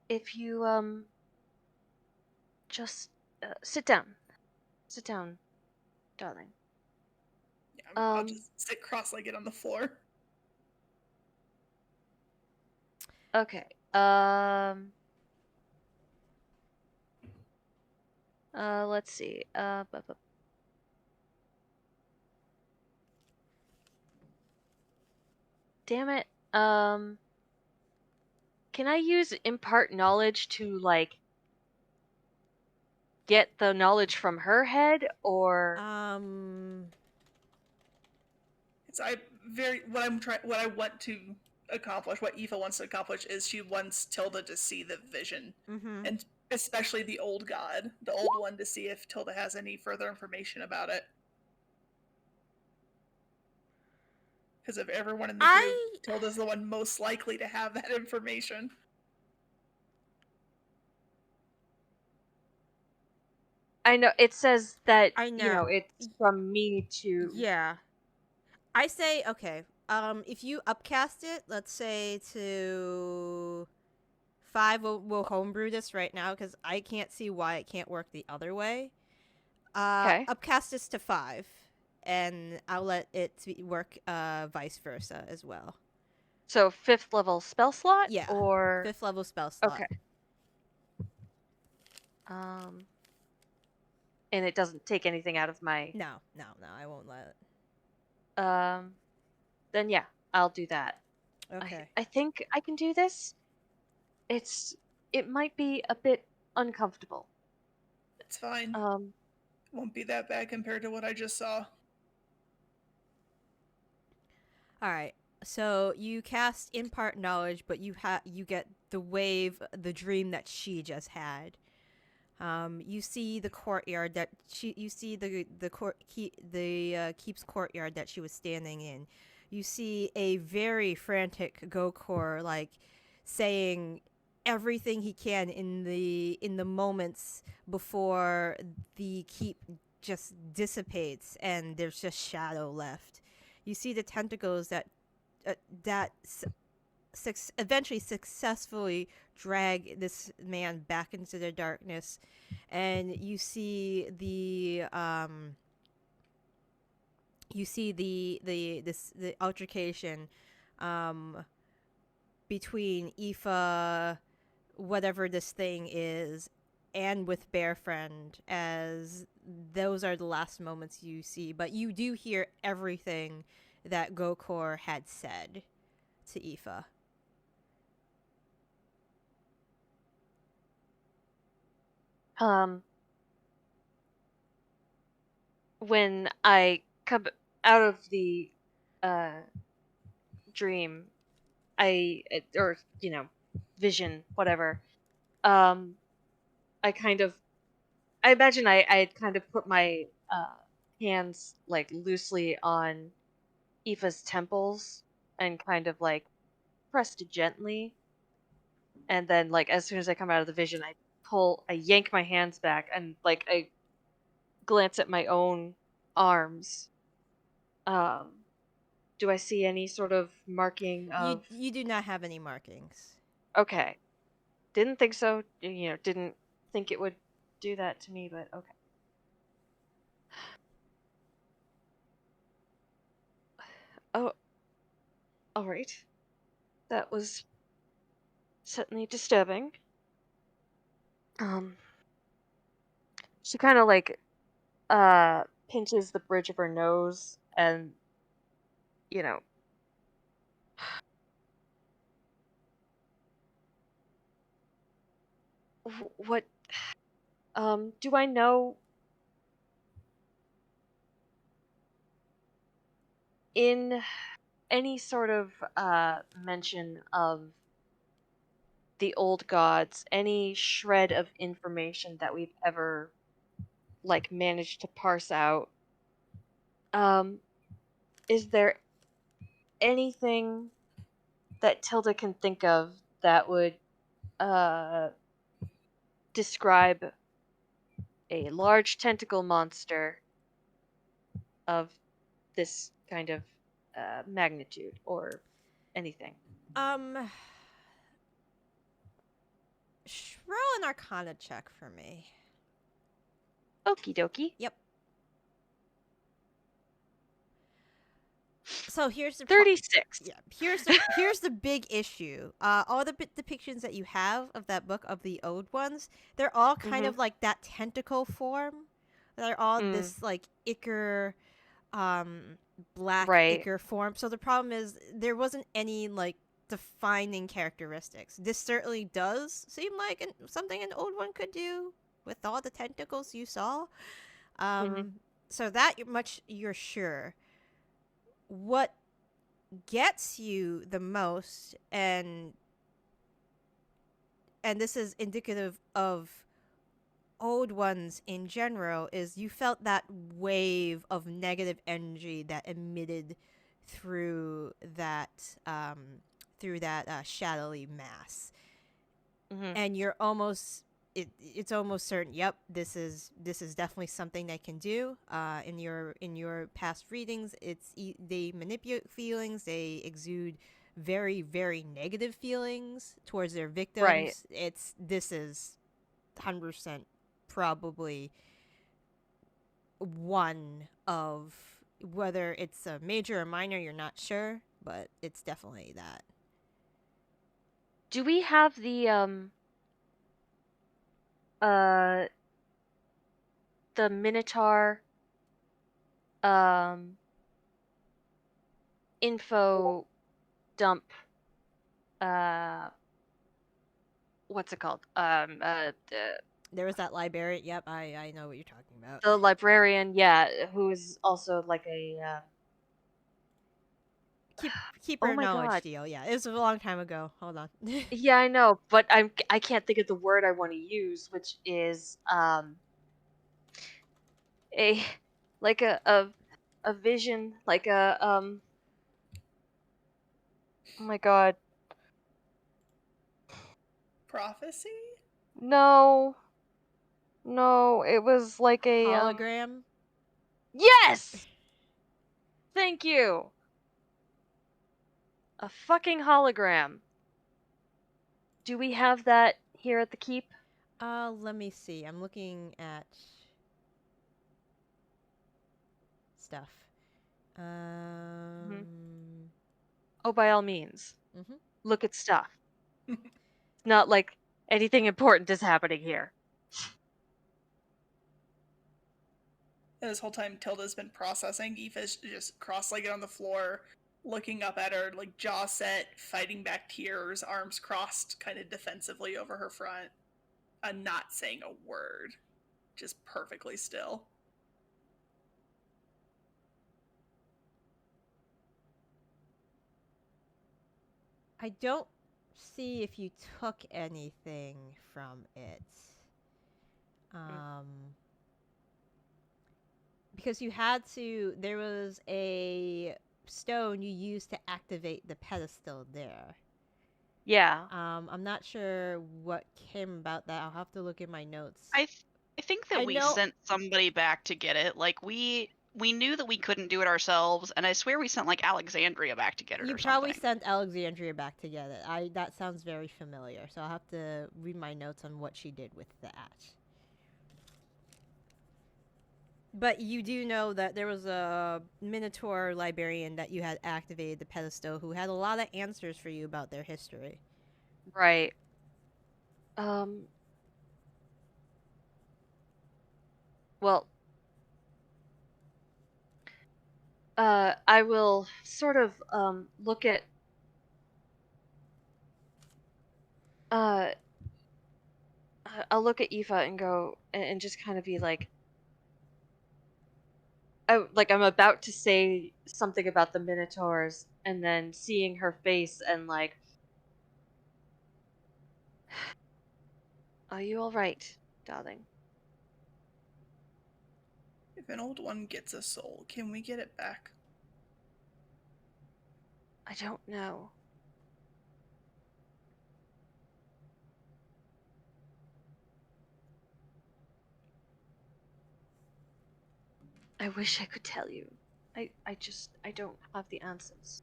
Speaker 7: If you, just, sit down. Sit down, darling.
Speaker 5: Yeah, I'll just sit cross-legged on the floor.
Speaker 7: Okay. Let's see. Damn it. Can I use impart knowledge to, like, get the knowledge from her head, or
Speaker 5: It's what I want to accomplish, what Aoife wants to accomplish, is she wants Tilda to see the vision.
Speaker 1: Mm-hmm.
Speaker 5: And especially the old god, the old one, to see if Tilda has any further information about it. Because of everyone in the group,
Speaker 1: I
Speaker 5: Tilda's the one most likely to have that information.
Speaker 7: I know it says that
Speaker 1: I know.
Speaker 7: it's from me to.
Speaker 1: Yeah. I say okay. If you upcast it, let's say to 5, we'll homebrew this right now because I can't see why it can't work the other way.
Speaker 7: Okay.
Speaker 1: Upcast this to 5, and I'll let it work vice versa as well.
Speaker 7: So 5th level spell slot,
Speaker 1: Yeah,
Speaker 7: or
Speaker 1: 5th level spell slot.
Speaker 7: okay. And it doesn't take anything out of my.
Speaker 1: No, I won't let it.
Speaker 7: Then yeah, I'll do that.
Speaker 1: Okay.
Speaker 7: I think I can do this. It might be a bit uncomfortable.
Speaker 5: It's fine.
Speaker 7: Um,
Speaker 5: Won't be that bad compared to what I just saw.
Speaker 1: All right. So you cast impart knowledge, but you get the wave, the dream that she just had. You see the courtyard that you see the keep's courtyard that she was standing in. You see a very frantic Gokor like saying everything he can in the moments before the keep just dissipates and there's just shadow left. You see the tentacles that eventually successfully drag this man back into the darkness, and you see the the altercation between Aoife, whatever this thing is, and with Bear Friend, as those are the last moments you see. But you do hear everything that Gokor had said to Aoife.
Speaker 7: when I come out of the dream, or vision, whatever. I imagine I had kind of put my hands like loosely on Aoife's temples and kind of like pressed gently, and then like as soon as I come out of the vision, I yank my hands back and like I glance at my own arms. Do I see any sort of marking of?
Speaker 1: You do not have any markings.
Speaker 7: Okay, didn't think so. Didn't think it would do that to me, but okay. Oh, all right. That was certainly disturbing. She kind of like pinches the bridge of her nose and you know what do I know in any sort of mention of the old gods, any shred of information that we've ever like managed to parse out, is there anything that Tilda can think of that would describe a large tentacle monster of this kind of magnitude or anything?
Speaker 1: Roll an Arcana check for me.
Speaker 7: Okie dokie.
Speaker 1: Yep. So here's the
Speaker 7: 36.
Speaker 1: Yeah, here's the big issue. All the depictions that you have of that book of the old ones, they're all kind of like that tentacle form. They're all this like ichor, black
Speaker 7: Right.
Speaker 1: ichor form. So the problem is there wasn't any like defining characteristics. This certainly does seem like something an old one could do with all the tentacles you saw. So that much you're sure. What gets you the most, and this is indicative of old ones in general, is you felt that wave of negative energy that emitted through that shadowy mass, and you're almost it's almost certain. Yep, this is definitely something they can do. In your past readings, they manipulate feelings. They exude very, very negative feelings towards their victims.
Speaker 7: Right.
Speaker 1: This is 100% probably one of, whether it's a major or minor, you're not sure, but it's definitely that.
Speaker 7: Do we have the Minotaur info dump, what's it called?
Speaker 1: There was that librarian. Yep, I know what you're talking about.
Speaker 7: The librarian, yeah, who is also like a
Speaker 1: keeper
Speaker 7: Oh
Speaker 1: of
Speaker 7: my
Speaker 1: knowledge
Speaker 7: God.
Speaker 1: deal. Yeah, it was a long time ago. Hold on.
Speaker 7: Yeah, I know, but I can't think of the word I want to use, which is a like a vision, like a oh my God.
Speaker 5: Prophecy?
Speaker 7: No. No, it was like a
Speaker 1: Hologram.
Speaker 7: Yes! Thank you. A fucking hologram. Do we have that here at the keep?
Speaker 1: Let me see. I'm looking at stuff.
Speaker 7: Oh, by all means.
Speaker 1: Mhm.
Speaker 7: Look at stuff. It's not like anything important is happening here.
Speaker 5: And this whole time, Tilda's been processing. Aoife's just cross-legged on the floor, looking up at her, like jaw set, fighting back tears, arms crossed, kind of defensively over her front, not saying a word, just perfectly still.
Speaker 1: I don't see if you took anything from it. Because you had to. There was a stone you used to activate the pedestal there.
Speaker 7: Yeah.
Speaker 1: I'm not sure what came about that. I'll have to look in my notes.
Speaker 6: I think that we sent somebody back to get it. Like we knew that we couldn't do it ourselves, and I swear we sent like Alexandria back to get it
Speaker 1: You
Speaker 6: or
Speaker 1: probably
Speaker 6: something.
Speaker 1: sent Alexandria back to get it. That sounds very familiar. So I'll have to read my notes on what she did with that. But you do know that there was a Minotaur librarian that you had activated the pedestal who had a lot of answers for you about their history.
Speaker 7: Right. Well, I will sort of look at I'll look at Aoife and go and just kind of be like I'm about to say something about the Minotaurs, and then seeing her face and like, are you all right, darling?
Speaker 5: If an old one gets a soul, can we get it back?
Speaker 7: I don't know. I wish I could tell you. I don't have the answers,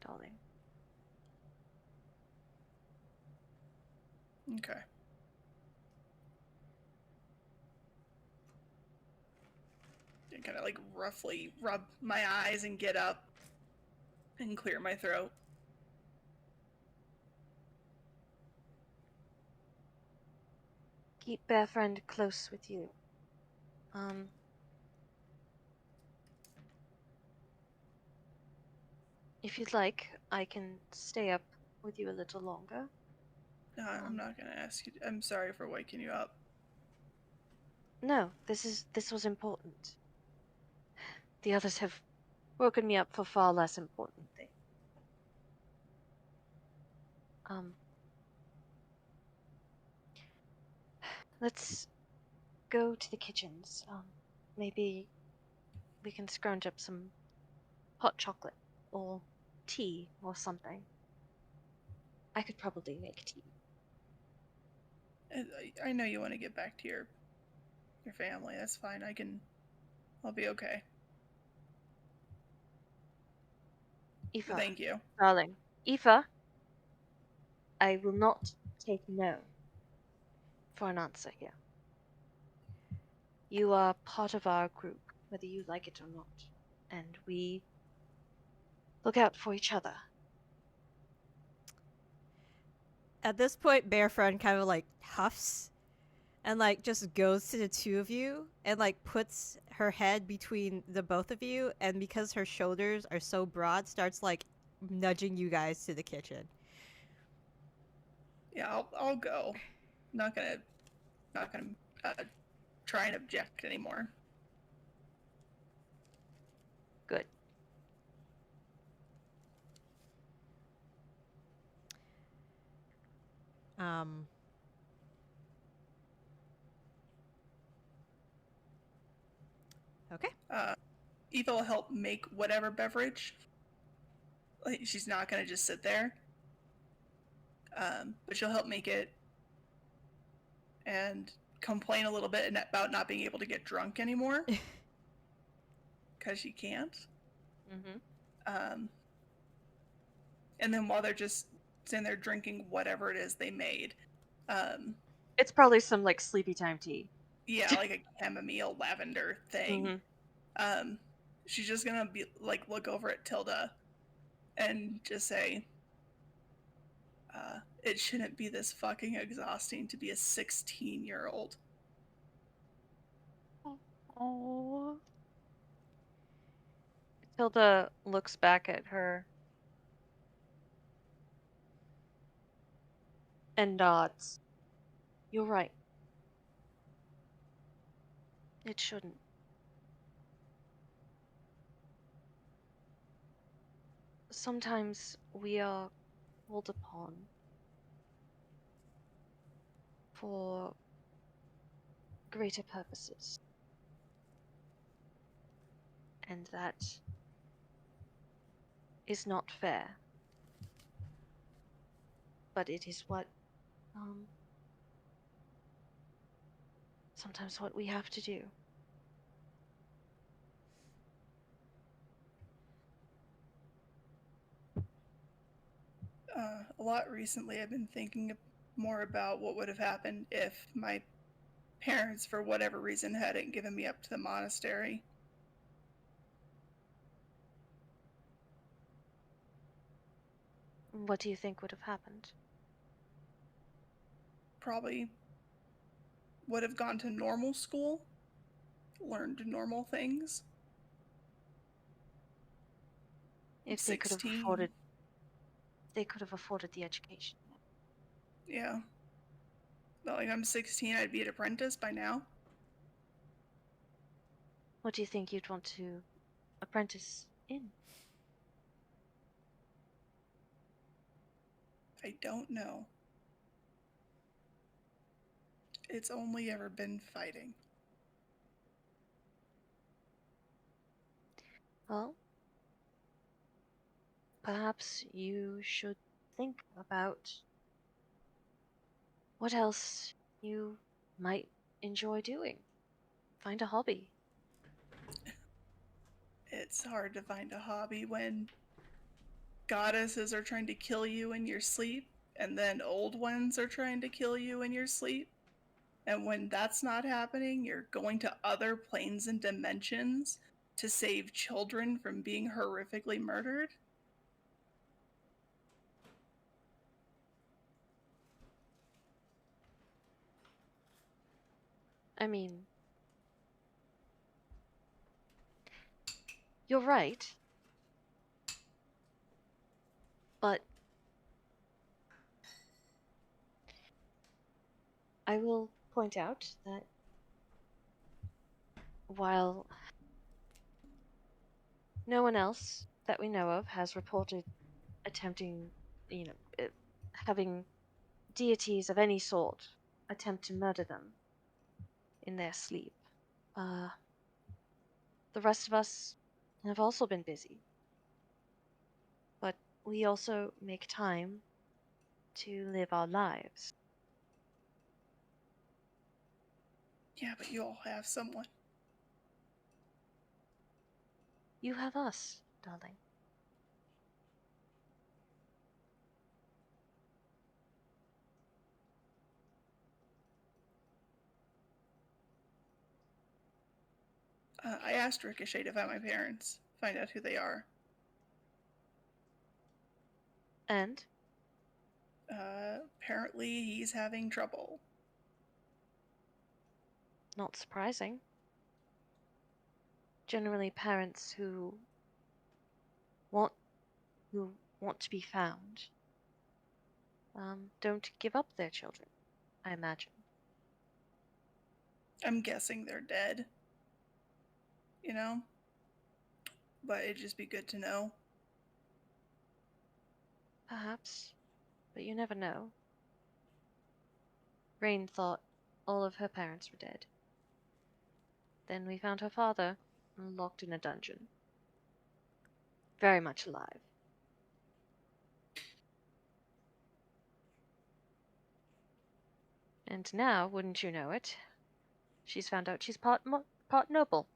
Speaker 7: darling.
Speaker 5: Okay. I kind of like roughly rub my eyes and get up and clear my throat.
Speaker 7: Keep Bear Friend close with you. If you'd like, I can stay up with you a little longer.
Speaker 5: No, I'm not gonna ask you. I'm sorry for waking you up.
Speaker 7: No, this was important. The others have woken me up for far less important things. Let's go to the kitchens. Maybe we can scrounge up some hot chocolate. or tea or something. I could probably make tea.
Speaker 5: I know you want to get back to your family. That's fine. I'll be okay.
Speaker 7: Aoife,
Speaker 5: Thank you.
Speaker 7: darling. Aoife, I will not take no for an answer here. You are part of our group, whether you like it or not, and we look out for each other.
Speaker 1: At this point, Bearfront kind of like huffs and like just goes to the two of you and like puts her head between the both of you, and because her shoulders are so broad, starts like nudging you guys to the kitchen.
Speaker 5: Yeah, I'll go. Not gonna try and object anymore.
Speaker 7: Good.
Speaker 1: Um. Okay.
Speaker 5: Eva will help make whatever beverage. Like, she's not gonna just sit there. But she'll help make it and complain a little bit about not being able to get drunk anymore because she can't.
Speaker 7: Mm-hmm.
Speaker 5: And then while they're just sitting there drinking whatever it is they made,
Speaker 7: It's probably some like sleepy time tea.
Speaker 5: yeah, like a chamomile lavender thing.
Speaker 7: Mm-hmm.
Speaker 5: She's just gonna be like look over at Tilda and just say, "It shouldn't be this fucking exhausting to be a 16-year-old."
Speaker 7: Oh. Tilda looks back at her and nods. You're right. It shouldn't. Sometimes we are called upon for greater purposes. And that is not fair. But it is sometimes what we have to do.
Speaker 5: A lot recently, I've been thinking more about what would have happened if my parents, for whatever reason, hadn't given me up to the monastery.
Speaker 7: What do you think would have happened?
Speaker 5: Probably would have gone to normal school, learned normal things.
Speaker 7: If they could have
Speaker 5: 16.
Speaker 7: afforded the education.
Speaker 5: Yeah. But like, I'm 16, I'd be an apprentice by now.
Speaker 7: What do you think you'd want to apprentice in?
Speaker 5: I don't know. It's only ever been fighting.
Speaker 7: Well, perhaps you should think about what else you might enjoy doing. Find a hobby.
Speaker 5: It's hard to find a hobby when goddesses are trying to kill you in your sleep, and then old ones are trying to kill you in your sleep. And when that's not happening, you're going to other planes and dimensions to save children from being horrifically murdered.
Speaker 7: I mean, you're right. But I will point out that while no one else that we know of has reported attempting, having deities of any sort attempt to murder them in their sleep, the rest of us have also been busy. we also make time to live our lives.
Speaker 5: Yeah, but you all have someone.
Speaker 7: You have us, darling.
Speaker 5: I asked Ricochet to find my parents, find out who they are.
Speaker 7: And
Speaker 5: Apparently he's having trouble.
Speaker 7: not surprising. Generally, parents who want to be found don't give up their children, I imagine.
Speaker 5: I'm guessing they're dead. You know? But it'd just be good to know.
Speaker 7: Perhaps, but you never know. Raine thought all of her parents were dead. Then we found her father locked in a dungeon. Very much alive. And now, wouldn't you know it, she's found out she's part noble.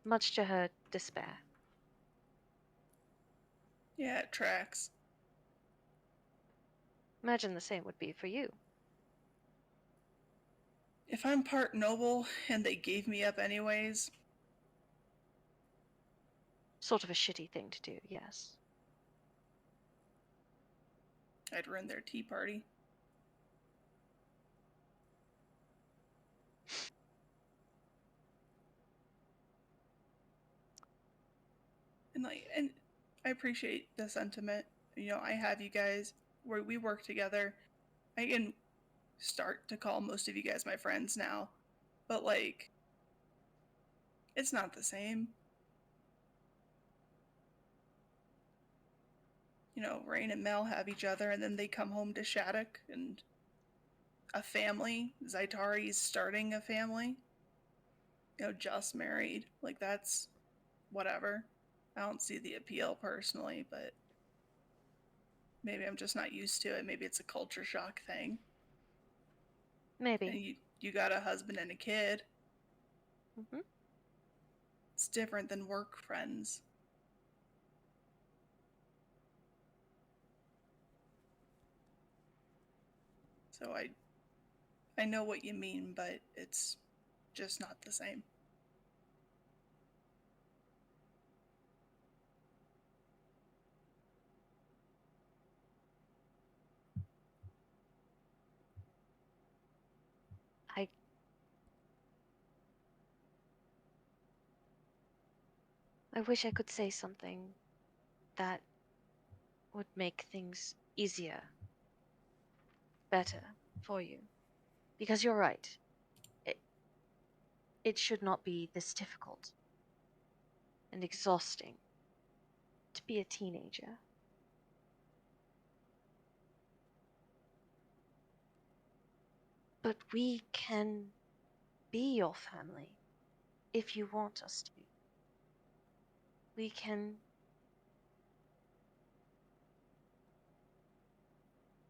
Speaker 7: Much to her despair.
Speaker 5: Yeah, it tracks.
Speaker 7: Imagine the same would be for you.
Speaker 5: If I'm part noble and they gave me up anyways,
Speaker 7: Sort of a shitty thing to do, yes.
Speaker 5: I'd run their tea party. And I appreciate the sentiment. You know, I have you guys where we work together. I can start to call most of you guys my friends now, but like, it's not the same. You know, Raine and Mel have each other, and then they come home to Shattuck and a family. Zaitari's starting a family. You know, just married. Like, that's whatever. I don't see the appeal personally, but maybe I'm just not used to it. Maybe it's a culture shock thing.
Speaker 7: Maybe.
Speaker 5: And you got a husband and a kid.
Speaker 7: Mm-hmm.
Speaker 5: It's different than work friends. So I know what you mean, but it's just not the same.
Speaker 7: I wish I could say something that would make things easier, better for you. Because you're right. It should not be this difficult and exhausting to be a teenager. But we can be your family if you want us to. We can.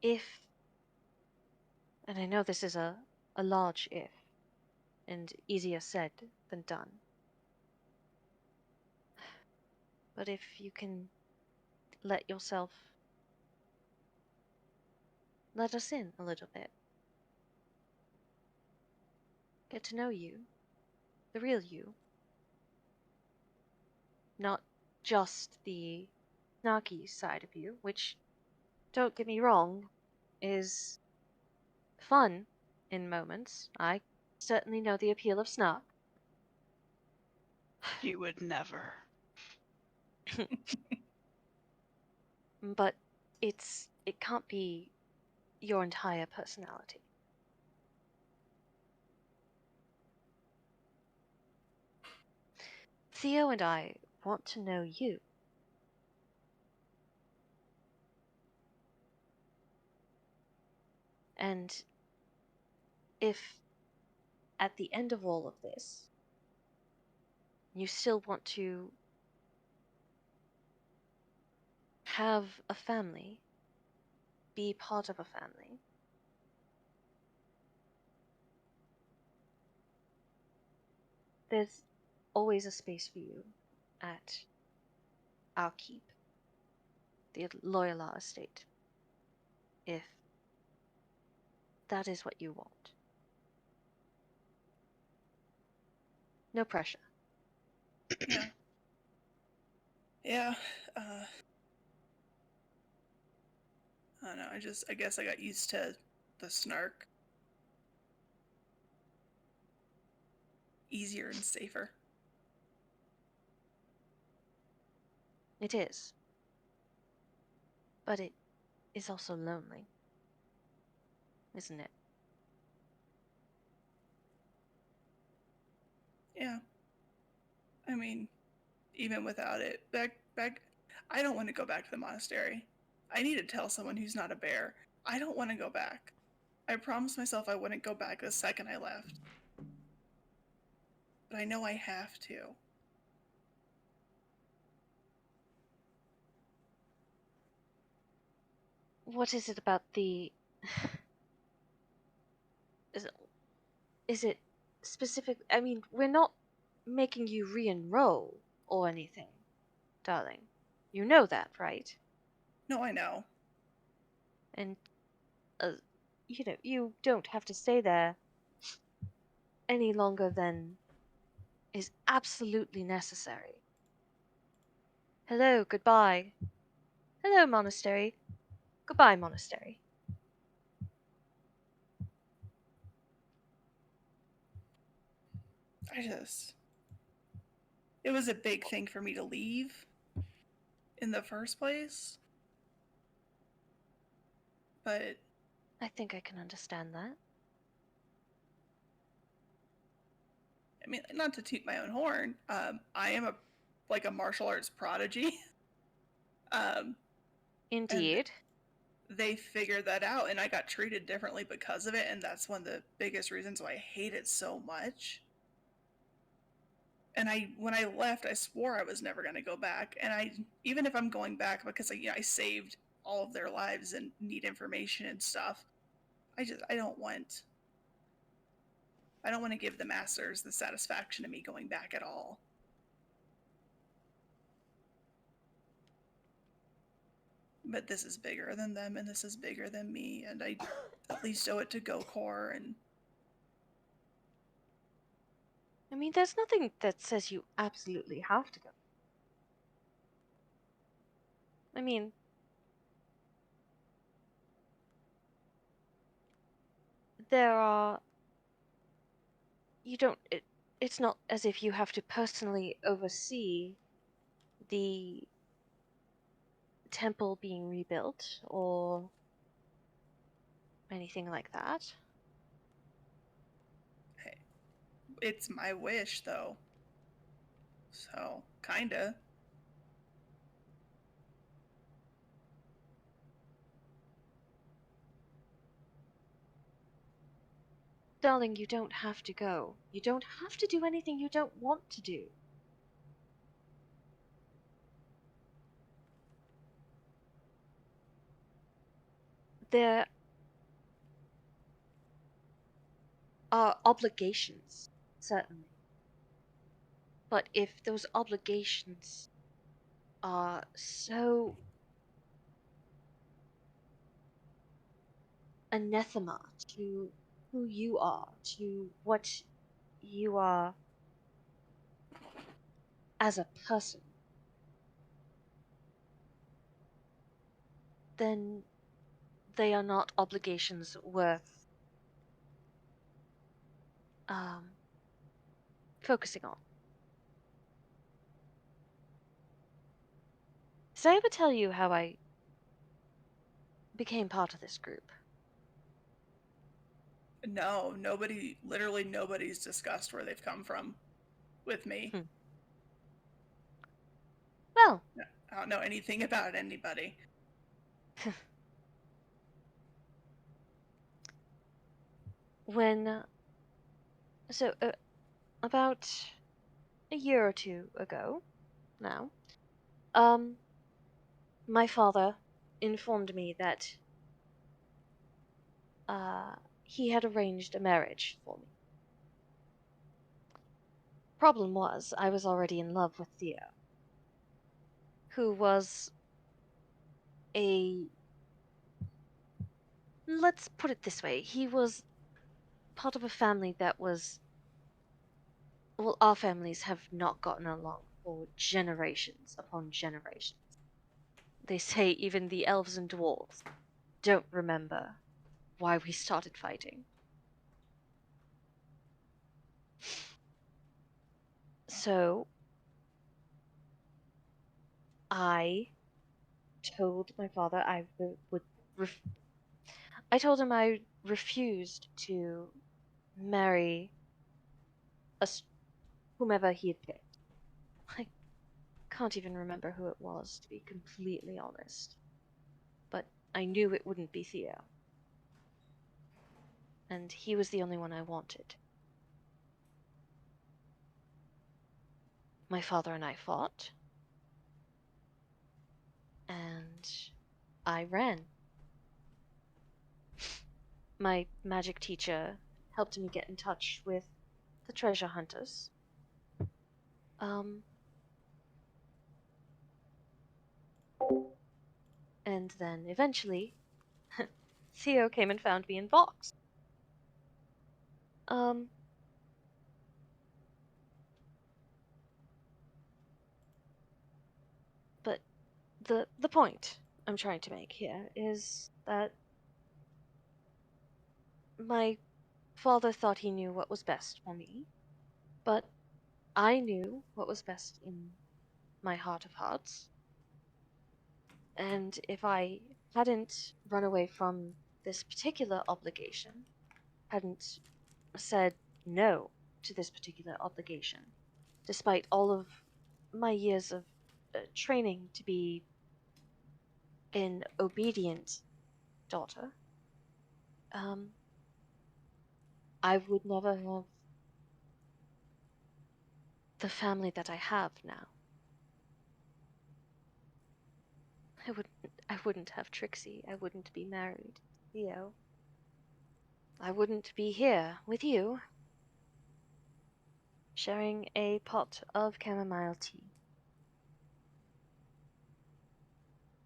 Speaker 7: If, and I know this is a large if, and easier said than done, but if you can let us in a little bit, get to know you, the real you, not just the snarky side of you, which, don't get me wrong, is fun in moments. I certainly know the appeal of snark.
Speaker 6: You would never.
Speaker 7: But it can't be your entire personality. Theo and I want to know you. And if at the end of all of this, you still want to have a family, be part of a family, there's always a space for you at our keep, the Loyola estate, if that is what you want. No pressure.
Speaker 5: Yeah. Yeah. I don't know. I guess I got used to the snark. Easier and safer.
Speaker 7: It is. But it is also lonely. Isn't it?
Speaker 5: Yeah. I mean, even without it, back. I don't want to go back to the monastery. I need to tell someone who's not a bear. I don't want to go back. I promised myself I wouldn't go back the second I left. But I know I have to.
Speaker 7: What is it about the... Is it specific? I mean, we're not making you re-enroll or anything, darling. You know that, right?
Speaker 5: No, I know.
Speaker 7: And, you don't have to stay there any longer than is absolutely necessary. Hello, goodbye. Hello, monastery. Goodbye, monastery.
Speaker 5: It was a big thing for me to leave in the first place. But
Speaker 7: I think I can understand that.
Speaker 5: I mean, not to toot my own horn, I am a martial arts prodigy.
Speaker 7: Indeed.
Speaker 5: They figured that out, and I got treated differently because of it, and that's one of the biggest reasons why I hate it so much. And when I left, I swore I was never going to go back. And even if I'm going back because I saved all of their lives and need information and stuff, I don't want to give the masters the satisfaction of me going back at all. But this is bigger than them, and this is bigger than me, and I at least owe it to GoCore. And
Speaker 7: I mean, there's nothing that says you absolutely have to go. I mean, there are... It's not as if you have to personally oversee the temple being rebuilt or anything like that.
Speaker 5: it's my wish, though. So, kinda.
Speaker 7: Darling, you don't have to go. You don't have to do anything you don't want to do. There are obligations, certainly. But if those obligations are so anathema to who you are, to what you are as a person, then they are not obligations worth focusing on. Did I ever tell you how I became part of this group?
Speaker 5: No, literally nobody's discussed where they've come from with me.
Speaker 7: Well,
Speaker 5: I don't know anything about anybody.
Speaker 7: About a year or two ago now, my father informed me that he had arranged a marriage for me. Problem was, I was already in love with Theo, who was a... Let's put it this way, he was part of a family that was... Well, our families have not gotten along for generations upon generations. They say even the elves and dwarves don't remember why we started fighting. So, I told my father I would I told him I refused to marry whomever he had picked. I can't even remember who it was, to be completely honest. But I knew it wouldn't be Theo. And he was the only one I wanted. My father and I fought. And I ran. My magic teacher helped me get in touch with the treasure hunters. And then eventually, Theo came and found me in Vox. But the point I'm trying to make here is that my father thought he knew what was best for me, but I knew what was best in my heart of hearts. And if I hadn't run away from this particular obligation, hadn't said no to this particular obligation, despite all of my years of training to be an obedient daughter, I would never have the family that I have now. I wouldn't have Trixie. I wouldn't be married to Theo. I wouldn't be here with you, sharing a pot of chamomile tea.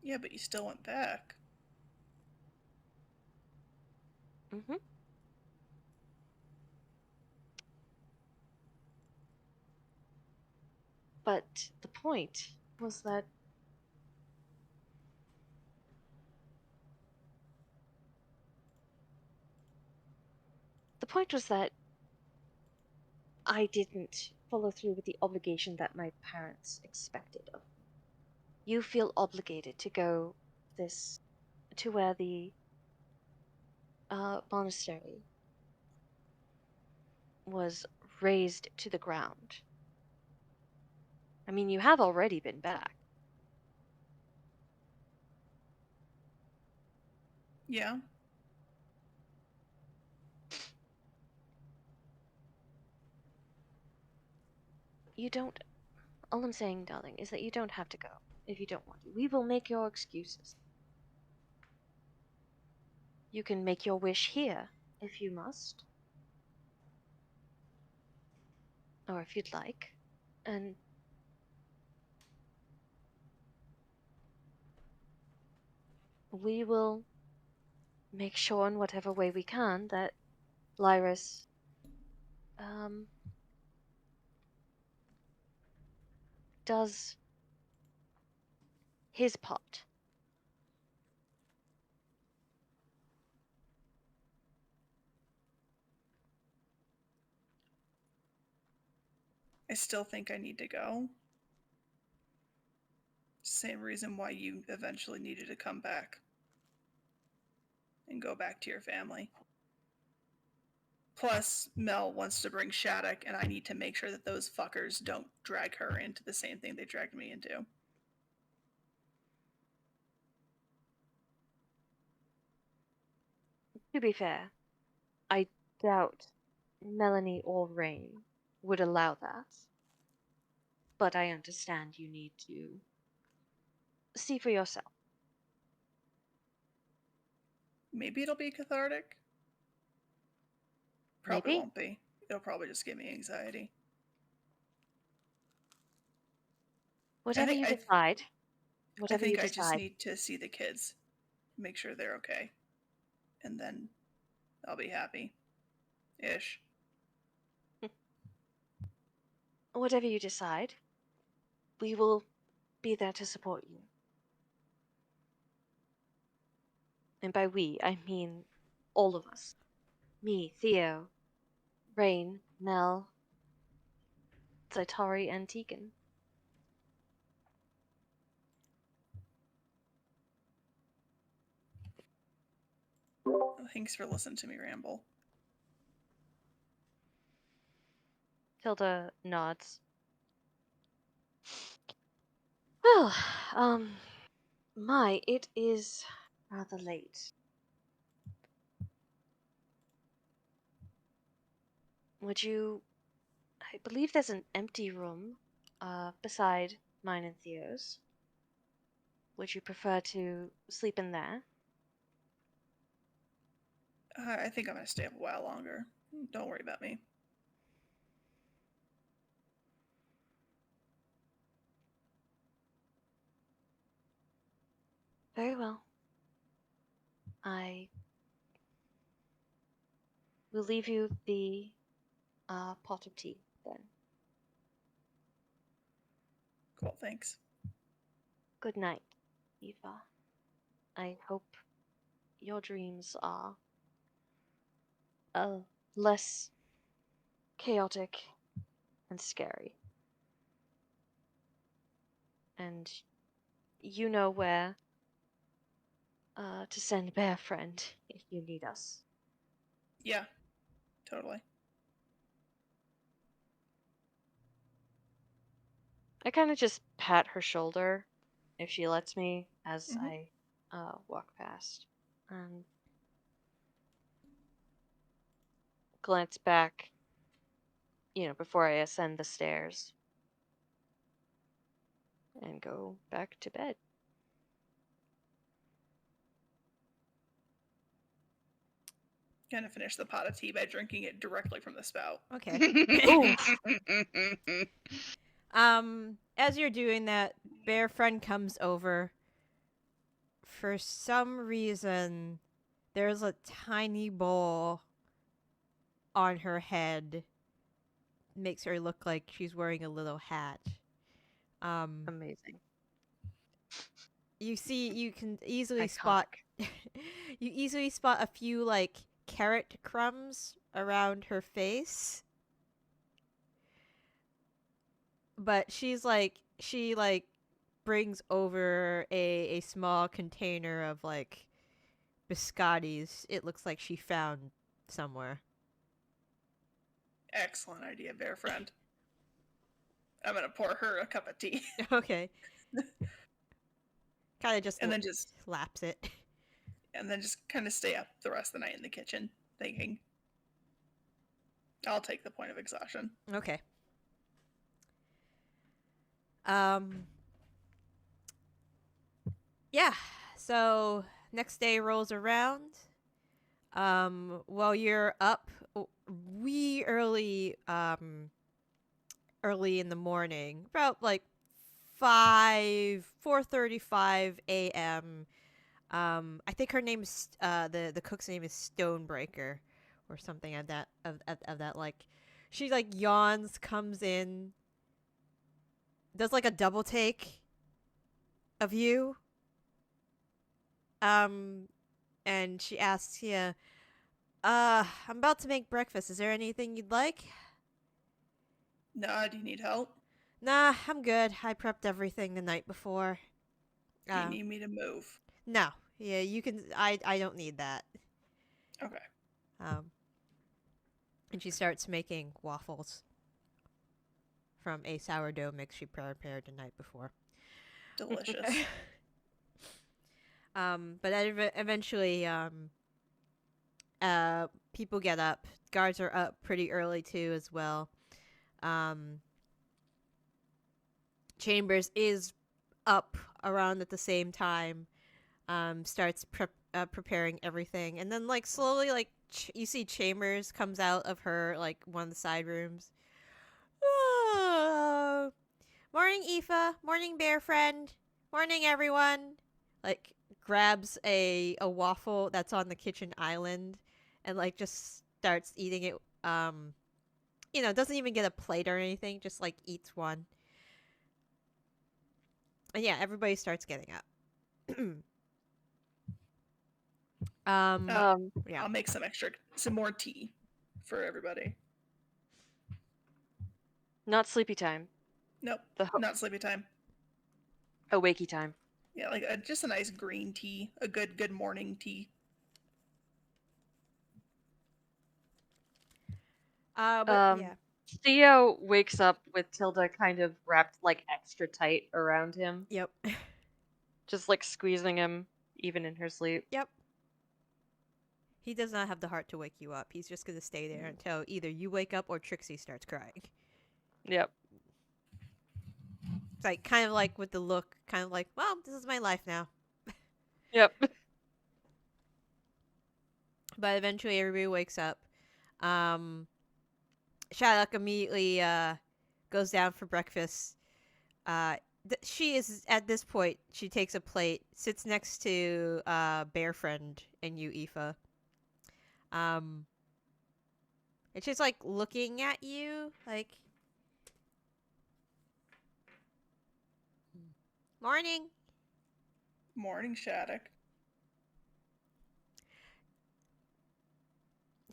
Speaker 5: Yeah, but you still went back.
Speaker 7: Mm-hmm. But the point was that I didn't follow through with the obligation that my parents expected of me. You feel obligated to go to where the monastery was razed to the ground. I mean, you have already been back.
Speaker 5: Yeah.
Speaker 7: You don't. All I'm saying, darling, is that you don't have to go if you don't want to. We will make your excuses. You can make your wish here if you must. Or if you'd like. And we will make sure in whatever way we can that Lyris does his part.
Speaker 5: I still think I need to go. Same reason why you eventually needed to come back and go back to your family. Plus, Mel wants to bring Shattuck, and I need to make sure that those fuckers don't drag her into the same thing they dragged me into.
Speaker 7: To be fair, I doubt Melanie or Raine would allow that. But I understand you need to see for yourself.
Speaker 5: Maybe it'll be cathartic. Probably
Speaker 7: Maybe.
Speaker 5: won't be. It'll probably just give me anxiety.
Speaker 7: Whatever you
Speaker 5: I
Speaker 7: decide.
Speaker 5: I
Speaker 7: Whatever you
Speaker 5: think I just
Speaker 7: decide.
Speaker 5: need to see the kids, make sure they're okay, and then I'll be happy. Ish.
Speaker 7: Whatever you decide, we will be there to support you. And by we, I mean all of us. Me, Theo, Raine, Mel, Zaitari, and Tegan.
Speaker 5: Thanks for listening to me ramble.
Speaker 7: Tilda nods. Well, it is rather late. Would you... I believe there's an empty room, beside mine and Theo's. Would you prefer to sleep in there?
Speaker 5: I think I'm gonna stay up a while longer. Don't worry about me.
Speaker 7: Very well. I will leave you the pot of tea then.
Speaker 5: Cool, thanks.
Speaker 7: Good night, Eva. I hope your dreams are less chaotic and scary. And you know where to send Bear Friend if you need us.
Speaker 5: Yeah, totally.
Speaker 7: I kind of just pat her shoulder, if she lets me, as
Speaker 5: Mhm.
Speaker 7: I walk past. And glance back, before I ascend the stairs. And go back to bed.
Speaker 5: Gonna finish the pot of tea by drinking it directly from the spout.
Speaker 1: Okay. As you're doing that, Bear Friend comes over. For some reason, there's a tiny bowl on her head. Makes her look like she's wearing a little hat.
Speaker 7: Amazing.
Speaker 1: You can easily spot
Speaker 7: Iconic.
Speaker 1: you easily spot a few like carrot crumbs around her face. But she brings over a small container of like biscottis. It looks like she found somewhere.
Speaker 5: Excellent idea, Bear Friend. I'm gonna pour her a cup of tea.
Speaker 1: Okay. Kind of just
Speaker 5: and then just
Speaker 1: slaps it.
Speaker 5: and then just kind of stay up the rest of the night in the kitchen thinking. I'll take the point of exhaustion.
Speaker 1: Okay. Yeah. So next day rolls around. While you're up wee early early in the morning, about like 4:35 a.m. I think her name is the cook's name is Stonebreaker or something of that of that like she like yawns, comes in, does like a double take of you. And she asks you, I'm about to make breakfast. Is there anything you'd like?
Speaker 5: Nah, do you need help?
Speaker 1: Nah, I'm good. I prepped everything the night before.
Speaker 5: Do you need me to move?
Speaker 1: No. Yeah, you can. I don't need that.
Speaker 5: Okay.
Speaker 1: And she starts making waffles from a sourdough mix she prepared the night before.
Speaker 5: Delicious.
Speaker 1: But eventually, people get up. Guards are up pretty early too, as well. Chambers is up around at the same time. Starts preparing everything, and then like slowly like you see Chambers comes out of her like one of the side rooms. Oh, morning, Aoife. Morning, bear friend. Morning, everyone. Like grabs a waffle that's on the kitchen island, and like just starts eating it. Doesn't even get a plate or anything. Just like eats one. And yeah, everybody starts getting up. Yeah.
Speaker 5: I'll make some more tea for everybody.
Speaker 7: Not sleepy time.
Speaker 5: Nope,
Speaker 7: The
Speaker 5: not sleepy time.
Speaker 7: awakey time.
Speaker 5: Yeah, like just a nice green tea, a good morning tea.
Speaker 1: Yeah.
Speaker 7: Theo wakes up with Tilda kind of wrapped like extra tight around him,
Speaker 1: Yep.
Speaker 7: just like squeezing him even in her sleep.
Speaker 1: Yep. He does not have the heart to wake you up. He's just gonna stay there until either you wake up or Trixie starts crying.
Speaker 7: Yep.
Speaker 1: It's like kind of like with the look, kind of like, well, this is my life now.
Speaker 7: Yep.
Speaker 1: But eventually, everybody wakes up. Shylock immediately goes down for breakfast. She is at this point. She takes a plate, sits next to Bear Friend and you, Aoife. And she's like looking at you, like, morning.
Speaker 5: Morning, Shattuck.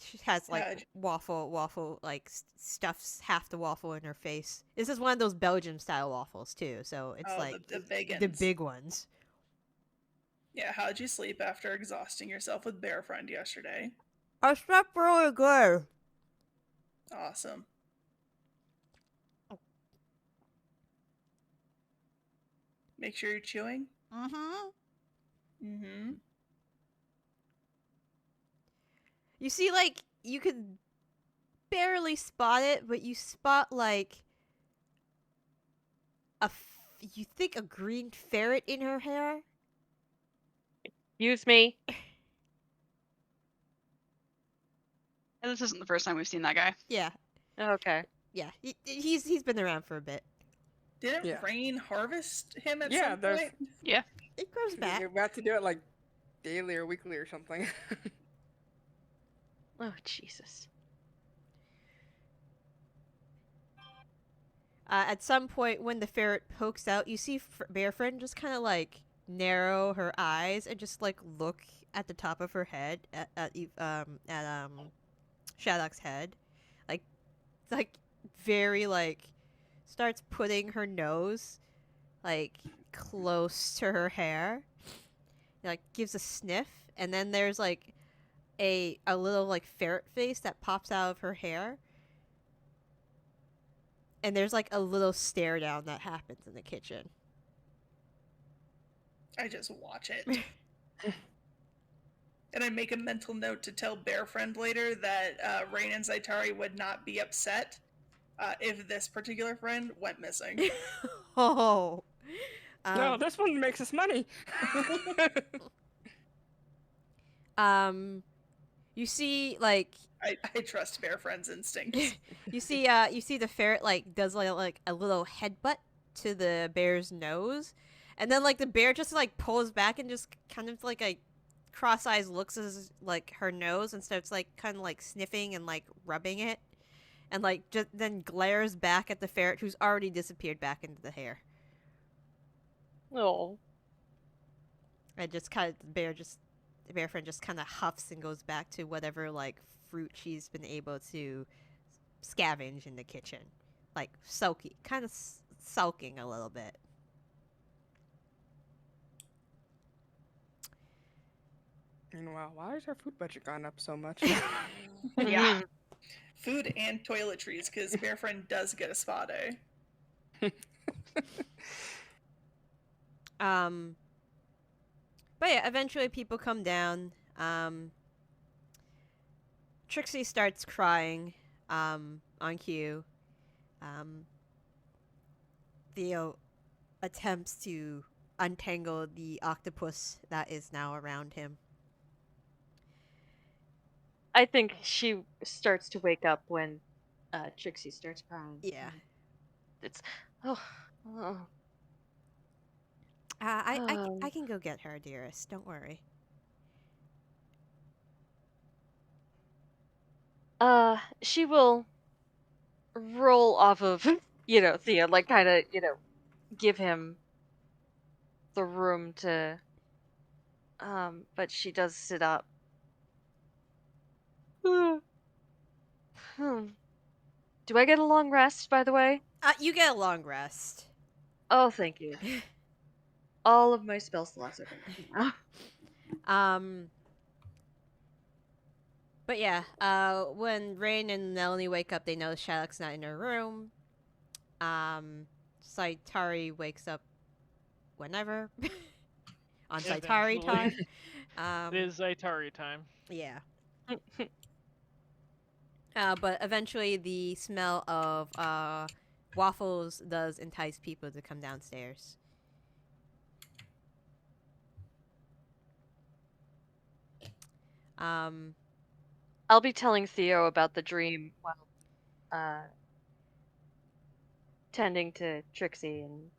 Speaker 1: She has like waffle, like stuffs half the waffle in her face. This is one of those Belgian style waffles too, so it's like
Speaker 5: the big
Speaker 1: the
Speaker 5: ones.
Speaker 1: big ones.
Speaker 5: Yeah, how'd you sleep after exhausting yourself with Bear Friend yesterday?
Speaker 1: I slept really good.
Speaker 5: Awesome. Make sure you're chewing. Mm-hmm.
Speaker 1: You see, like, you could barely spot it, but you spot, like, you think a green ferret in her hair?
Speaker 7: Excuse me.
Speaker 6: And this isn't the first time we've seen that guy.
Speaker 1: Yeah.
Speaker 7: Okay.
Speaker 1: Yeah. He's been around for a bit.
Speaker 5: Didn't Raine harvest him at
Speaker 4: Yeah,
Speaker 5: some
Speaker 4: there's-
Speaker 5: point?
Speaker 6: Yeah.
Speaker 1: It grows back.
Speaker 4: We have to do it like daily or weekly or something.
Speaker 7: Oh, Jesus.
Speaker 1: At some point, when the ferret pokes out, you see Bear Friend just kind of, like, narrow her eyes and just, like, look at the top of her head, at Shattuck's head. Like, it's, like, very, like, starts putting her nose, like, close to her hair. Like, gives a sniff, and then there's, like, a little, like, ferret face that pops out of her hair. And there's, like, a little stare down that happens in the kitchen.
Speaker 5: I just watch it. And I make a mental note to tell Bear Friend later that Raine and Zaitari would not be upset if this particular friend went missing.
Speaker 1: Oh.
Speaker 4: No, this one makes us money.
Speaker 1: You see, like,
Speaker 5: I trust Bear Friend's instincts.
Speaker 1: you see the ferret like does like a little headbutt to the bear's nose, and then like the bear just like pulls back and just kind of like a cross eyes looks at like her nose and starts like kind of like sniffing and like rubbing it, and like just then glares back at the ferret who's already disappeared back into the hair.
Speaker 7: Oh.
Speaker 1: And just kind of the bear friend just kind of huffs and goes back to whatever like fruit she's been able to scavenge in the kitchen, like kind of sulking a little bit.
Speaker 4: Meanwhile, why has our food budget gone up so much?
Speaker 6: Yeah.
Speaker 5: Food and toiletries, because Bear Friend does get a spa day.
Speaker 1: But yeah, eventually people come down. Trixie starts crying on cue. Theo attempts to untangle the octopus that is now around him.
Speaker 7: I think she starts to wake up when Trixie starts crying.
Speaker 1: Yeah.
Speaker 7: It's oh, oh.
Speaker 1: I can go get her, dearest. Don't worry.
Speaker 7: She will roll off of Thea, like kind of give him the room to but she does sit up. Do I get a long rest, by the way?
Speaker 1: You get a long rest.
Speaker 7: Oh, thank you. All of my spell slots are finished now.
Speaker 1: But yeah, when Raine and Melanie wake up, they know Shylock's not in her room. Zaitari wakes up whenever on Zaitari
Speaker 3: Eventually.
Speaker 1: time.
Speaker 3: It is Zaitari time.
Speaker 1: Yeah. But eventually, the smell of waffles does entice people to come downstairs.
Speaker 7: I'll be telling Theo about the dream while tending to Trixie and.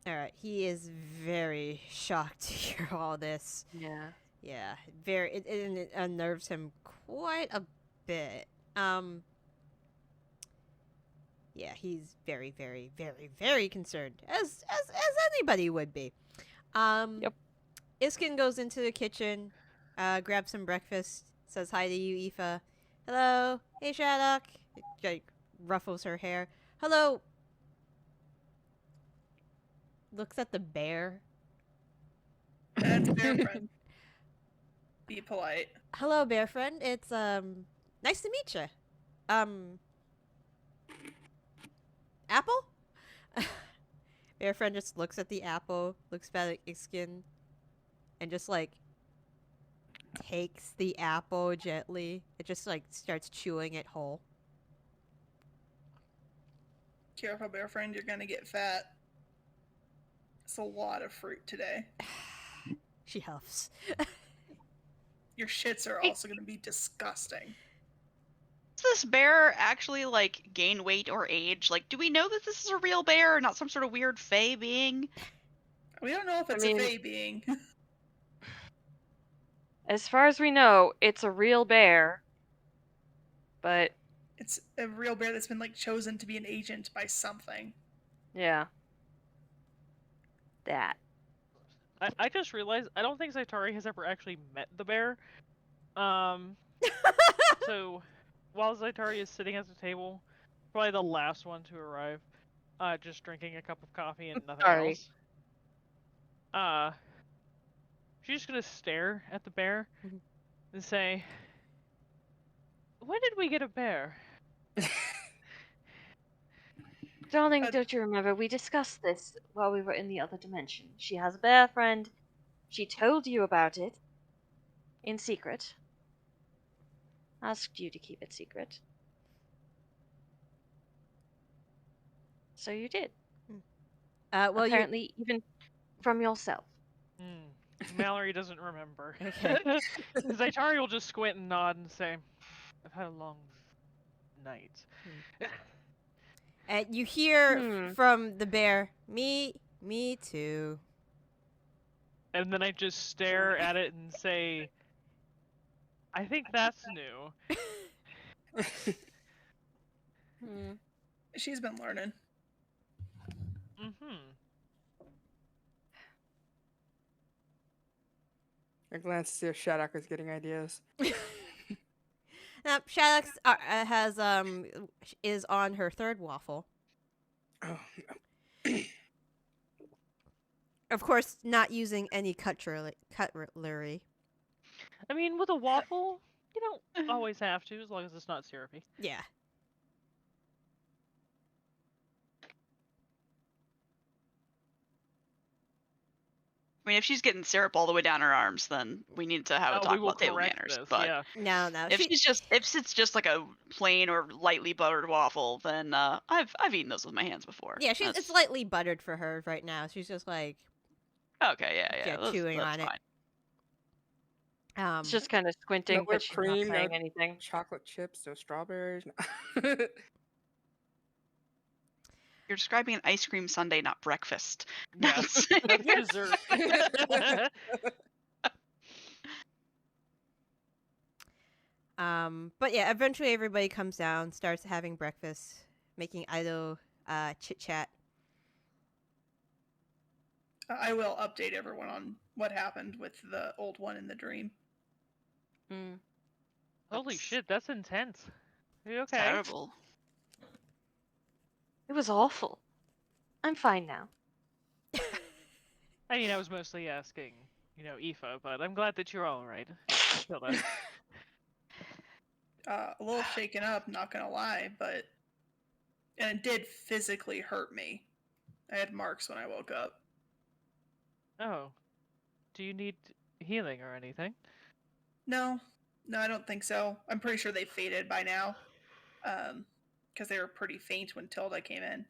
Speaker 1: All right, he is very shocked to hear all this.
Speaker 7: Yeah.
Speaker 1: Yeah, it unnerves him quite a bit. Yeah, he's very, very, very, very concerned, as anybody would be.
Speaker 7: Yep.
Speaker 1: Iskin goes into the kitchen, grabs some breakfast, says hi to you, Aoife. Hello, hey Shylock. Like ruffles her hair. Hello. Looks at the bear.
Speaker 5: That's bear friend. Be polite.
Speaker 1: Hello, bear friend. It's nice to meet you. Apple? Bear friend just looks at the apple, looks back at Iskin, and just like takes the apple gently. It just like starts chewing it whole.
Speaker 5: Careful, bear friend, you're gonna get fat. It's a lot of fruit today.
Speaker 1: She huffs.
Speaker 5: Your shits are also gonna be disgusting.
Speaker 6: Does this bear actually like gain weight or age? Like, do we know that this is a real bear, not some sort of weird fae being?
Speaker 5: We don't know if it's a fae being.
Speaker 7: As far as we know, it's a real bear. But
Speaker 5: it's a real bear that's been like chosen to be an agent by something.
Speaker 7: Yeah. That.
Speaker 3: I just realized I don't think Zaitari has ever actually met the bear. So while Zaitari is sitting at the table, probably the last one to arrive, just drinking a cup of coffee and nothing else. She's just gonna stare at the bear and say, "When did we get a bear?"
Speaker 7: Darling, don't you remember we discussed this while we were in the other dimension? She has a bear friend. She told you about it. In secret. Asked you to keep it secret. So you did.
Speaker 1: Well,
Speaker 7: apparently even from yourself.
Speaker 3: Mallory doesn't remember. Zaitari will just squint and nod and say, "I've had a long night."
Speaker 1: And you hear from the bear, me too.
Speaker 3: And then I just stare at it and say, "I think that's new."
Speaker 5: She's been learning.
Speaker 4: I glance to see if Shylock is getting ideas.
Speaker 1: Now, Shylock is on her third waffle.
Speaker 4: Oh.
Speaker 1: Of course, not using any cutlery.
Speaker 3: I mean, with a waffle, you don't always have to, as long as it's not syrupy.
Speaker 1: Yeah.
Speaker 6: I mean, if she's getting syrup all the way down her arms, then we need to have a talk about table manners. But
Speaker 1: no,
Speaker 6: if it's just like a plain or lightly buttered waffle, then I've eaten those with my hands before.
Speaker 1: Yeah, it's lightly buttered for her right now. She's just like
Speaker 6: okay, yeah,
Speaker 1: chewing
Speaker 6: that's
Speaker 1: on
Speaker 6: fine.
Speaker 7: It's just kind of squinting,
Speaker 4: No
Speaker 7: but
Speaker 4: whipped
Speaker 7: she's
Speaker 4: cream,
Speaker 7: not
Speaker 4: no
Speaker 7: saying anything.
Speaker 4: chocolate chips, no strawberries.
Speaker 6: You're describing an ice cream sundae, not breakfast.
Speaker 3: Yeah,
Speaker 6: That's
Speaker 3: that's
Speaker 1: Yep.
Speaker 3: dessert.
Speaker 1: But yeah, eventually everybody comes down, starts having breakfast, making idle chit chat.
Speaker 5: I will update everyone on what happened with the old one in the dream.
Speaker 7: Mm.
Speaker 3: Holy
Speaker 6: That's
Speaker 3: shit, that's intense. Are you okay?
Speaker 6: terrible.
Speaker 7: It was awful. I'm fine now.
Speaker 3: I mean, I was mostly asking, Aoife, but I'm glad that you're all right. Tilda.
Speaker 5: A little shaken up, not gonna lie, but and it did physically hurt me. I had marks when I woke up.
Speaker 3: Oh, do you need healing or anything?
Speaker 5: No, I don't think so. I'm pretty sure they faded by now, because they were pretty faint when Tilda came in.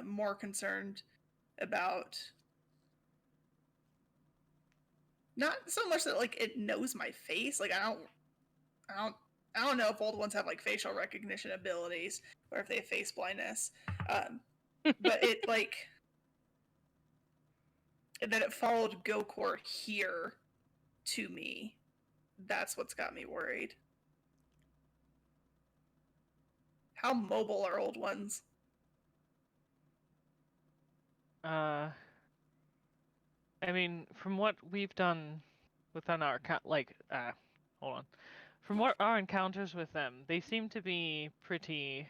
Speaker 5: More concerned about not so much that like it knows my face. Like I don't know if old ones have like facial recognition abilities or if they have face blindness. But it like that it followed Gokor here to me. That's what's got me worried. How mobile are old ones?
Speaker 3: I mean, from what we've done within our hold on. From what our encounters with them, they seem to be pretty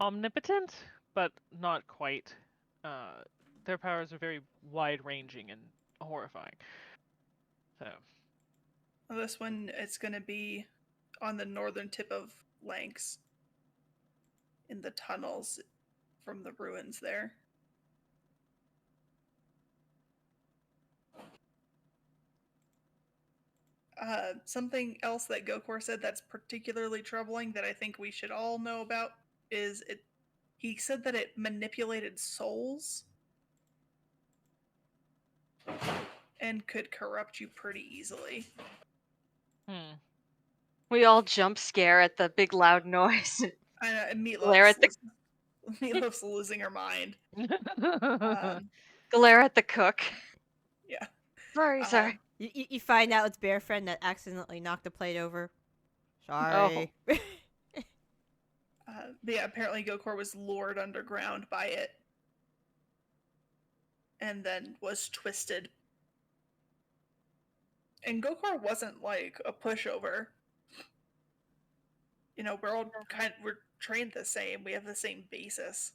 Speaker 3: omnipotent, but not quite. Their powers are very wide-ranging and horrifying. So,
Speaker 5: This one, it's going to be on the northern tip of Lanks, in the tunnels from the ruins there. Something else that Gokor said that's particularly troubling that I think we should all know about is it. He said that it manipulated souls and could corrupt you pretty easily.
Speaker 7: We all jump scare at the big loud noise.
Speaker 5: I know, and
Speaker 7: Glare at the
Speaker 5: Meatloaf's losing her mind.
Speaker 7: glare at the cook.
Speaker 5: Yeah.
Speaker 7: Sorry.
Speaker 1: You find out it's Bear Friend that accidentally knocked the plate over. Sorry.
Speaker 7: Oh.
Speaker 5: But yeah, apparently Gokor was lured underground by it and then was twisted. And Gokor wasn't like a pushover. You know, we're trained the same. We have the same basis.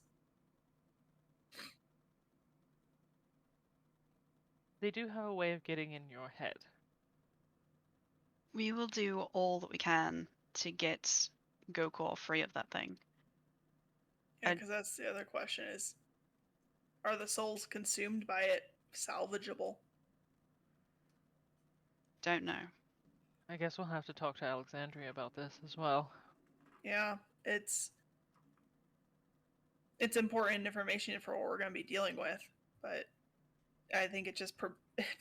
Speaker 3: They do have a way of getting in your head.
Speaker 6: We will do all that we can to get Gokor free of that thing.
Speaker 5: Yeah, because that's the other question is, are the souls consumed by it salvageable?
Speaker 6: Don't know.
Speaker 3: I guess we'll have to talk to Alexandria about this as well.
Speaker 5: Yeah, it's important information for what we're going to be dealing with, but I think it just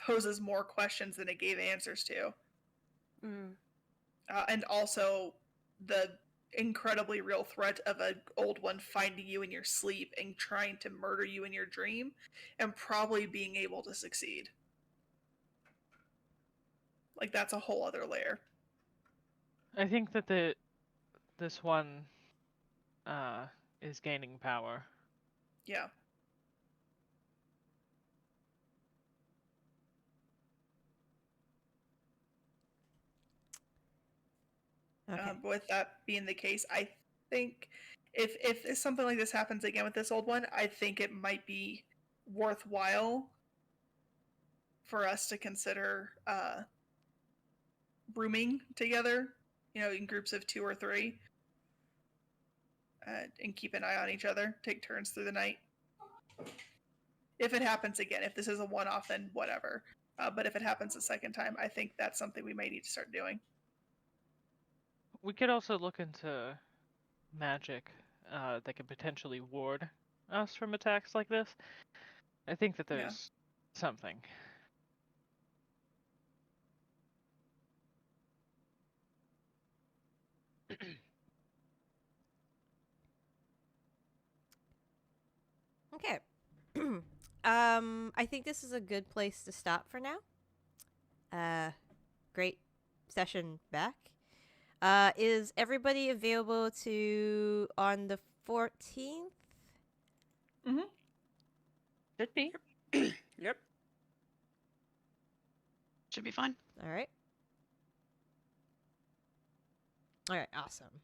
Speaker 5: poses more questions than it gave answers to.
Speaker 7: Mm.
Speaker 5: And also the incredibly real threat of an old one finding you in your sleep and trying to murder you in your dream and probably being able to succeed. Like, that's a whole other layer.
Speaker 3: I think that this one is gaining power.
Speaker 5: Yeah.
Speaker 1: Okay.
Speaker 5: With that being the case, I think if something like this happens again with this old one, I think it might be worthwhile for us to consider rooming together, in groups of 2 or 3, and keep an eye on each other, take turns through the night. If it happens again, if this is a one-off, then whatever. But if it happens a second time, I think that's something we might need to start doing.
Speaker 3: We could also look into magic that could potentially ward us from attacks like this. I think that there's something.
Speaker 1: Okay. I think this is a good place to stop for now. Great session back. Is everybody available to on the 14th?
Speaker 2: Should be.
Speaker 4: Yep.
Speaker 6: Should be fine.
Speaker 1: All right. All right, awesome.